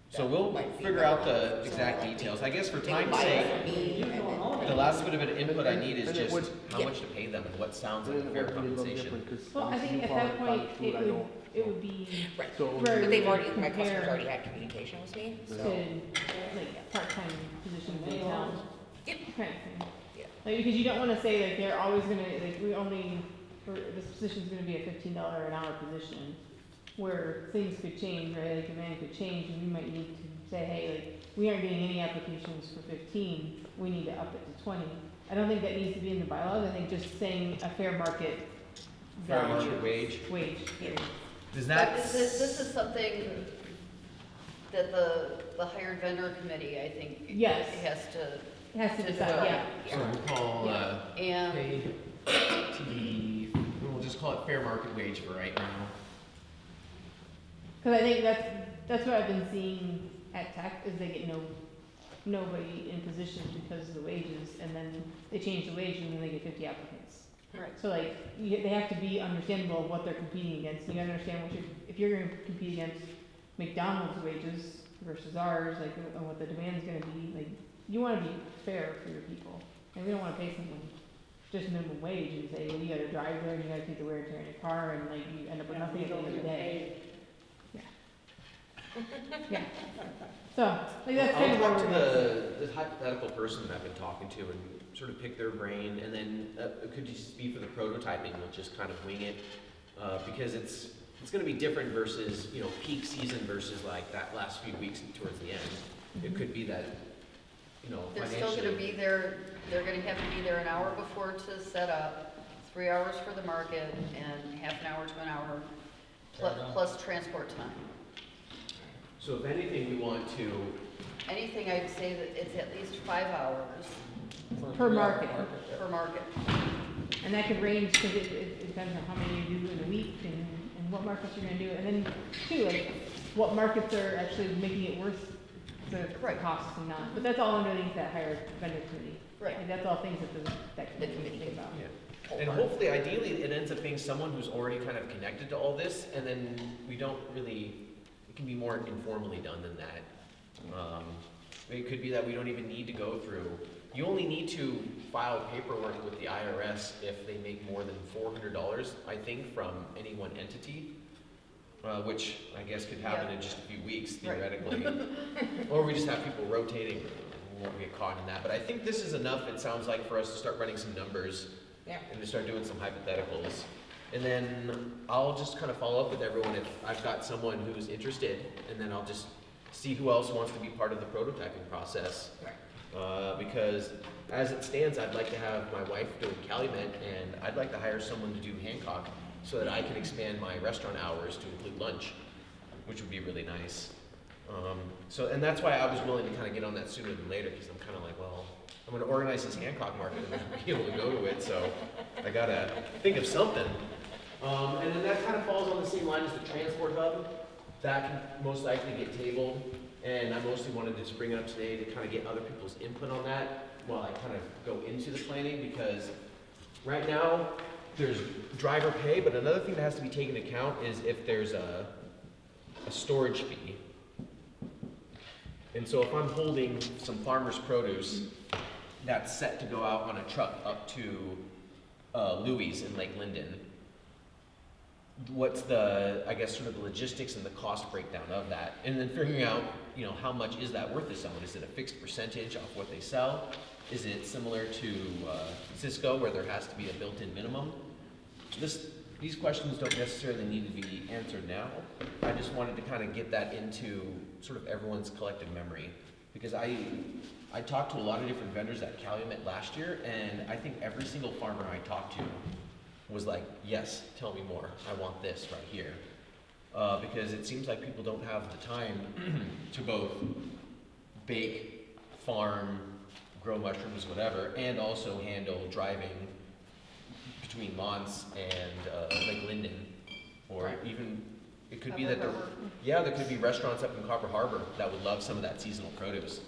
So That we'll might be figure better out the for exact somebody like details. me. I guess for They would time's buy sake, it from me, You and don't then- own it. the last bit of an input I need is And it just would- how Yeah. much to pay them and what sounds like And a it fair would be a little compensation. different, 'cause Well, I obviously think you at follow that point, cottage food, I know. it would be Right. So, very But they've weird already, to my customers compare already had communication with me, to so. like part-time positions in town. Yep. Kind of thing. Yeah. Like, because you don't wanna say like they're always gonna, like, we only, or this position's gonna be a $15 an hour position, where things could change, right, like demand could change, and we might need to say, hey, like, we aren't getting any applications for 15, we need to up it to 20. I don't think that needs to be in the bylaws, I think just saying a fair market Fair value. market wage. Period. Does but that? this is something that the hired vendor committee, I think, Yes. has to, It has to decide, yeah. So we'll call, and paid TV, we'll just call it fair market wage for right now. Cause I think that's what I've been seeing at Tech, is they get nobody in position because of the wages, and then they change the wage and then they get 50 applicants. Right. So like, they have to be understandable of what they're competing against, you gotta understand if you're gonna compete against McDonald's wages versus ours, like, and what the demand's gonna be, like, you wanna be fair for your people, and we don't wanna pay someone just minimum wage and say, well, you gotta drive there, and you gotta take the wear and tear on your car, and like, you end up with nothing at the end of the day. Yeah. So, like, that's kind of I'll what talk to we're the hypothetical person that I've been talking to and sort of pick their brain, and then it could just be for the prototyping, we'll just kind of wing it, because it's gonna be different versus, you know, peak season versus like that last few weeks towards the end. It could be that, you know, they're financially. still gonna be there, they're gonna have to be there an hour before to set up, 3 hours for the market, and half an hour to an hour, plus transport time. So if anything, we want to, Anything, I'd say that it's at least 5 hours per market. per market. And that could range, because it depends on how many you do in a week and what markets you're gonna do. And then too, like, what markets are actually making it worth the Right. costs and not. But that's all underneath that higher vendor committee. Right. Like, that's all things that that The committee committee thinks about. yeah. And hopefully, ideally, it ends up being someone who's already kind of connected to all this, and then we don't really, it can be more informally done than that. It could be that we don't even need to go through, you only need to file paperwork with the IRS if they make more than $400, I think, from any one entity, which I guess could happen Yeah. in just a few weeks Right. theoretically. Or we just have people rotating, and we won't get caught in that. But I think this is enough, it sounds like, for us to start running some numbers Yeah. and to start doing some hypotheticals. And then I'll just kind of follow up with everyone if I've got someone who's interested, and then I'll just see who else wants to be part of the prototyping process. Because as it stands, I'd like to have my wife doing Calumet, and I'd like to hire someone to do Hancock so that I can expand my restaurant hours to include lunch, which would be really nice. And that's why I was willing to kind of get on that sooner than later, because I'm kind of like, well, I'm going to organize this Hancock market and be able to go to it, so I gotta think of something. And then that kind of falls on the same line as the transport hub. That can most likely get tabled, and I mostly wanted to just bring it up today to kind of get other people's input on that while I kind of go into the planning, because right now, there's driver pay, but another thing that has to be taken into account is if there's a storage fee. And so if I'm holding some farmer's produce that's set to go out on a truck up to Louis in Lake Linden, what's the, I guess, sort of the logistics and the cost breakdown of that? And then figuring out, you know, how much is that worth to someone? Is it a fixed percentage off what they sell? Is it similar to Cisco, where there has to be a built-in minimum? These questions don't necessarily need to be answered now. I just wanted to kind of get that into sort of everyone's collective memory. Because I talked to a lot of different vendors at Calumet last year, and I think every single farmer I talked to was like, yes, tell me more. I want this right here. Because it seems like people don't have the time to both bake, farm, grow mushrooms, whatever, and also handle driving between Mons and Lake Linden. Or even, it could be that there could be restaurants up in Copper Harbor that would love some of that seasonal produce.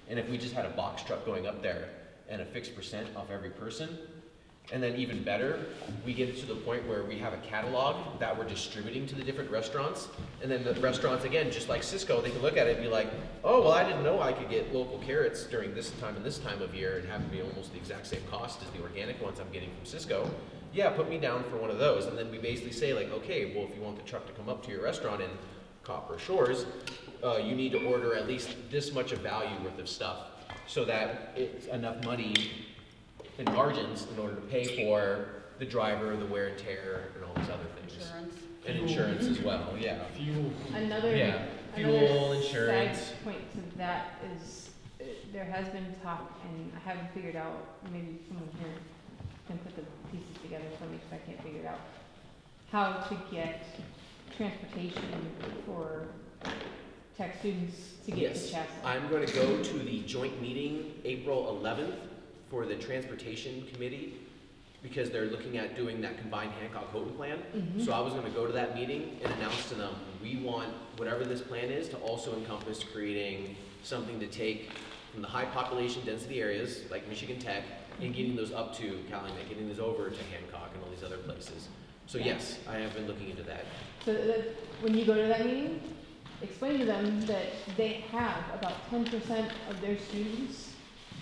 And if we just had a box truck going up there and a fixed percent off every person, and then even better, we get it to the point where we have a catalog that we're distributing to the different restaurants. And then the restaurants, again, just like Cisco, they can look at it and be like, oh, well, I didn't know I could get local carrots during this time and this time of year and have it be almost the exact same cost as the organic ones I'm getting from Cisco. Yeah, put me down for one of those. And then we basically say like, okay, well, if you want the truck to come up to your restaurant in Copper Shores, you need to order at least this much of value worth of stuff so that it's enough money in margins in order to pay for the driver, the wear and tear, and all these other things. Insurance. And insurance as well, yeah. Fuel. Yeah, fuel, insurance. Side point to that is, there has been talk, and I haven't figured out, maybe someone here can put the pieces together for me, because I can't figure it out, how to get transportation for tech students to get to Yes, Chaska. I'm going to go to the joint meeting April 11th for the transportation committee, because they're looking at doing that combined Hancock-Houghton plan. So I was gonna go to that meeting and announce to them, we want whatever this plan is to also encompass creating something to take from the high population density areas, like Michigan Tech, and getting those up to Calumet, getting those over to Hancock and all these other places. So yes, I have been looking into that. So that when you go to that meeting, explain to them that they have about 10% of their students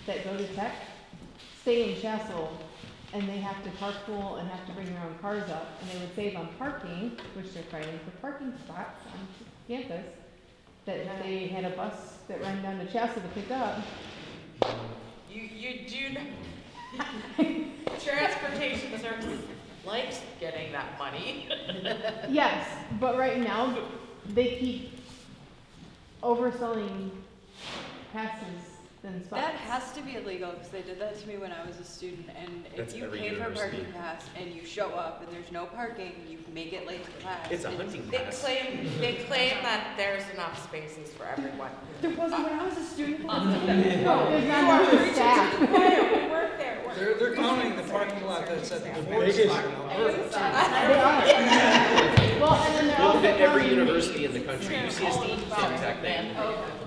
that go to tech stay in Chassel, and they have to carpool and have to bring their own cars up, and they would save on parking, which they're fighting for parking spots on campus, that if they had a bus that ran down to Chassel to pick up. You do transportation services likes getting that money. Yes, but right now, they keep overselling passes than spots. That has to be illegal, because they did that to me when I was a student, and That's if you every pay for a university. parking pass and you show up and there's no parking, you make it late to class. It's a hunting They pass. claim that there's enough spaces for everyone. There wasn't when I was a student. Oh, There's not enough staff. We work there. They're counting the parking lot that's at the Ford biggest- spot in Alberta. They are. Well, and then they're Well, also every counting- university in the country, UCSD, same exact thing.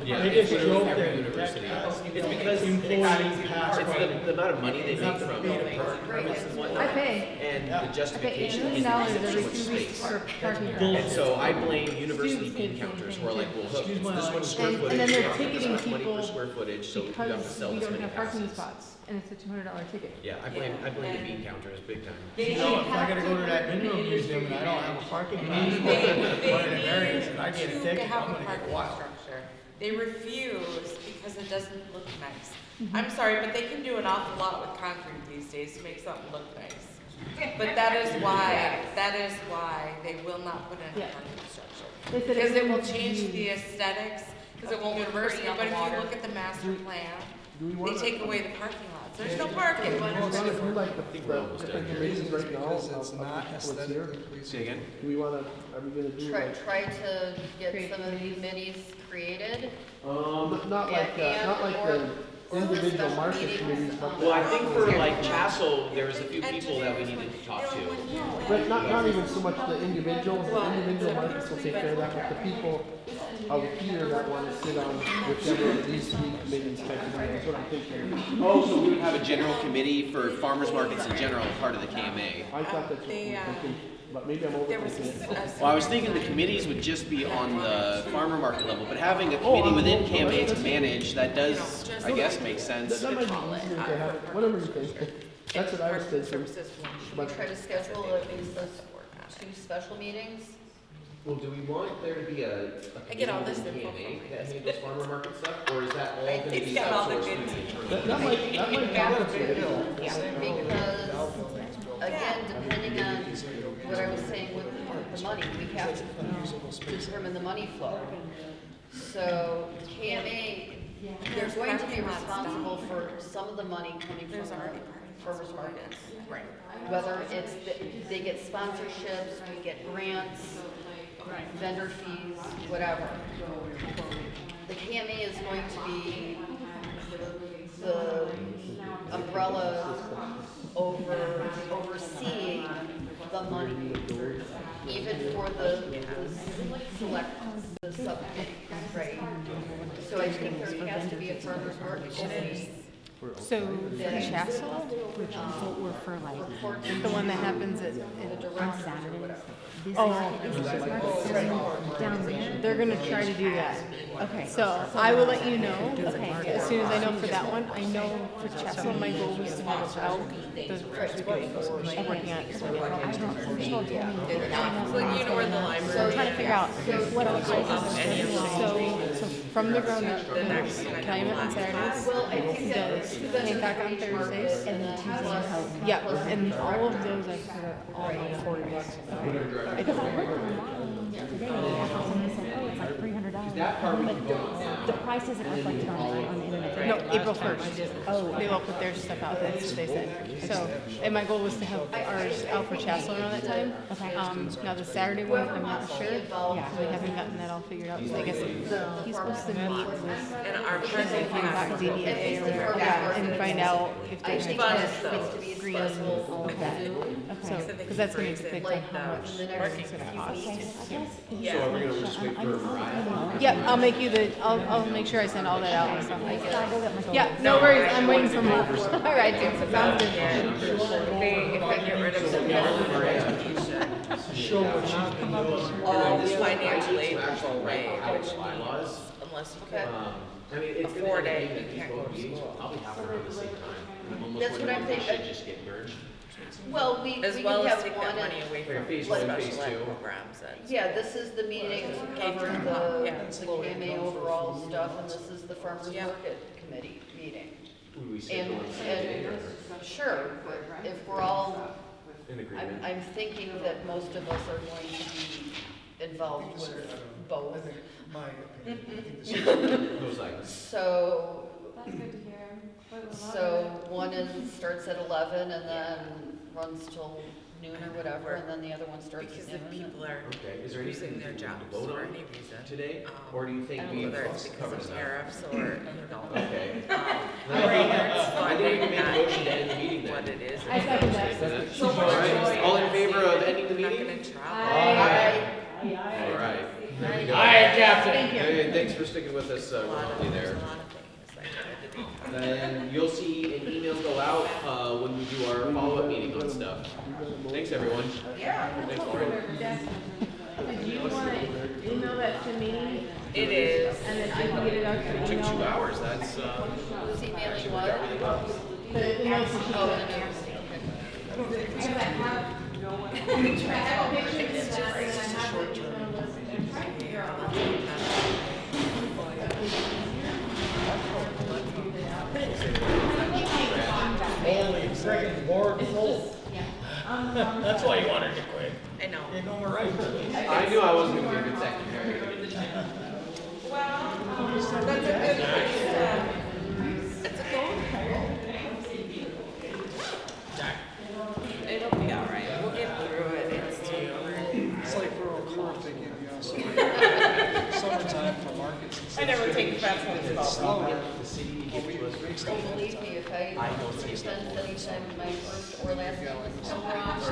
Yeah, Biggest it's joke every that university. has It's because employee pass it's rate. the amount of money they make from permits and whatnot. I pay. And Yeah. the I pay justification $18 is because every there's 2 so much weeks space. for parking. And so I blame university Students bean do the same counters thing who are like, too. well, look, Excuse it's my this much language. square And footage, then you they're have this ticketing much money per people square footage, so you have to Because sell we this don't many have parking passes. spots, and it's a $200 ticket. Yeah, I blame the bean counters big time. They You know, if I have gotta to go to that work in mineral the museum and I don't have a industry parking to pass, manage. or an They variance, and I get a need ticket, to have I'm a gonna get parking wild. structure. They refuse because it doesn't look nice. Mm-hmm. I'm sorry, but they can do an awful lot with concrete these days to make something look nice. But that is why they will not put in a Yeah. parking structure. They said Because it will wouldn't change be- the aesthetics, because it won't look University pretty, on but the if you water. look at the master plan, Do we they wanna, take away the parking lots. There's no parking. do we wanna do like the think we're almost different done here. committees right now? Because of- it's of not what's here? aesthetically pleasing. Say again? Do we wanna, are we gonna do like, Try to get Create some of the committees. committees created. not like, not like the individual market committees, but. Well, I think for like Chassel, there was a few people that we needed to talk to. But not even so much the individuals, the individual markets will take care of that, but the people of here that wanna sit on whichever of these three committees type of thing, that's what I'm thinking. Oh, so we would have a general committee for farmers markets in general, part of the KMA. I thought that's what we were thinking, but maybe I'm overthinking it. Well, I was thinking the committees would just be on the farmer market level, but having a committee within KMA to manage, that does, I guess, make sense. That might be easier to have, whatever you think. That's what I was thinking. Services, should we try to schedule at least those 2 special meetings? Well, do we want there to be a get all committee this within info KMA from that handles farmer market stuff, or is that all I gonna think be got all the outsourced good through the attorney? That might complicate it. Because, again, depending on what I was saying with the money, we have to determine the money flow. So KMA, they're going to be responsible for some of the money coming from farmers markets. Right. Whether it's, they get sponsorships, we get grants, vendor fees, whatever. The KMA is going to be the umbrella overseeing the money, even for the select, the subcommittee, right? So I think there has to be a farmer's market committee. So for Chassel, the one that happens at On Saturdays. they're gonna try to do that. Okay. So I will let you know Okay. as soon as I know for that one. I know for Chassel, my goal was to have it out the first week of April, so I'm working on it. So I don't, first of all, tell me. So you know where the library. So I'm trying to figure out what else I So from the ground up, Calumet on Saturdays, Well, I think that does Hancock on Thursdays, and then Tuesday and Houghton. yeah, and all of those I put are all on 4 days. I Because I don't looked online the other day and they said, oh, it's like $300. That part we can But vote now. the price isn't reflected on the internet. No, April 1st. Oh, They will put their stuff out, that's what they said. So, and my goal was to have ours out for Chassel around that time. Okay. Now the Saturday one, I'm not sure. Yeah. We haven't gotten that all figured out. So I guess he's supposed to meet with And our Hancock president. DDA or whatever, yeah, and find out if I there's think Fun that stuff. needs to be green. accessible on Okay. So, Okay. because that's gonna depict on like how much in the it's next gonna few cost. weeks. So are we gonna just wait for Mariah? Yep, I'll make you the, I'll make sure I send all that out and stuff like that. Go get my phone. Yeah, no worries, I'm waiting for more. All right, dude, sounds good. If they get rid of the all this financial aid will go away, which Bylaws. unless you can. I mean, it's gonna Afford it, end up you being can't that go to these both meetings school. will probably happen around the same time. I'm almost That's what wondering I'm if they thinking. should just get merged. Well, we As can well as have take one that money and, away Like a from phase special one, phase ed two. programs and. yeah, this is the meeting to cover the KMA overall stuff, and this is the farmer's Yeah. market committee meeting. Would we And, schedule it separately or sure, if we're all, in agreement? I'm thinking that most of us are going to be involved with both. My opinion, I think this Those items. So, That's good to hear. so one starts at 11 and then runs till noon or whatever, and then the other one starts Because at if noon. people are Okay, is there losing anything their you want jobs to vote for on any reason. today? Or do you think we've Whether it's because covered of enough? tariffs or, you know. Okay. I I think we can make a motion to end the meeting then. What it is. I second that. All right, all in favor of ending the Not meeting? gonna travel. All right. There we go. Thank you. Hey, thanks for sticking with us, A lot of, remotely there's there. a lot of things like that I didn't. And you'll see an email go out, when we do our follow-up meeting on stuff. Thanks, everyone. Thanks, Lauren. Did you wanna email that to me, It is. and then I can get it out to It you? took 2 hours, that's, Who's emailing what? that really helps. The email to Oh, the mayor. Holy friggin' board full. That's why you wanted to quit. I know. You know, right. I knew I wasn't gonna be a good secretary. It'll be all right. We'll get through it. It's too. It's like rural court, they give you also summertime for markets. and I never stuff. take fast ones. It's slower. The city to give to us. Well, believe me, if I present anytime my first or last go wrong,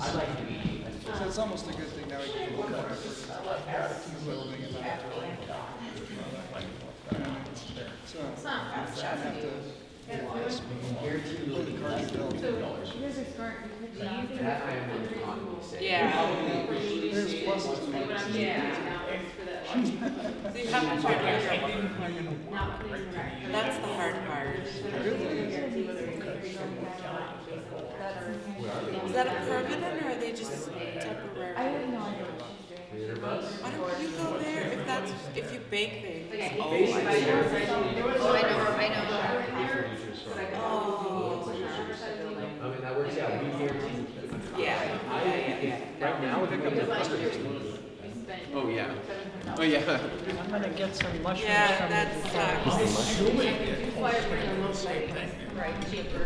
I'd like to be. So it's almost a good thing now we can put more effort into building and not building. So, I have to. Guarantee we'll be less than $2. You guys are smart, because do you think That I am going to commonly say. Yeah. Probably There's pluses and minuses. Yeah. So you have to try to that's the hard part. Is that a permanent or are they just temporary? I have no idea what she's doing. Why don't you go there if that's, if you bake things? Oh, I I know. I mean, that works out. We guarantee. Yeah. Right now, it becomes a Oh, yeah. Oh, yeah. I'm gonna get some mushrooms Yeah, from that the. sucks. Right, cheaper.